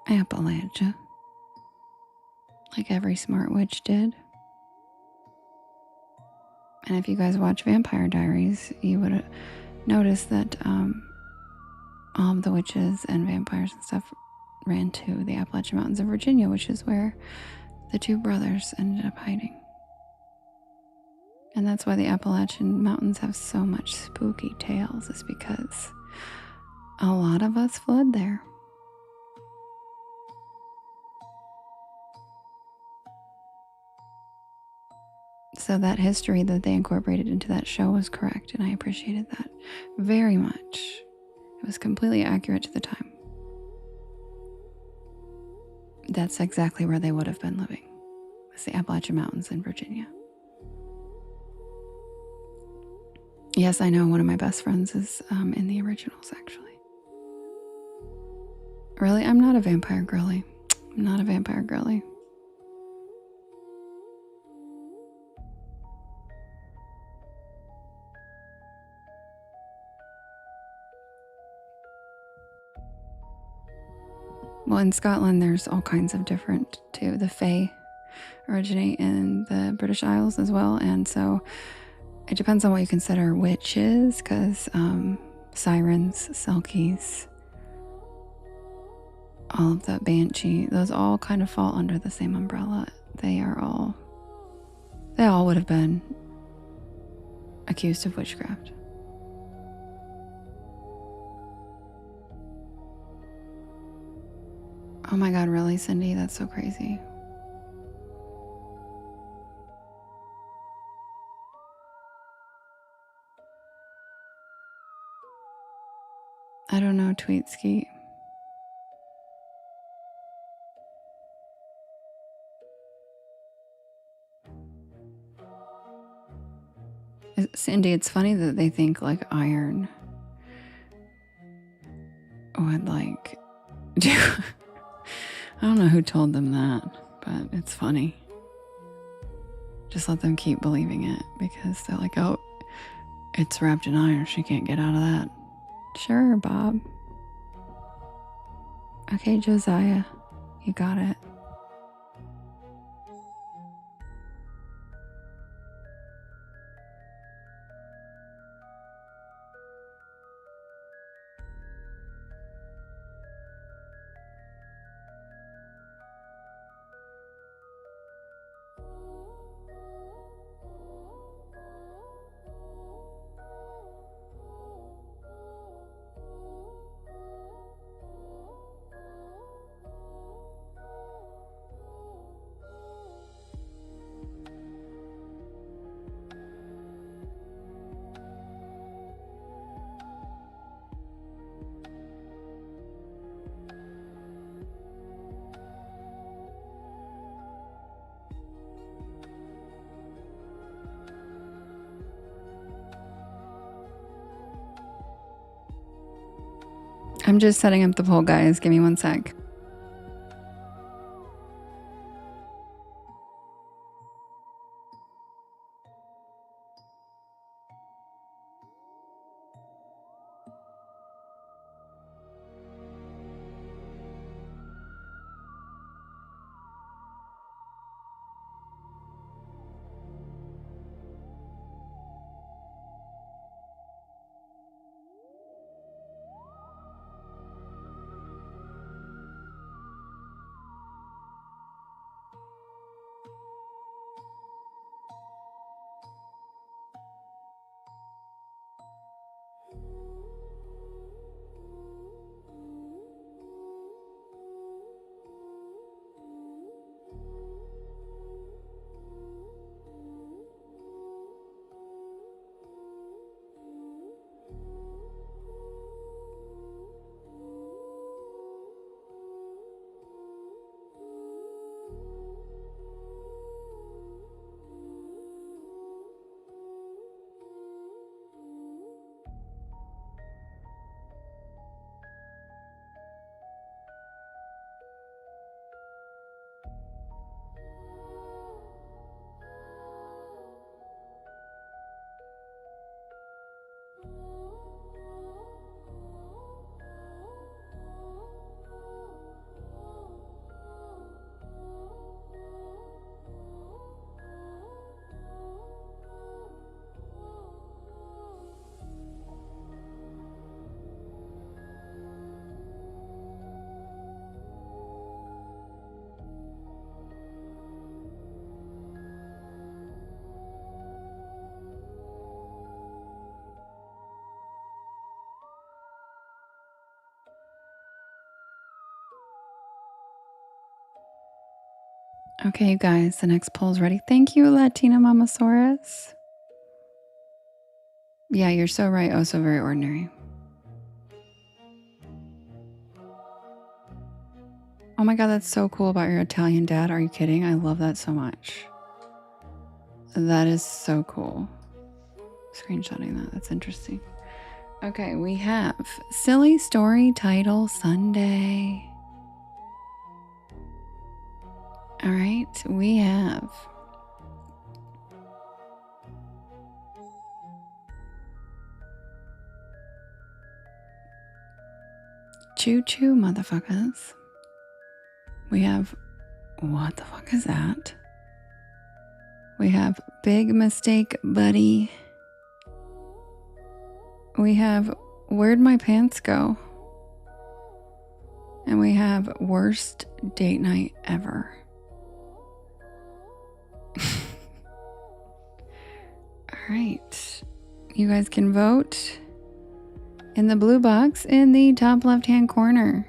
Appalachia. Like every smart witch did. And if you guys watch Vampire Diaries, you would notice that all of the witches and vampires and stuff ran to the Appalachian Mountains of Virginia, which is where the two brothers ended up hiding. And that's why the Appalachian Mountains have so much spooky tales, is because a lot of us fled there. So that history that they incorporated into that show was correct, and I appreciated that very much. It was completely accurate to the time. That's exactly where they would have been living. It's the Appalachian Mountains in Virginia. Yes, I know one of my best friends is in the originals, actually. Really? I'm not a vampire girly. I'm not a vampire girly. Well, in Scotland, there's all kinds of different too. The Fae originate in the British Isles as well. And so it depends on what you consider witches, because sirens, selkies, all of that banshee, those all kind of fall under the same umbrella. They all would have been accused of witchcraft. Oh my God, really, Cindy? That's so crazy. I don't know, Tweetski. Cindy, it's funny that they think like iron would like do. I don't know who told them that, but it's funny. Just let them keep believing it, because they're like, oh, it's wrapped in iron. She can't get out of that. Sure, Bob. Okay, Josiah, you got it. I'm just setting up the poll, guys. Give me one sec. Okay, you guys, the next poll's ready. Thank you, Latina Mamasaurus. Yeah, you're so right. Oh, so very ordinary. Oh my God, that's so cool about your Italian dad. Are you kidding? I love that so much. That is so cool. Screenshotting that. That's interesting. Okay, we have Silly Story Title Sunday. All right, we have Choo Choo Motherfuckers. We have, what the fuck is that? We have Big Mistake Buddy. We have Where'd My Pants Go? And we have Worst Date Night Ever. All right. You guys can vote in the blue box in the top left-hand corner.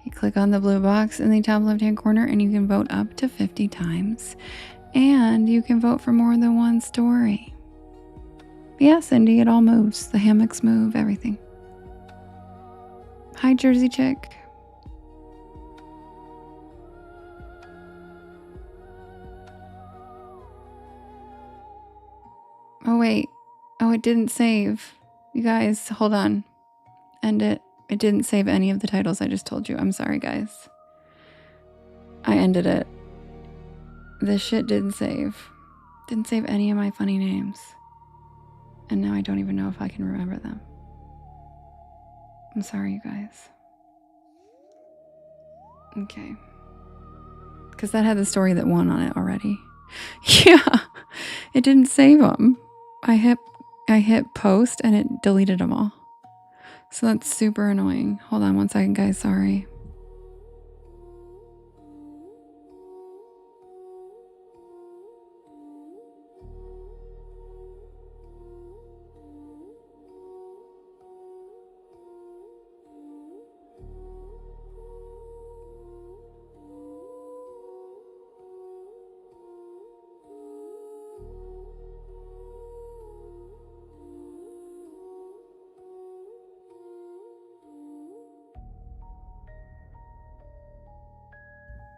You click on the blue box in the top left-hand corner and you can vote up to 50 times. And you can vote for more than one story. Yeah, Cindy, it all moves. The hammocks move, everything. Hi, Jersey Chick. Oh, wait. Oh, it didn't save. You guys, hold on. End it. It didn't save any of the titles I just told you. I'm sorry, guys. I ended it. This shit didn't save. Didn't save any of my funny names. And now I don't even know if I can remember them. I'm sorry, you guys. Okay. Because that had the story that won on it already. Yeah. It didn't save them. I hit post and it deleted them all. So that's super annoying. Hold on one second, guys. Sorry.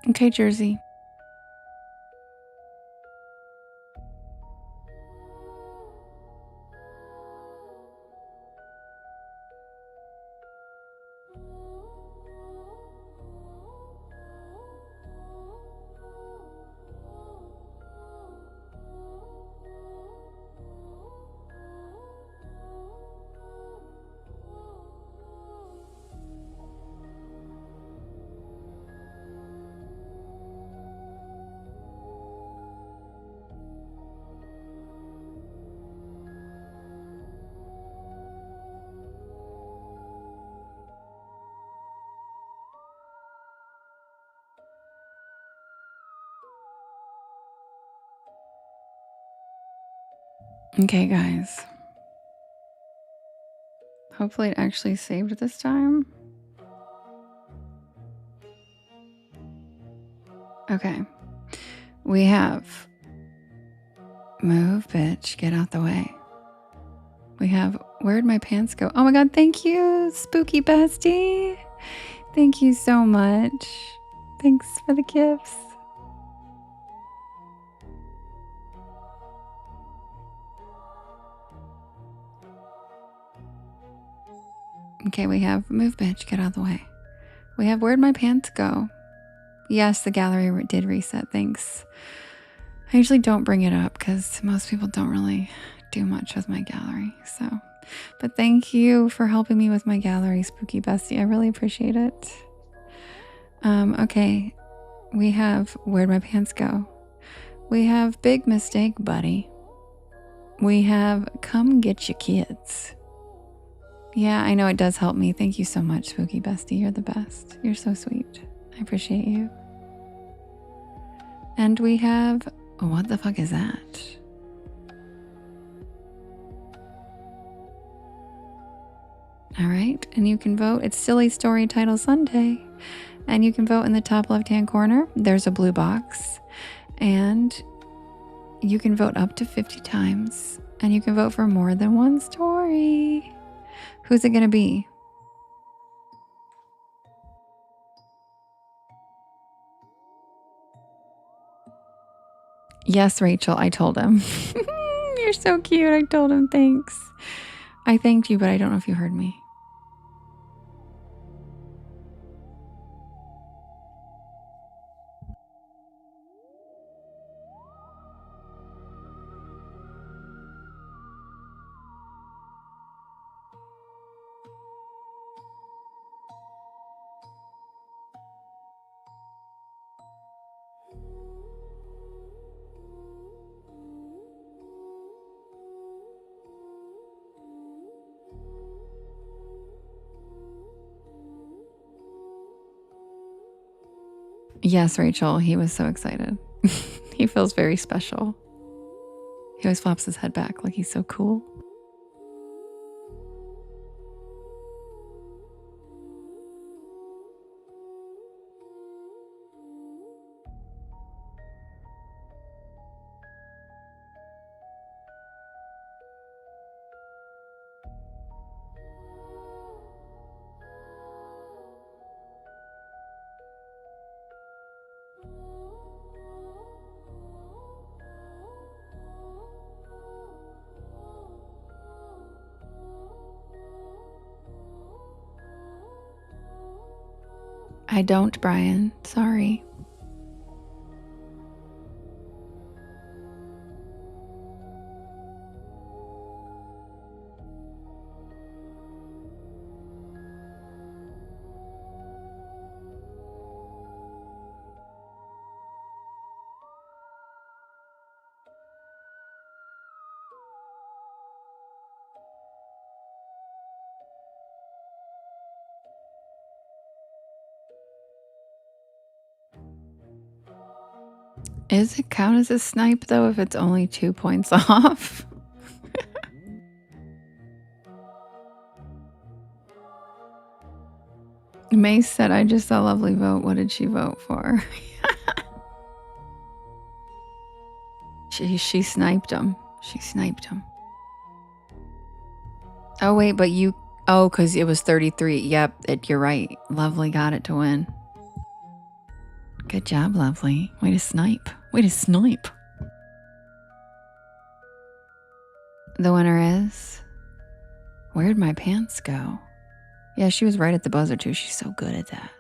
Okay, Jersey. Okay, guys. Hopefully it actually saved this time. Okay. We have Move, Bitch, Get Out the Way. We have Where'd My Pants Go? Oh my god, thank you, Spooky Bestie. Thank you so much. Thanks for the gifts. Okay, we have Move, Bitch, Get Out the Way. We have Where'd My Pants Go? Yes, the gallery did reset. Thanks. I usually don't bring it up because most people don't really do much with my gallery. But thank you for helping me with my gallery, Spooky Bestie. I really appreciate it. Okay, we have Where'd My Pants Go? We have Big Mistake Buddy. We have Come Get Your Kids. Yeah, I know it does help me. Thank you so much, Spooky Bestie. You're the best. You're so sweet. I appreciate you. And we have, what the fuck is that? All right, and you can vote. It's Silly Story Title Sunday. And you can vote in the top left-hand corner. There's a blue box. And you can vote up to 50 times. And you can vote for more than one story. Who's it going to be? Yes, Rachel, I told him. You're so cute. I told him thanks. I thanked you, but I don't know if you heard me. Yes, Rachel, he was so excited. He feels very special. He always flops his head back like he's so cool. I don't, Brian. Sorry. Is it count as a snipe, though, if it's only 2 points off? Mace said, I just saw Lovely vote. What did she vote for? She sniped him. She sniped him. Oh, wait, but you... Oh, because it was 33. Yep, you're right. Lovely got it to win. Good job, Lovely. Way to snipe. Way to snipe. The winner is... Where'd my pants go? Yeah, she was right at the buzzer, too. She's so good at that.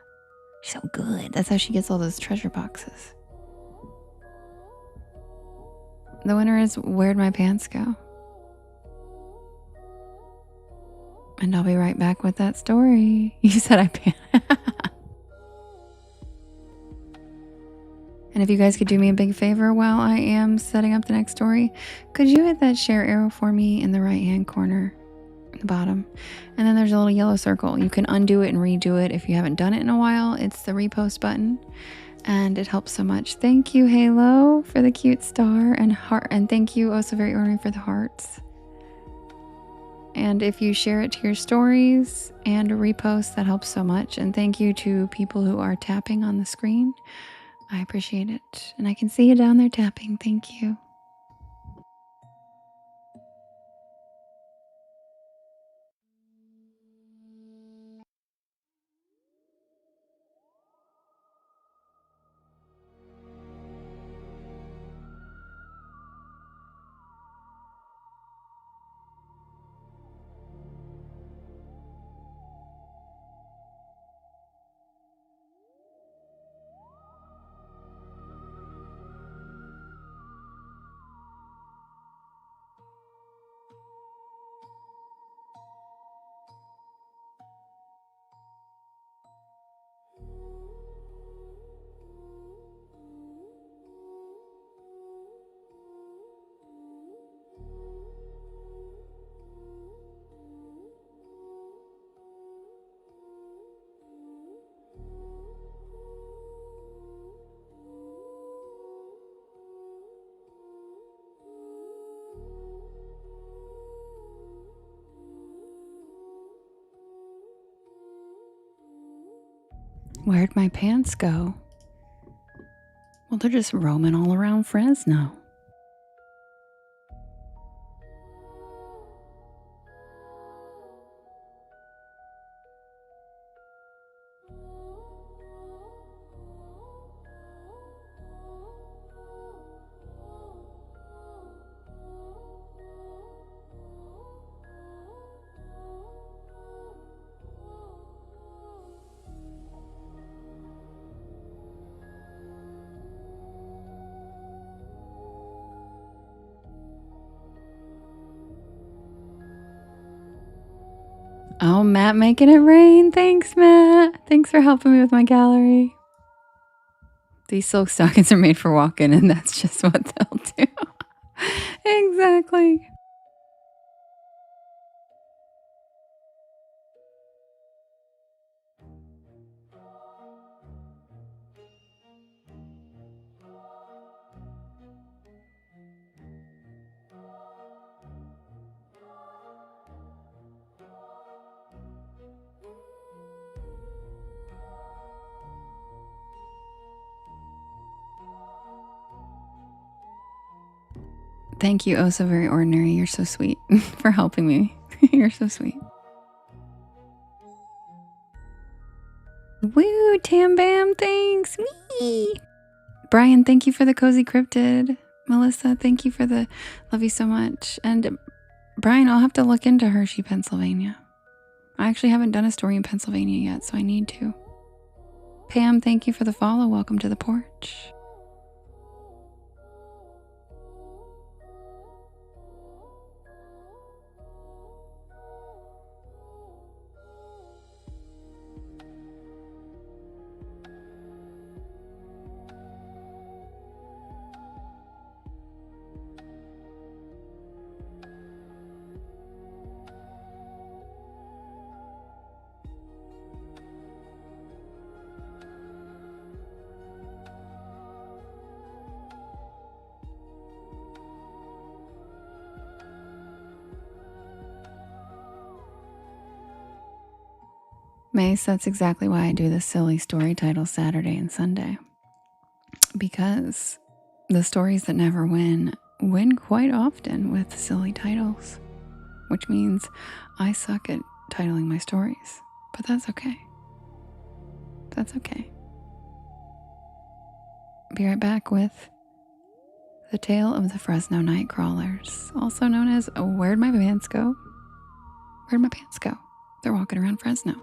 She's so good. That's how she gets all those treasure boxes. The winner is Where'd My Pants Go? And I'll be right back with that story. You said I pants. And if you guys could do me a big favor while I am setting up the next story, could you hit that share arrow for me in the right-hand corner, at the bottom? And then there's a little yellow circle. You can undo it and redo it if you haven't done it in a while. It's the repost button, and it helps so much. Thank you, Halo, for the cute star and heart, and thank you, Oh So Very Ordinary, for the hearts. And if you share it to your stories and repost, that helps so much. And thank you to people who are tapping on the screen. I appreciate it. And I can see you down there tapping. Thank you. Where'd my pants go? Well, they're just roaming all around Fresno. Oh, Matt making it rain. Thanks, Matt. Thanks for helping me with my gallery. These silk stockings are made for walking, and that's just what they'll do. Exactly. Thank you, oh so very ordinary. You're so sweet for helping me. You're so sweet. Woo, Tam Bam, thanks. Wee. Brian, thank you for the cozy cryptid. Melissa, thank you for the love you so much. And Brian, I'll have to look into Hershey, Pennsylvania. I actually haven't done a story in Pennsylvania yet, so I need to. Pam, thank you for the follow. Welcome to the porch. Mace, that's exactly why I do the silly story title Saturday and Sunday. Because the stories that never win quite often with silly titles. Which means I suck at titling my stories. But that's okay. That's okay. Be right back with The Tale of the Fresno Night Crawlers, also known as Where'd My Pants Go? Where'd my pants go? They're walking around Fresno.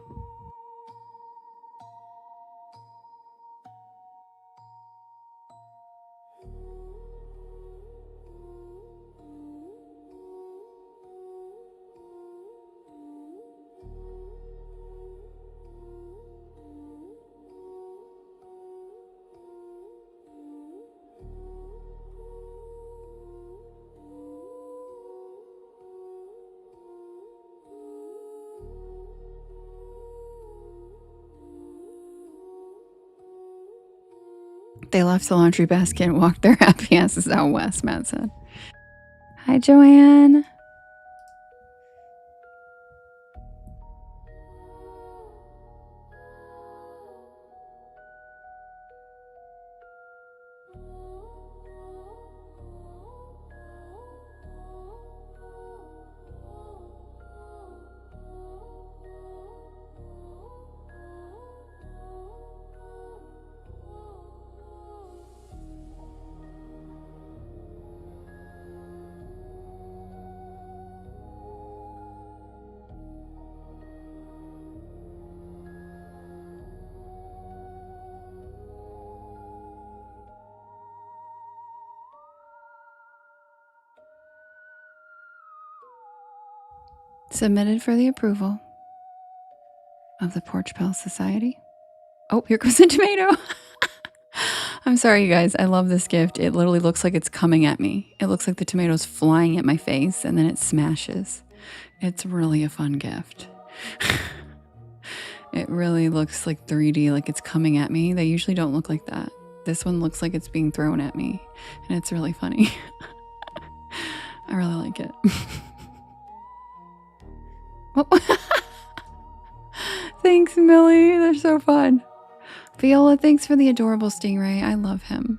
They left the laundry basket and walked their happy asses out west, Matt said. Hi, Joanne. Submitted for the approval of the Porch Pal Society. Oh, here goes the tomato. I'm sorry, you guys. I love this gift. It literally looks like it's coming at me. It looks like the tomato's flying at my face and then it smashes. It's really a fun gift. It really looks like 3D, like it's coming at me. They usually don't look like that. This one looks like it's being thrown at me and it's really funny. I really like it. Oh. Thanks, Millie. They're so fun. Viola, thanks for the adorable stingray. I love him.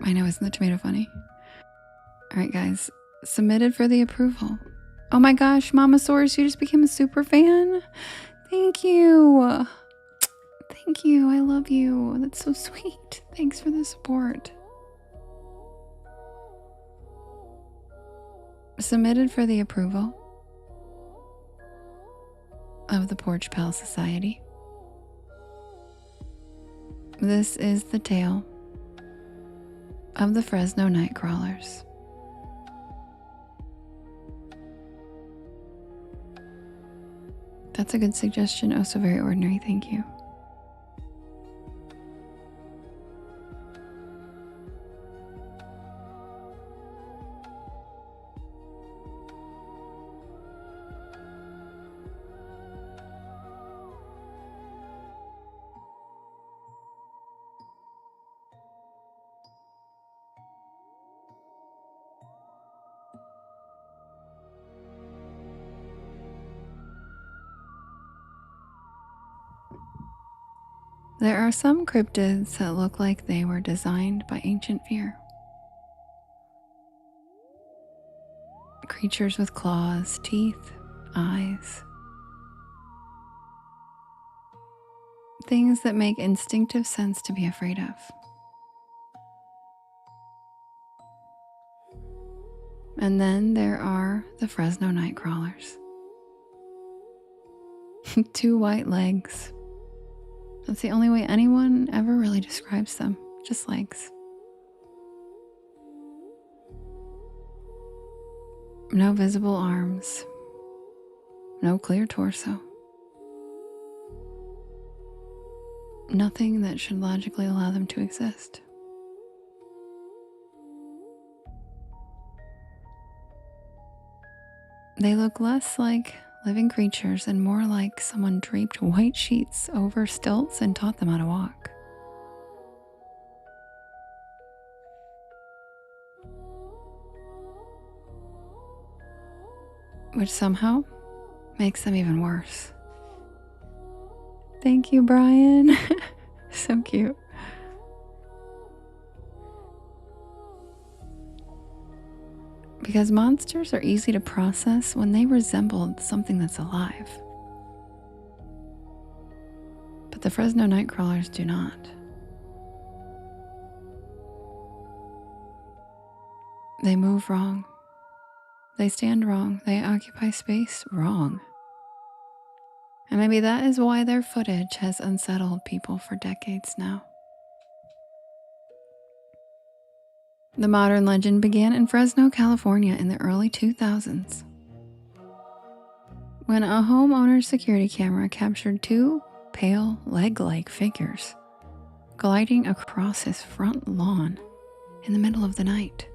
I know, isn't the tomato funny? All right, guys. Submitted for the approval. Oh my gosh, Mama Source, you just became a super fan. Thank you. Thank you. I love you. That's so sweet. Thanks for the support. Submitted for the approval of the Porch Pal Society. This is the tale of the Fresno Night Crawlers. That's a good suggestion. Oh, so very ordinary. Thank you. There are some cryptids that look like they were designed by ancient fear. creatures with claws, teeth, eyes. Things that make instinctive sense to be afraid of. And then there are the Fresno night crawlers. 2 white legs. That's the only way anyone ever really describes them, just legs. No visible arms. No clear torso. Nothing that should logically allow them to exist. They look less like living creatures and more like someone draped white sheets over stilts and taught them how to walk. Which somehow makes them even worse. Thank you, Brian. So cute. Because monsters are easy to process when they resemble something that's alive. But the Fresno night crawlers do not. They move wrong. They stand wrong. They occupy space wrong. And maybe that is why their footage has unsettled people for decades now. The modern legend began in Fresno, California in the early 2000s, when a homeowner's security camera captured 2 pale, leg-like figures gliding across his front lawn in the middle of the night.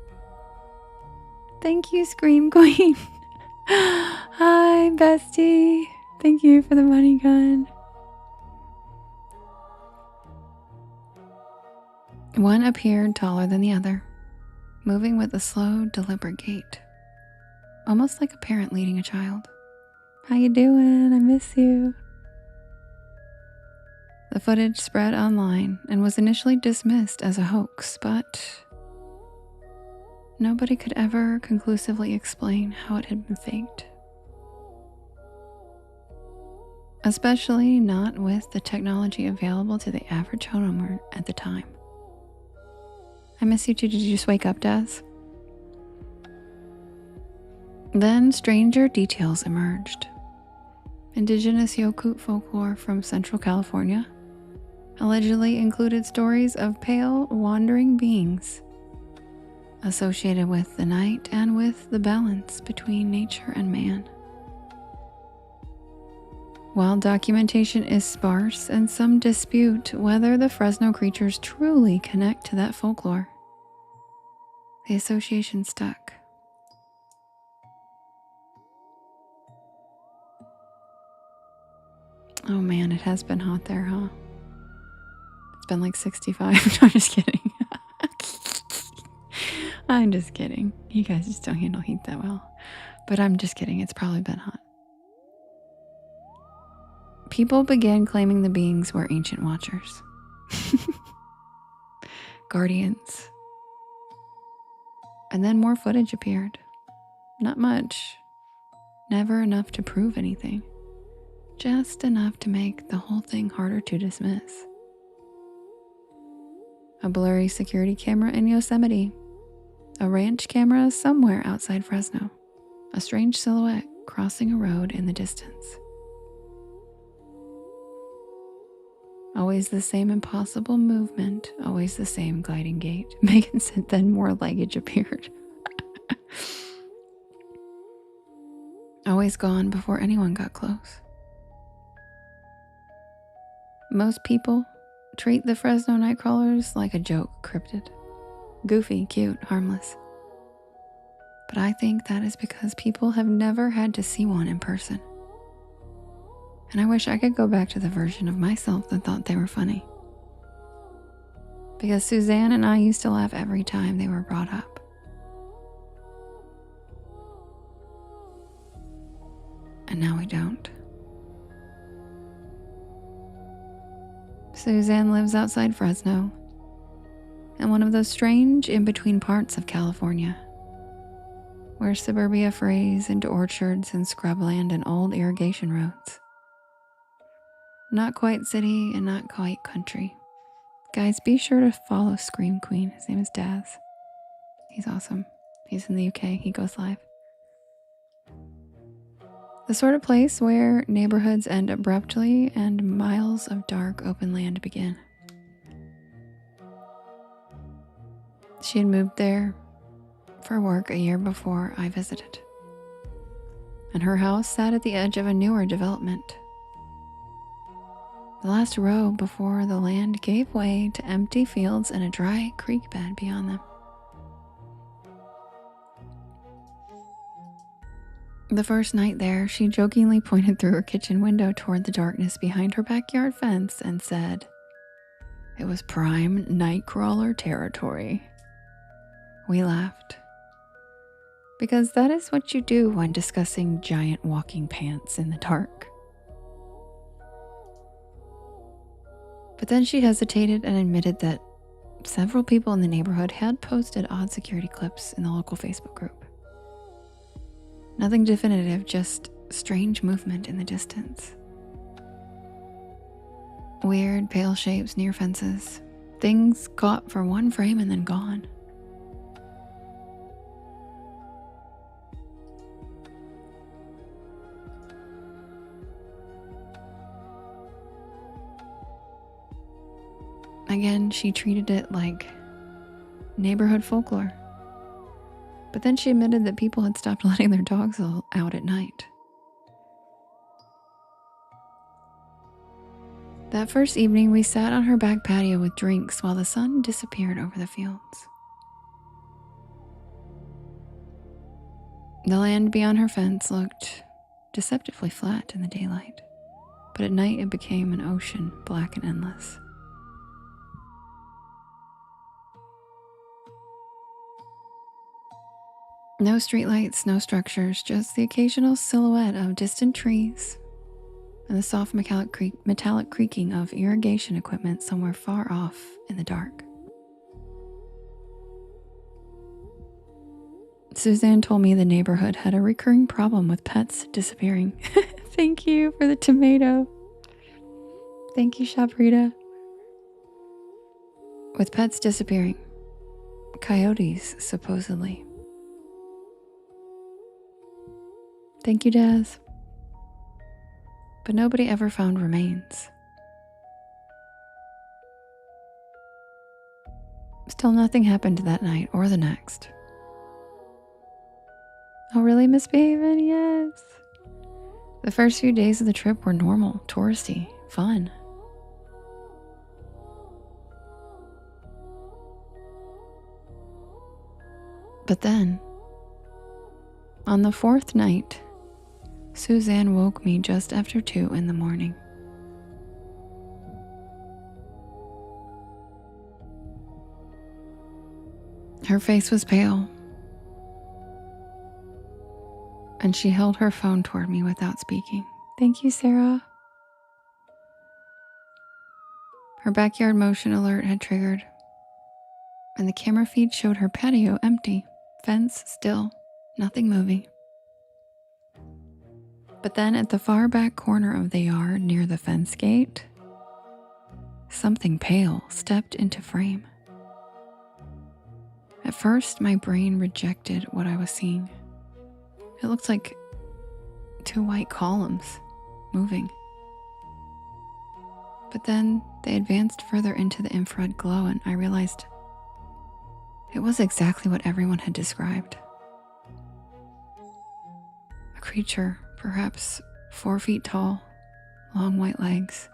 Thank you, Scream Queen. Hi, bestie. Thank you for the money gun. One appeared taller than the other, moving with a slow, deliberate gait, almost like a parent leading a child. How you doing? I miss you. The footage spread online and was initially dismissed as a hoax, but nobody could ever conclusively explain how it had been faked. Especially not with the technology available to the average homeowner at the time. I miss you too. Did you just wake up, Des? Then stranger details emerged. Indigenous Yokut folklore from Central California allegedly included stories of pale, wandering beings associated with the night and with the balance between nature and man. While documentation is sparse and some dispute whether the Fresno creatures truly connect to that folklore, the association stuck. Oh man, it has been hot there, huh? It's been like 65. No, I'm just kidding. I'm just kidding. You guys just don't handle heat that well. But I'm just kidding. It's probably been hot. People began claiming the beings were ancient watchers. Guardians. And then more footage appeared. Not much. Never enough to prove anything. Just enough to make the whole thing harder to dismiss. A blurry security camera in Yosemite. A ranch camera somewhere outside Fresno. A strange silhouette crossing a road in the distance. Always the same impossible movement, always the same gliding gait. Megan said then more luggage appeared. Always gone before anyone got close. Most people treat the Fresno nightcrawlers like a joke cryptid. Goofy, cute, harmless. But I think that is because people have never had to see one in person. And I wish I could go back to the version of myself that thought they were funny. Because Suzanne and I used to laugh every time they were brought up. And now we don't. Suzanne lives outside Fresno, in one of those strange in-between parts of California, where suburbia frays into orchards and scrubland and old irrigation roads. Not quite city and not quite country. Guys, be sure to follow Scream Queen. His name is Daz. He's awesome. He's in the UK. He goes live. The sort of place where neighborhoods end abruptly and miles of dark open land begin. She had moved there for work a year before I visited, and her house sat at the edge of a newer development. The last row before the land gave way to empty fields and a dry creek bed beyond them. The first night there, she jokingly pointed through her kitchen window toward the darkness behind her backyard fence and said, "It was prime nightcrawler territory." We laughed, because that is what you do when discussing giant walking pants in the dark. But then she hesitated and admitted that several people in the neighborhood had posted odd security clips in the local Facebook group. Nothing definitive, just strange movement in the distance. Weird pale shapes near fences. Things caught for one frame and then gone. Again, she treated it like neighborhood folklore. But then she admitted that people had stopped letting their dogs out at night. That first evening, we sat on her back patio with drinks while the sun disappeared over the fields. The land beyond her fence looked deceptively flat in the daylight, but at night it became an ocean, black and endless. No streetlights, no structures, just the occasional silhouette of distant trees and the soft metallic creaking of irrigation equipment somewhere far off in the dark. Suzanne told me the neighborhood had a recurring problem with pets disappearing. Thank you for the tomato. Thank you, Shaprita. With pets disappearing. Coyotes, supposedly. Thank you, Daz. But nobody ever found remains. Still nothing happened that night or the next. Oh, really, misbehaving? Yes. The first few days of the trip were normal, touristy, fun. But then, on the fourth night, Suzanne woke me just after 2 in the morning. Her face was pale, and she held her phone toward me without speaking. Thank you, Sarah. Her backyard motion alert had triggered, and the camera feed showed her patio empty, fence still, nothing moving. But then at the far back corner of the yard near the fence gate, something pale stepped into frame. At first, my brain rejected what I was seeing. It looked like 2 white columns moving. But then they advanced further into the infrared glow, and I realized it was exactly what everyone had described. A creature, perhaps 4 feet tall, long white legs,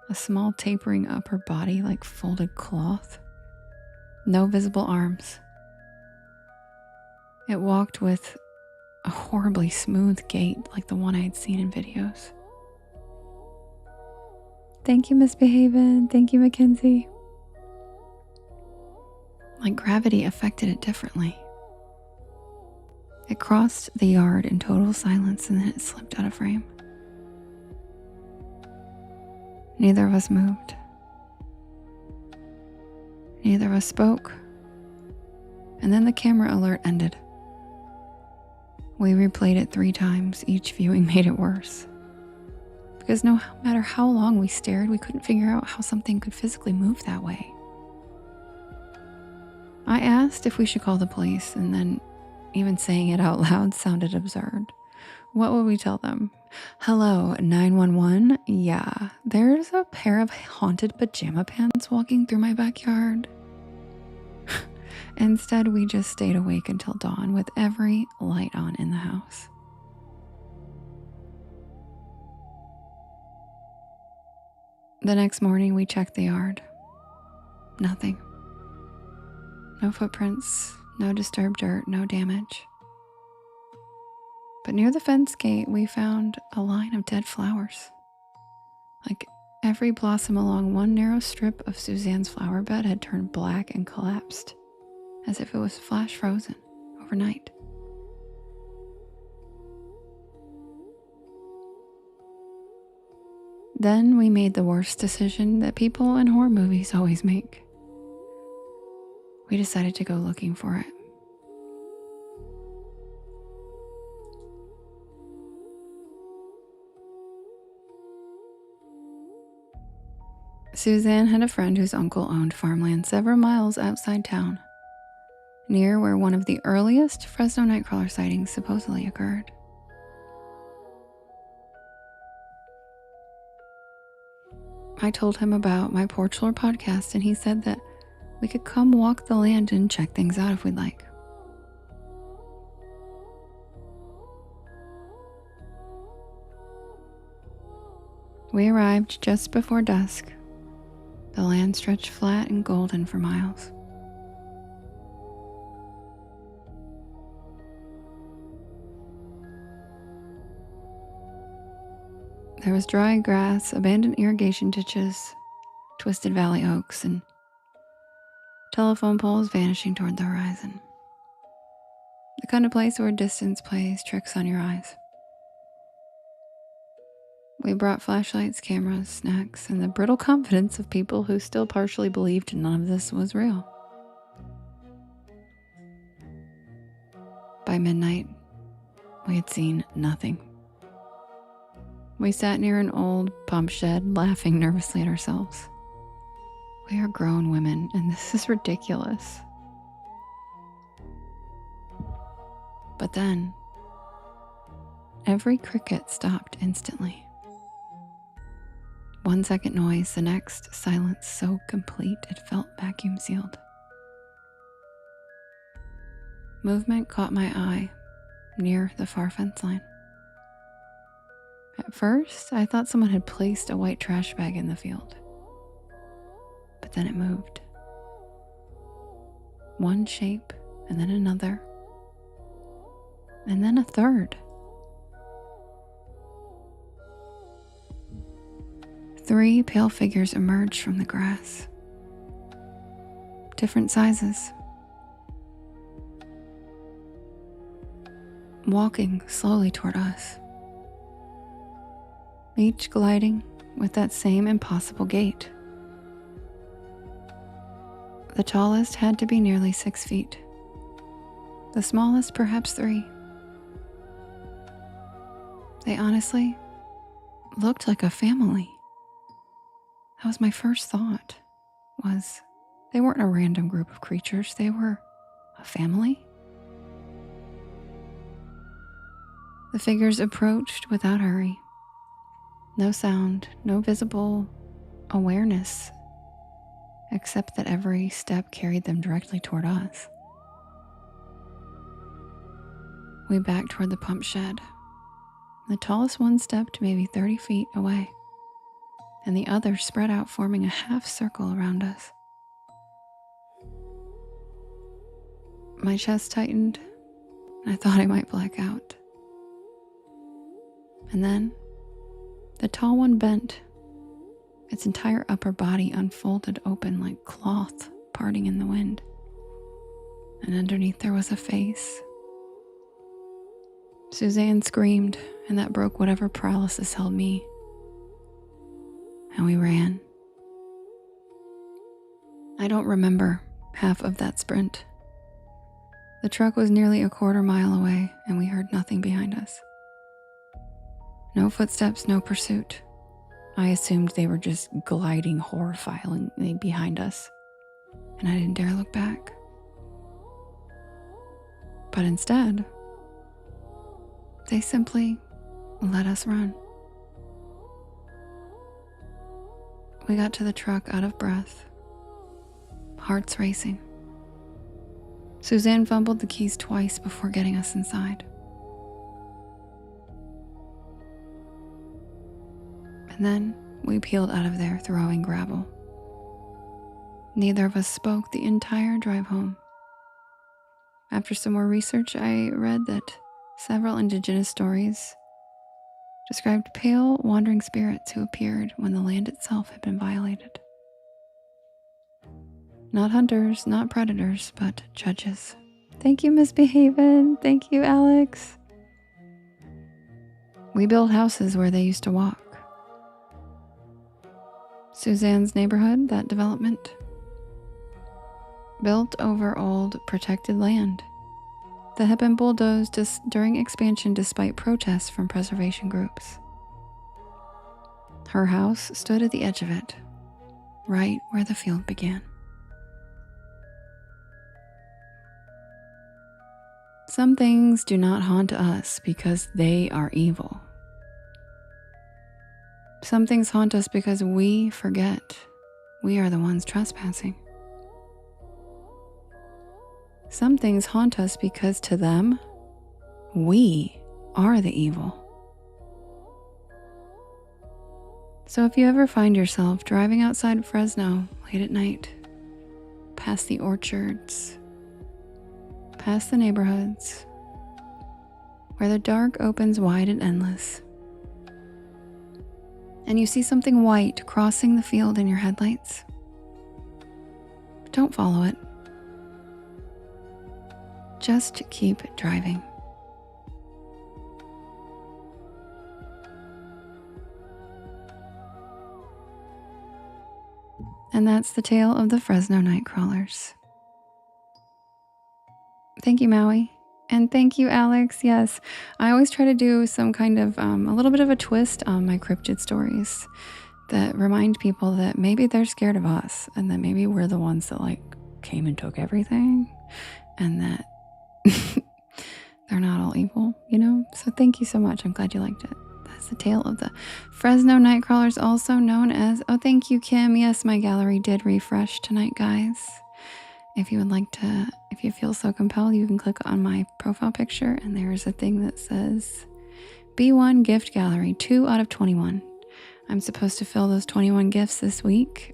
a small tapering upper body like folded cloth, no visible arms. It walked with a horribly smooth gait like the one I had seen in videos. Thank you, Misbehavin'. Thank you, Mackenzie. Like gravity affected it differently. It crossed the yard in total silence and then it slipped out of frame. Neither of us moved. Neither of us spoke. And then the camera alert ended. We replayed it 3 times. Each viewing made it worse. Because no matter how long we stared, we couldn't figure out how something could physically move that way. I asked if we should call the police, and then even saying it out loud sounded absurd. What would we tell them? Hello, 911? Yeah, there's a pair of haunted pajama pants walking through my backyard. Instead, we just stayed awake until dawn with every light on in the house. The next morning, we checked the yard. Nothing. No footprints, no disturbed dirt, no damage. But near the fence gate, we found a line of dead flowers. Like every blossom along one narrow strip of Suzanne's flower bed had turned black and collapsed, as if it was flash frozen overnight. Then we made the worst decision that people in horror movies always make. We decided to go looking for it. Suzanne had a friend whose uncle owned farmland several miles outside town, near where one of the earliest Fresno Nightcrawler sightings supposedly occurred. I told him about my Porch Lore podcast, and he said that we could come walk the land and check things out if we'd like. We arrived just before dusk. The land stretched flat and golden for miles. There was dry grass, abandoned irrigation ditches, twisted valley oaks, and telephone poles vanishing toward the horizon. The kind of place where distance plays tricks on your eyes. We brought flashlights, cameras, snacks, and the brittle confidence of people who still partially believed none of this was real. By midnight, we had seen nothing. We sat near an old pump shed, laughing nervously at ourselves. We are grown women, and this is ridiculous. But then, every cricket stopped instantly. 1 second noise, the next, silence so complete it felt vacuum sealed. Movement caught my eye near the far fence line. At first, I thought someone had placed a white trash bag in the field. But then it moved. One shape, and then another, and then a third. 3 pale figures emerged from the grass. Different sizes. Walking slowly toward us. Each gliding with that same impossible gait. The tallest had to be nearly 6 feet. The smallest perhaps 3. They honestly looked like a family. That was my first thought, was they weren't a random group of creatures, they were a family. The figures approached without hurry. No sound, no visible awareness, except that every step carried them directly toward us. We backed toward the pump shed. The tallest one stepped maybe 30 feet away, and the others spread out, forming a half circle around us. My chest tightened, and I thought I might black out. And then, the tall one bent. Its entire upper body unfolded open like cloth parting in the wind. And underneath there was a face. Suzanne screamed, and that broke whatever paralysis held me. And we ran. I don't remember half of that sprint. The The truck was nearly a quarter mile away, and we heard nothing behind us. No footsteps, no pursuit. I assumed they were just gliding horrifyingly behind us, and I didn't dare look back. But instead, they simply let us run. We got to the truck out of breath, hearts racing. Suzanne fumbled the keys twice before getting us inside. And then we peeled out of there throwing gravel. Neither of us spoke the entire drive home. After some more research, I read that several indigenous stories described pale, wandering spirits who appeared when the land itself had been violated. Not hunters, not predators, but judges. Thank you, Misbehavin'. Thank you, Alex. We built houses where they used to walk. Suzanne's neighborhood, that development, built over old protected land that had been bulldozed during expansion despite protests from preservation groups. Her house stood at the edge of it, right where the field began. Some things do not haunt us because they are evil. Some things haunt us because we forget we are the ones trespassing. Some things haunt us because to them, we are the evil. So if you ever find yourself driving outside Fresno late at night, past the orchards, past the neighborhoods, where the dark opens wide and endless, and you see something white crossing the field in your headlights, don't follow it. Just keep driving. And that's the tale of the Fresno Nightcrawlers. Thank you, Maui. And thank you, Alex. Yes, I always try to do some kind of a little bit of a twist on my cryptid stories that remind people that maybe they're scared of us and that maybe we're the ones that came and took everything and that they're not all evil, So thank you so much. I'm glad you liked it. That's the tale of the Fresno Nightcrawlers, also known as, thank you, Kim. Yes, my gallery did refresh tonight, guys. If you would like to, if you feel so compelled, you can click on my profile picture and there is a thing that says B1 gift gallery, 2 out of 21. I'm supposed to fill those 21 gifts this week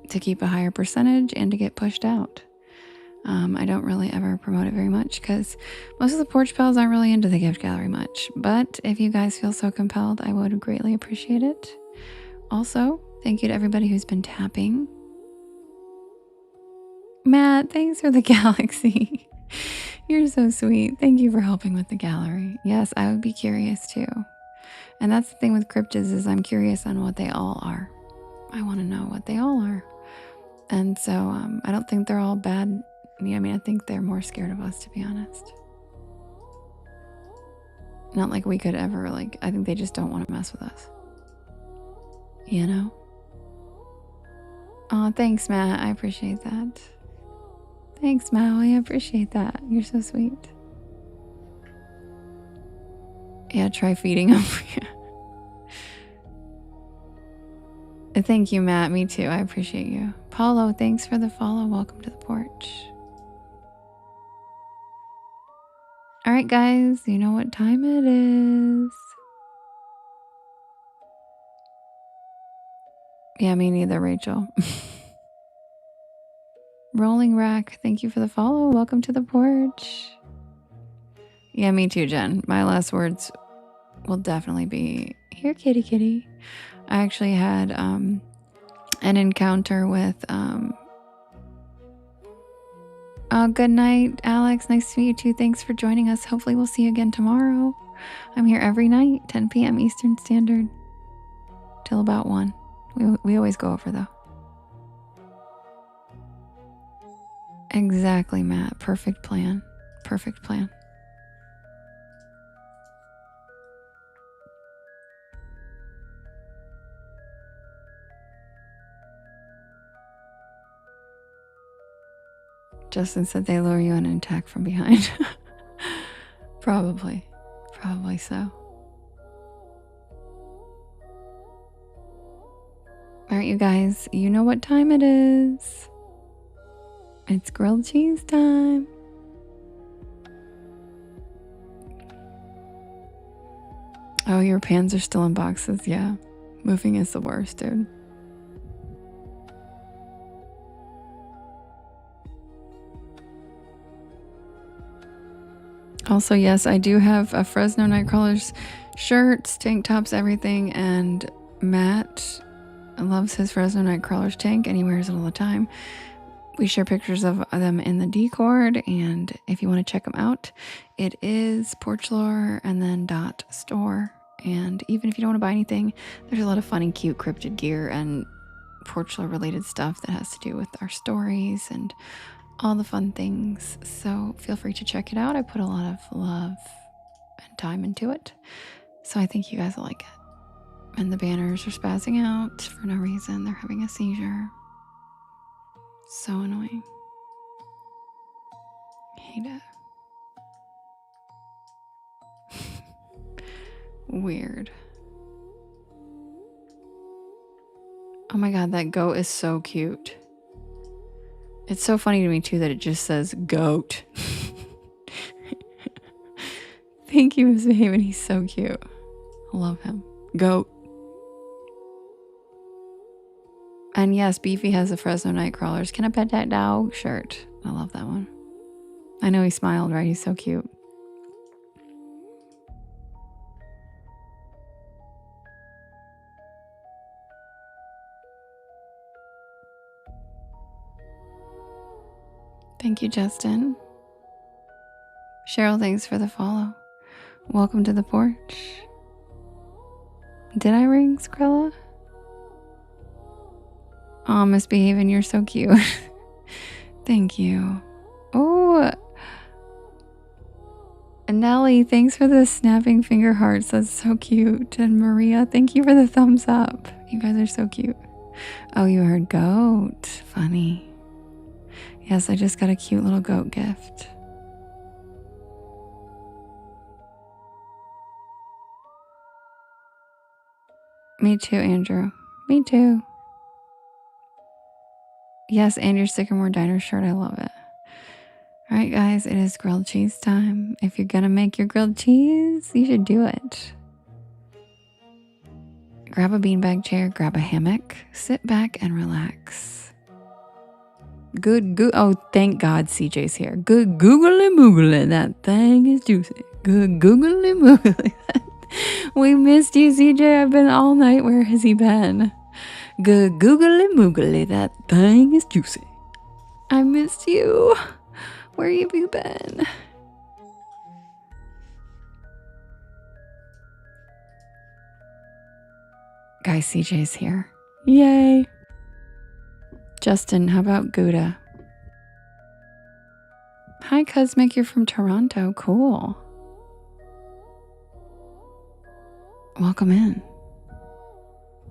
to keep a higher percentage and to get pushed out. I don't really ever promote it very much because most of the porch pals aren't really into the gift gallery much. But if you guys feel so compelled, I would greatly appreciate it. Also, thank you to everybody who's been tapping. Matt, thanks for the galaxy. You're so sweet. Thank you for helping with the gallery. Yes, I would be curious too. And that's the thing with cryptids is I'm curious on what they all are. I want to know what they all are. And so I don't think they're all bad. I think they're more scared of us, to be honest. Not like we could ever, I think they just don't want to mess with us. Oh, thanks, Matt. I appreciate that. Thanks, Maui. I appreciate that. You're so sweet. Yeah, try feeding them. Thank you, Matt. Me too. I appreciate you. Paulo, thanks for the follow. Welcome to the porch. All right, guys. You know what time it is. Yeah, me neither, Rachel. Rolling Rack, thank you for the follow. Welcome to the porch. Yeah, me too, Jen. My last words will definitely be, here, kitty, kitty. I actually had an encounter with... Oh, good night, Alex. Nice to meet you too. Thanks for joining us. Hopefully we'll see you again tomorrow. I'm here every night, 10 p.m. Eastern Standard, till about 1. We always go over, though. Exactly, Matt. Perfect plan. Perfect plan. Justin said they lure you in and attack from behind. Probably. Probably so. Alright, you guys, you know what time it is. It's grilled cheese time. Oh, your pans are still in boxes. Yeah. Moving is the worst, dude. Also, yes, I do have a Fresno Nightcrawlers shirts, tank tops, everything, and Matt loves his Fresno Nightcrawlers tank and he wears it all the time. We share pictures of them in the Discord, and if you want to check them out, it is Porch Lore and then .store. And even if you don't want to buy anything, there's a lot of funny, cute cryptid gear and Porch Lore related stuff that has to do with our stories and all the fun things. So feel free to check it out. I put a lot of love and time into it. So I think you guys will like it. And the banners are spazzing out for no reason. They're having a seizure. So annoying. Hate it. Weird. Oh my god, that goat is so cute. It's so funny to me too that it just says goat. Thank you, Miss Haven. He's so cute. I love him. Goat. And yes, Beefy has a Fresno Nightcrawlers. Can I pet that dog shirt? I love that one. I know he smiled, right? He's so cute. Thank you, Justin. Cheryl, thanks for the follow. Welcome to the porch. Did I ring, Skrilla? Oh, misbehaving, you're so cute. Thank you. Oh, Nelly, thanks for the snapping finger hearts. That's so cute. And Maria, thank you for the thumbs up. You guys are so cute. Oh, you heard goat. Funny. Yes, I just got a cute little goat gift. Me too, Andrew. Me too. Yes, and your Sycamore Diner shirt. I love it. All right, guys, it is grilled cheese time. If you're going to make your grilled cheese, you should do it. Grab a beanbag chair, grab a hammock, sit back and relax. Oh, thank God CJ's here. Good googly moogly, that thing is juicy. Good googly moogly. We missed you, CJ. I've been all night. Where has he been? Good googly moogly, that thing is juicy. I missed you. Where have you been? Guys, CJ's here. Yay. Justin, how about Gouda? Hi, Cosmic. You're from Toronto. Cool. Welcome in.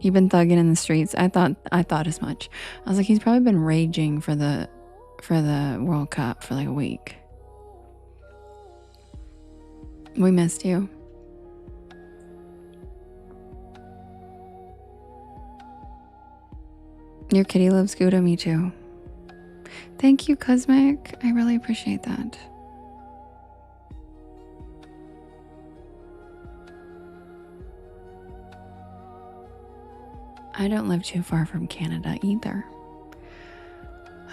You've been thugging in the streets. I thought as much. I was like, he's probably been raging for the World Cup for like a week. We missed you. Your kitty loves Gouda. Me too. Thank you, Cosmic. I really appreciate that. I don't live too far from Canada either.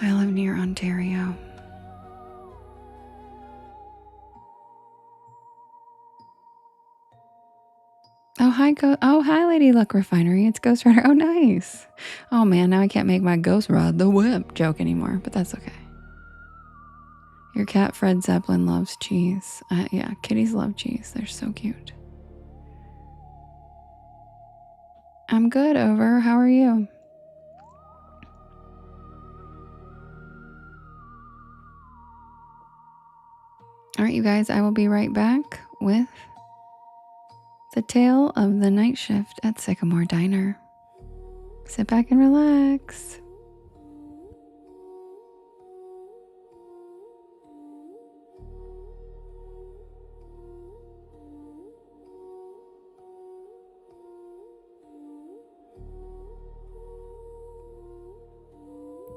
I live near Ontario. Oh, hi, Lady Luck Refinery. It's Ghost Rider. Oh, nice. Oh, man, now I can't make my Ghost Ride the Whip joke anymore, but that's okay. Your cat, Fred Zeppelin, loves cheese. Yeah, kitties love cheese. They're so cute. I'm good, Over. How are you? right, you guys, I will be right back with the tale of the night shift at Sycamore Diner. Sit back and relax.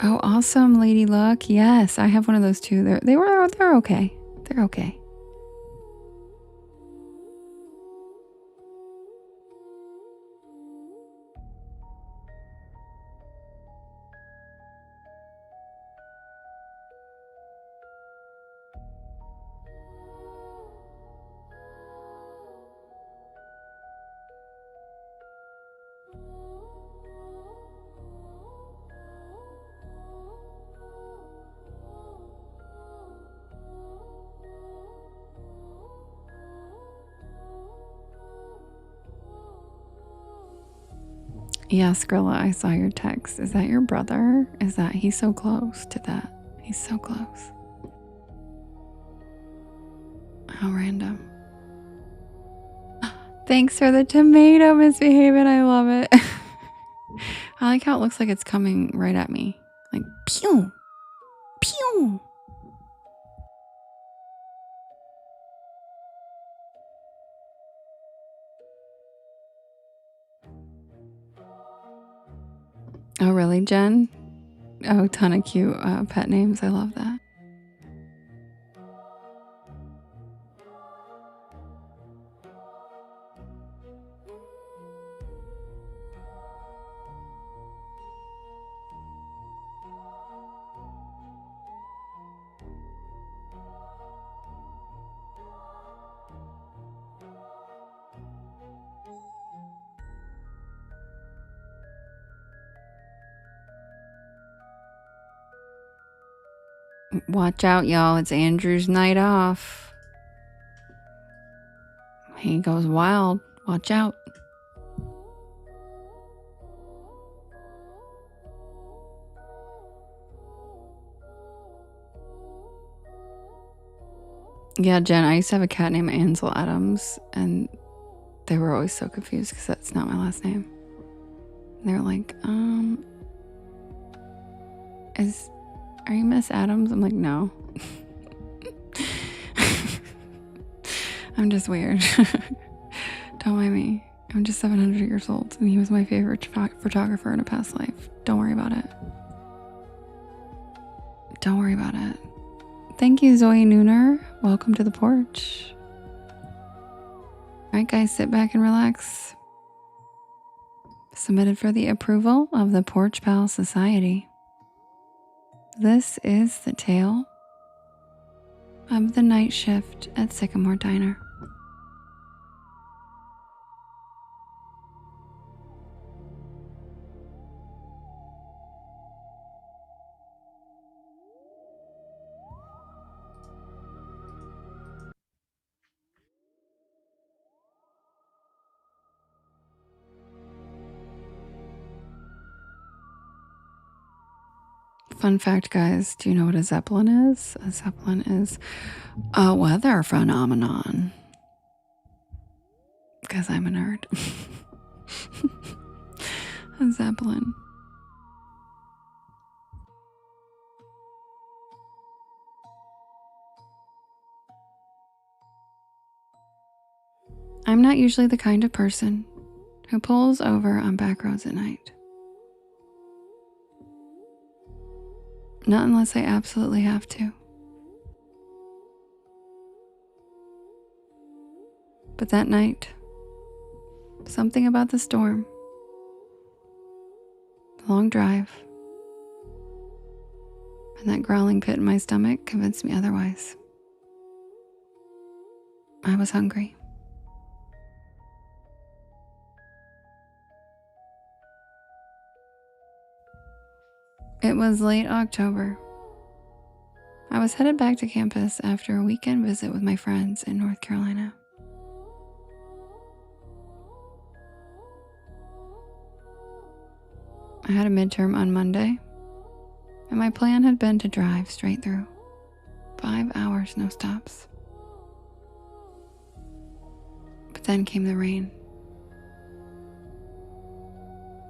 Oh, awesome, Lady Luck. Yes, I have one of those too. They're okay. They're okay. Yeah, Skrilla, I saw your text. Is that your brother? He's so close to that? He's so close. How random. Thanks for the tomato, Misbehaving. I love it. I like how it looks like it's coming right at me. Like, pew! Pew! Oh, really, Jen? Oh, ton of cute pet names. I love that. Watch out, y'all. It's Andrew's night off. He goes wild. Watch out. Yeah, Jen, I used to have a cat named Ansel Adams, and they were always so confused because that's not my last name. And they were like, are you Miss Adams? I'm like, no. I'm just weird. Don't mind me. I'm just 700 years old, and he was my favorite photographer in a past life. Don't worry about it. Don't worry about it. Thank you, Zoe Nooner. Welcome to the porch. All right, guys, sit back and relax. Submitted for the approval of the Porch Pal Society. This is the tale of the night shift at Sycamore Diner. Fun fact, guys, do you know what a Zeppelin is? A Zeppelin is a weather phenomenon. Because I'm a nerd. A Zeppelin. I'm not usually the kind of person who pulls over on back roads at night. Not unless I absolutely have to. But that night, something about the storm, the long drive, and that growling pit in my stomach convinced me otherwise. I was hungry. It was late October. I was headed back to campus after a weekend visit with my friends in North Carolina. I had a midterm on Monday, and my plan had been to drive straight through. 5 hours, no stops. then came the rain.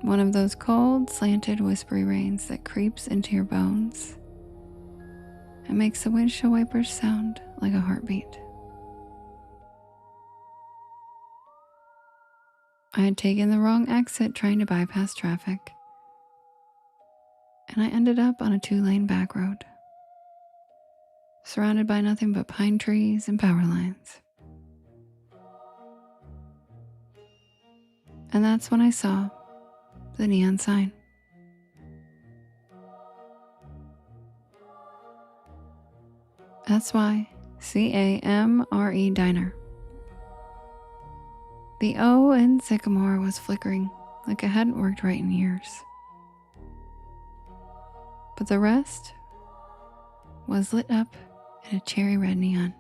One of those cold, slanted, whispery rains that creeps into your bones and makes the windshield wipers sound like a heartbeat. I had taken the wrong exit trying to bypass traffic, and I ended up on a 2-lane back road, surrounded by nothing but pine trees and power lines. And that's when I saw the neon sign. SYCAMRE Diner. The O in Sycamore was flickering like it hadn't worked right in years. But the rest was lit up in a cherry red neon.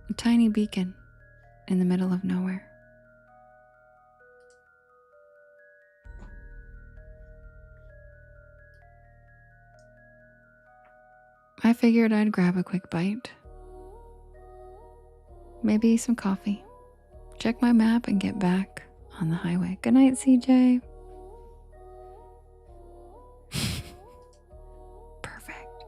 A tiny beacon in the middle of nowhere. I figured I'd grab a quick bite. Maybe some coffee. Check my map and get back on the highway. Good night, CJ. Perfect.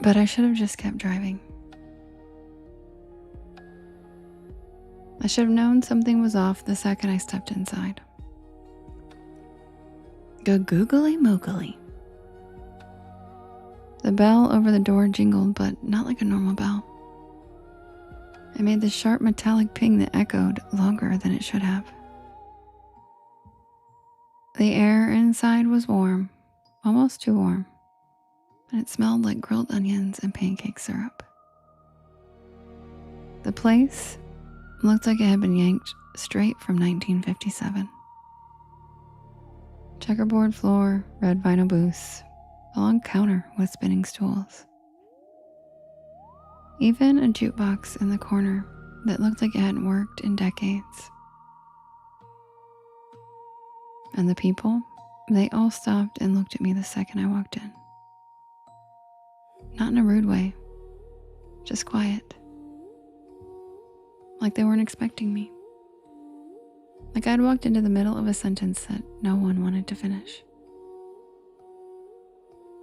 But I should have just kept driving. I should have known something was off the second I stepped inside. Googly moogly. The bell over the door jingled, but not like a normal bell. It made the sharp metallic ping that echoed longer than it should have. The air inside was warm, almost too warm, and it smelled like grilled onions and pancake syrup. The place looked like it had been yanked straight from 1957. Checkerboard floor, red vinyl booths, a long counter with spinning stools. Even a jukebox in the corner that looked like it hadn't worked in decades. And the people, they all stopped and looked at me the second I walked in. Not in a rude way, just quiet. Like they weren't expecting me. Like I'd walked into the middle of a sentence that no one wanted to finish.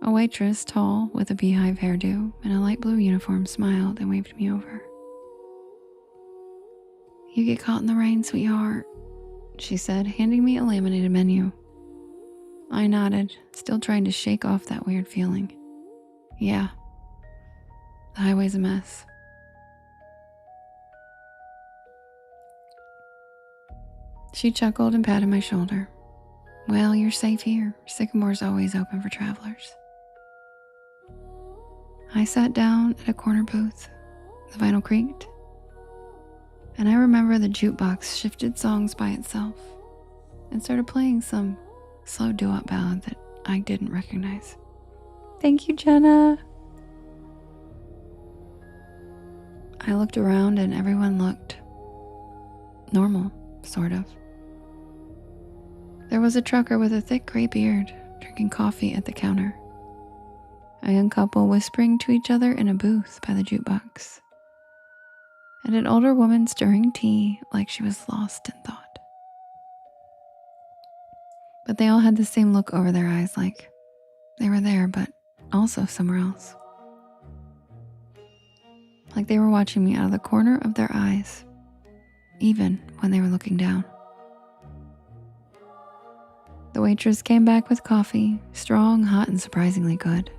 A waitress, tall, with a beehive hairdo and a light blue uniform, smiled and waved me over. "You get caught in the rain, sweetheart," she said, handing me a laminated menu. I nodded, still trying to shake off that weird feeling. Yeah, the highway's a mess. She chuckled and patted my shoulder. "Well, you're safe here. Sycamore's always open for travelers." I sat down at a corner booth. The vinyl creaked. And I remember the jukebox shifted songs by itself and started playing some slow doo-wop ballad that I didn't recognize. Thank you, Jenna. I looked around and everyone looked normal, sort of. There was a trucker with a thick gray beard drinking coffee at the counter. A young couple whispering to each other in a booth by the jukebox. And an older woman stirring tea like she was lost in thought. But they all had the same look over their eyes, like they were there but also somewhere else. Like they were watching me out of the corner of their eyes, even when they were looking down. The waitress came back with coffee, strong, hot, and surprisingly good.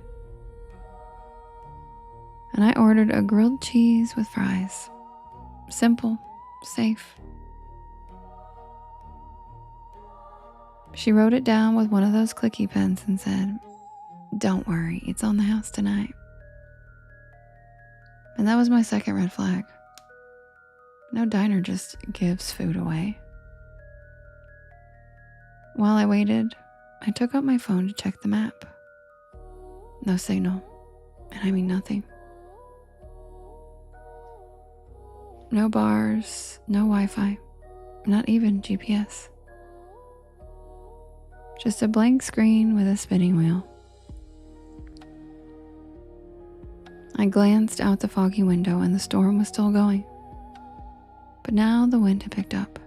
And I ordered a grilled cheese with fries. Simple, safe. She wrote it down with one of those clicky pens and said, "Don't worry, it's on the house tonight." And that was my second red flag. No diner just gives food away. While I waited, I took out my phone to check the map. No signal, and I mean nothing. No bars, no Wi-Fi, not even GPS. Just a blank screen with a spinning wheel. I glanced out the foggy window and the storm was still going. But now the wind had picked up,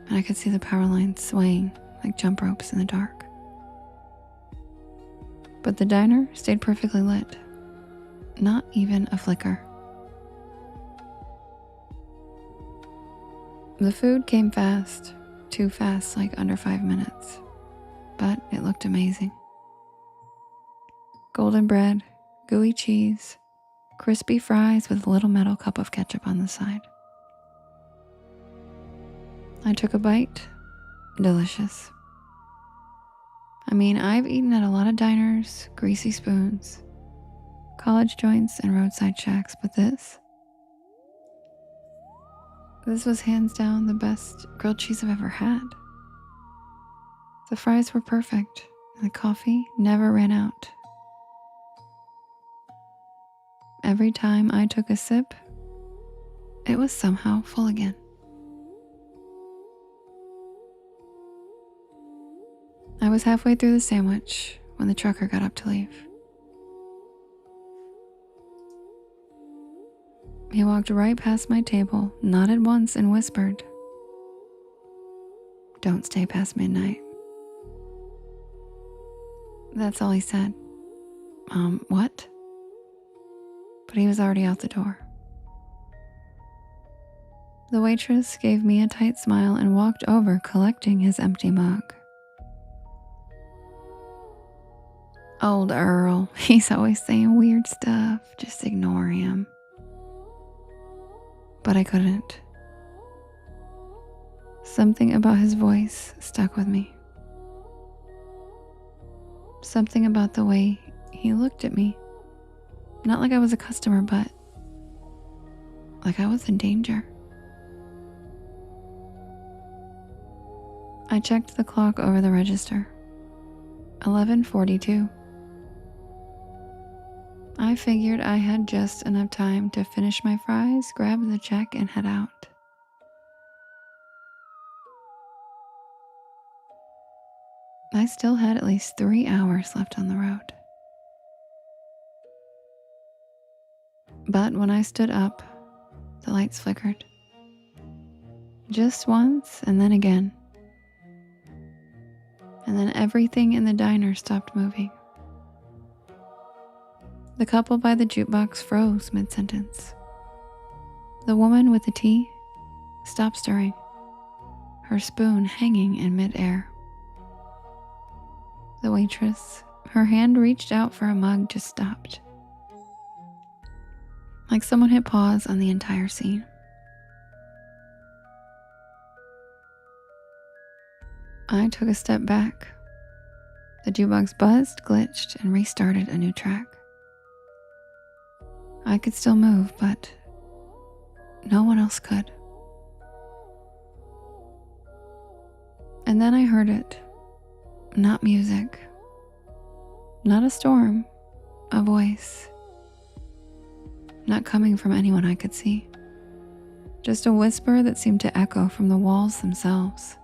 and I could see the power lines swaying like jump ropes in the dark. But the diner stayed perfectly lit. Not even a flicker. The food came fast, too fast, like under 5 minutes, but it looked amazing. Golden bread, gooey cheese, crispy fries with a little metal cup of ketchup on the side. I took a bite. Delicious. I mean, I've eaten at a lot of diners, greasy spoons, college joints, and roadside shacks, but this was hands down the best grilled cheese I've ever had. The fries were perfect, and the coffee never ran out. Every time I took a sip, it was somehow full again. I was halfway through the sandwich when the trucker got up to leave. He walked right past my table, nodded once, and whispered, "Don't stay past midnight." That's all he said. What? But he was already out the door. The waitress gave me a tight smile and walked over, collecting his empty mug. Old Earl, he's always saying weird stuff. Just ignore him. But I couldn't. Something about his voice stuck with me. Something about the way he looked at me. Not like I was a customer, but like I was in danger. I checked the clock over the register. 11:42. I figured I had just enough time to finish my fries, grab the check, and head out. I still had at least 3 hours left on the road. But when I stood up, the lights flickered. Just once, and then again. And then everything in the diner stopped moving. The couple by the jukebox froze mid-sentence. The woman with the tea stopped stirring, her spoon hanging in midair. The waitress, her hand reached out for a mug, just stopped. Like someone hit pause on the entire scene. I took a step back. The jukebox buzzed, glitched, and restarted a new track. I could still move, but no one else could. And then I heard it. Not music. Not a storm. A voice. Not coming from anyone I could see. Just a whisper that seemed to echo from the walls themselves.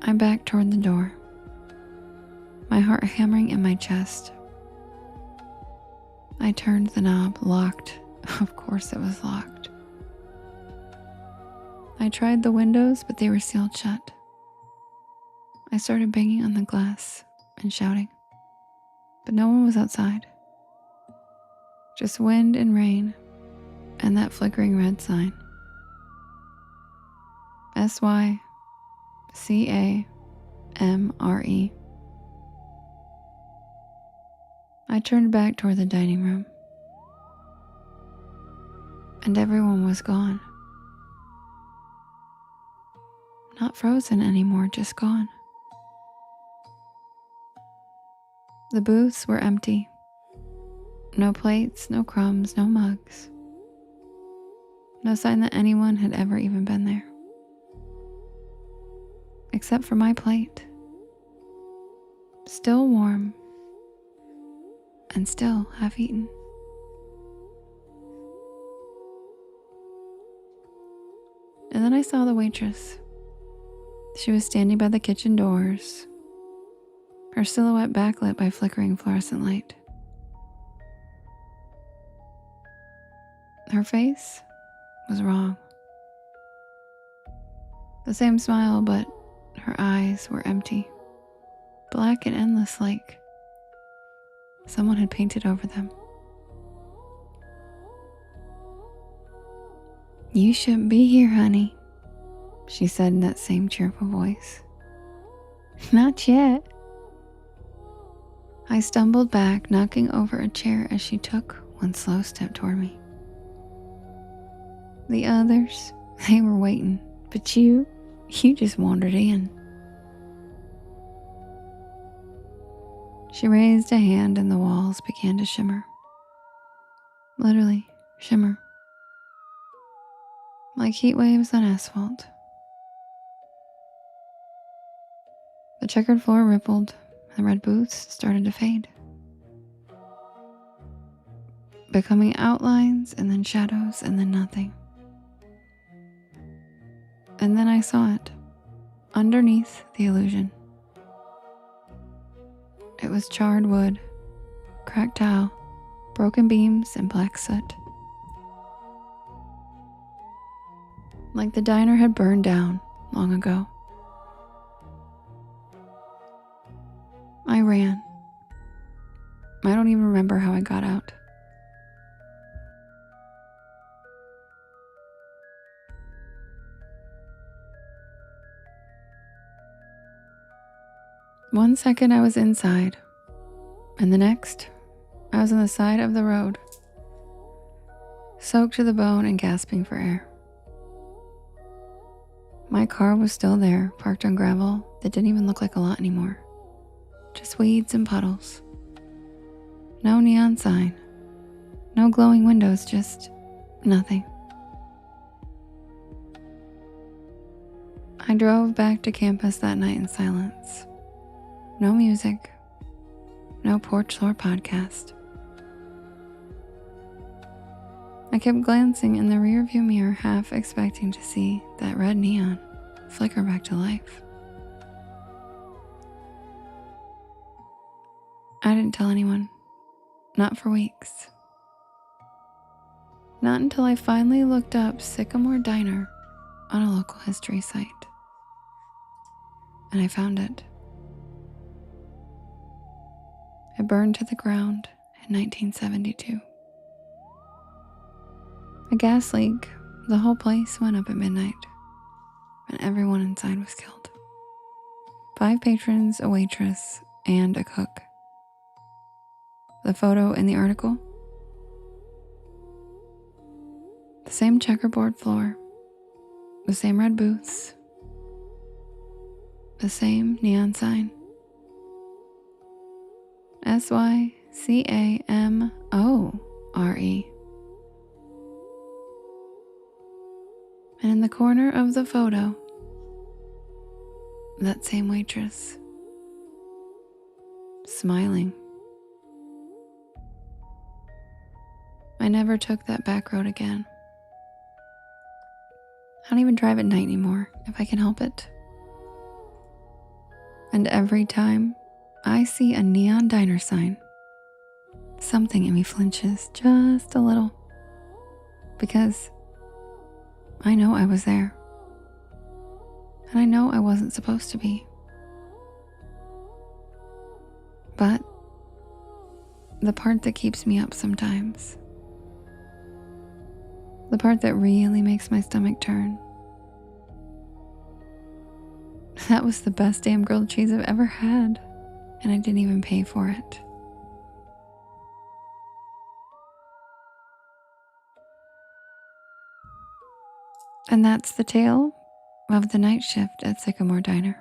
I backed toward the door, my heart hammering in my chest. I turned the knob, locked. Of course it was locked. I tried the windows, but they were sealed shut. I started banging on the glass and shouting, but no one was outside. Just wind and rain and that flickering red sign. SYCAMRE. I turned back toward the dining room, and everyone was gone. Not frozen anymore, just gone. The booths were empty. No plates, no crumbs, no mugs. No sign that anyone had ever even been there. Except for my plate. Still warm and still half eaten. And then I saw the waitress. She was standing by the kitchen doors, her silhouette backlit by flickering fluorescent light. Her face was wrong. The same smile, but her eyes were empty, black and endless, like someone had painted over them. "You shouldn't be here, honey," she said in that same cheerful voice. "Not yet." I stumbled back, knocking over a chair as she took one slow step toward me. "The others, they were waiting, but you just wandered in." She raised a hand and the walls began to shimmer. Literally shimmer. Like heat waves on asphalt. The checkered floor rippled, and the red booths started to fade, becoming outlines and then shadows and then nothing. And then I saw it, underneath the illusion. It was charred wood, cracked tile, broken beams, and black soot. Like the diner had burned down long ago. I ran. I don't even remember how I got out. One second I was inside, and the next I was on the side of the road, soaked to the bone and gasping for air. My car was still there, parked on gravel that didn't even look like a lot anymore. Just weeds and puddles. No neon sign. No glowing windows, just nothing. I drove back to campus that night in silence. No music. No Porch Lore podcast. I kept glancing in the rearview mirror, half expecting to see that red neon flicker back to life. I didn't tell anyone. Not for weeks. Not until I finally looked up Sycamore Diner on a local history site. And I found it. It burned to the ground in 1972. A gas leak, the whole place went up at midnight, and everyone inside was killed. 5 patrons, a waitress, and a cook. The photo in the article? The same checkerboard floor, the same red booths, the same neon sign. SYCAMORE. And in the corner of the photo, that same waitress, smiling. I never took that back road again. I don't even drive at night anymore, if I can help it. And every time I see a neon diner sign, something in me flinches just a little. Because I know I was there. And I know I wasn't supposed to be. But the part that keeps me up sometimes, the part that really makes my stomach turn, that was the best damn grilled cheese I've ever had, and I didn't even pay for it. And that's the tale of the night shift at Sycamore Diner.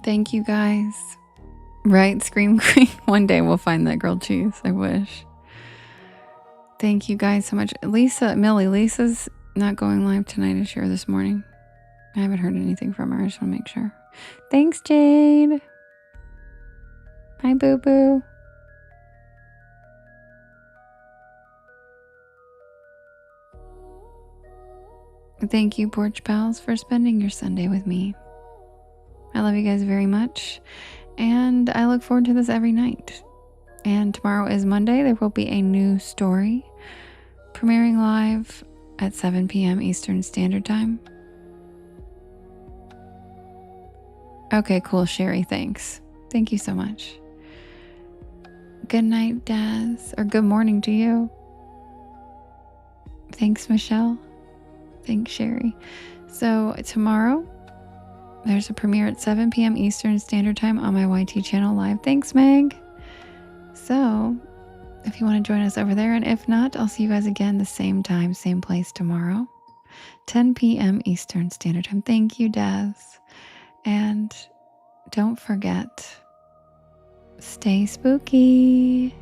Thank you guys Right, Scream Queen. One day we'll find that grilled cheese. I wish. Thank you guys so much. Lisa's not going live tonight, is she, or this morning? I haven't heard anything from her. I just want to make sure. Thanks, Jade. Bye, boo-boo. Thank you, Porch Pals, for spending your Sunday with me. I love you guys very much, and I look forward to this every night. And tomorrow is Monday. There will be a new story premiering live at 7 p.m. Eastern Standard Time. Okay, cool, Sherry. Thanks. Thank you so much. Good night, Daz. Or good morning to you. Thanks, Michelle. Thanks, Sherry. So tomorrow, there's a premiere at 7 p.m. Eastern Standard Time on my YT channel live. Thanks, Meg. So if you want to join us over there, and if not, I'll see you guys again the same time, same place tomorrow, 10 p.m. Eastern Standard Time. Thank you, Daz. And don't forget, stay spooky.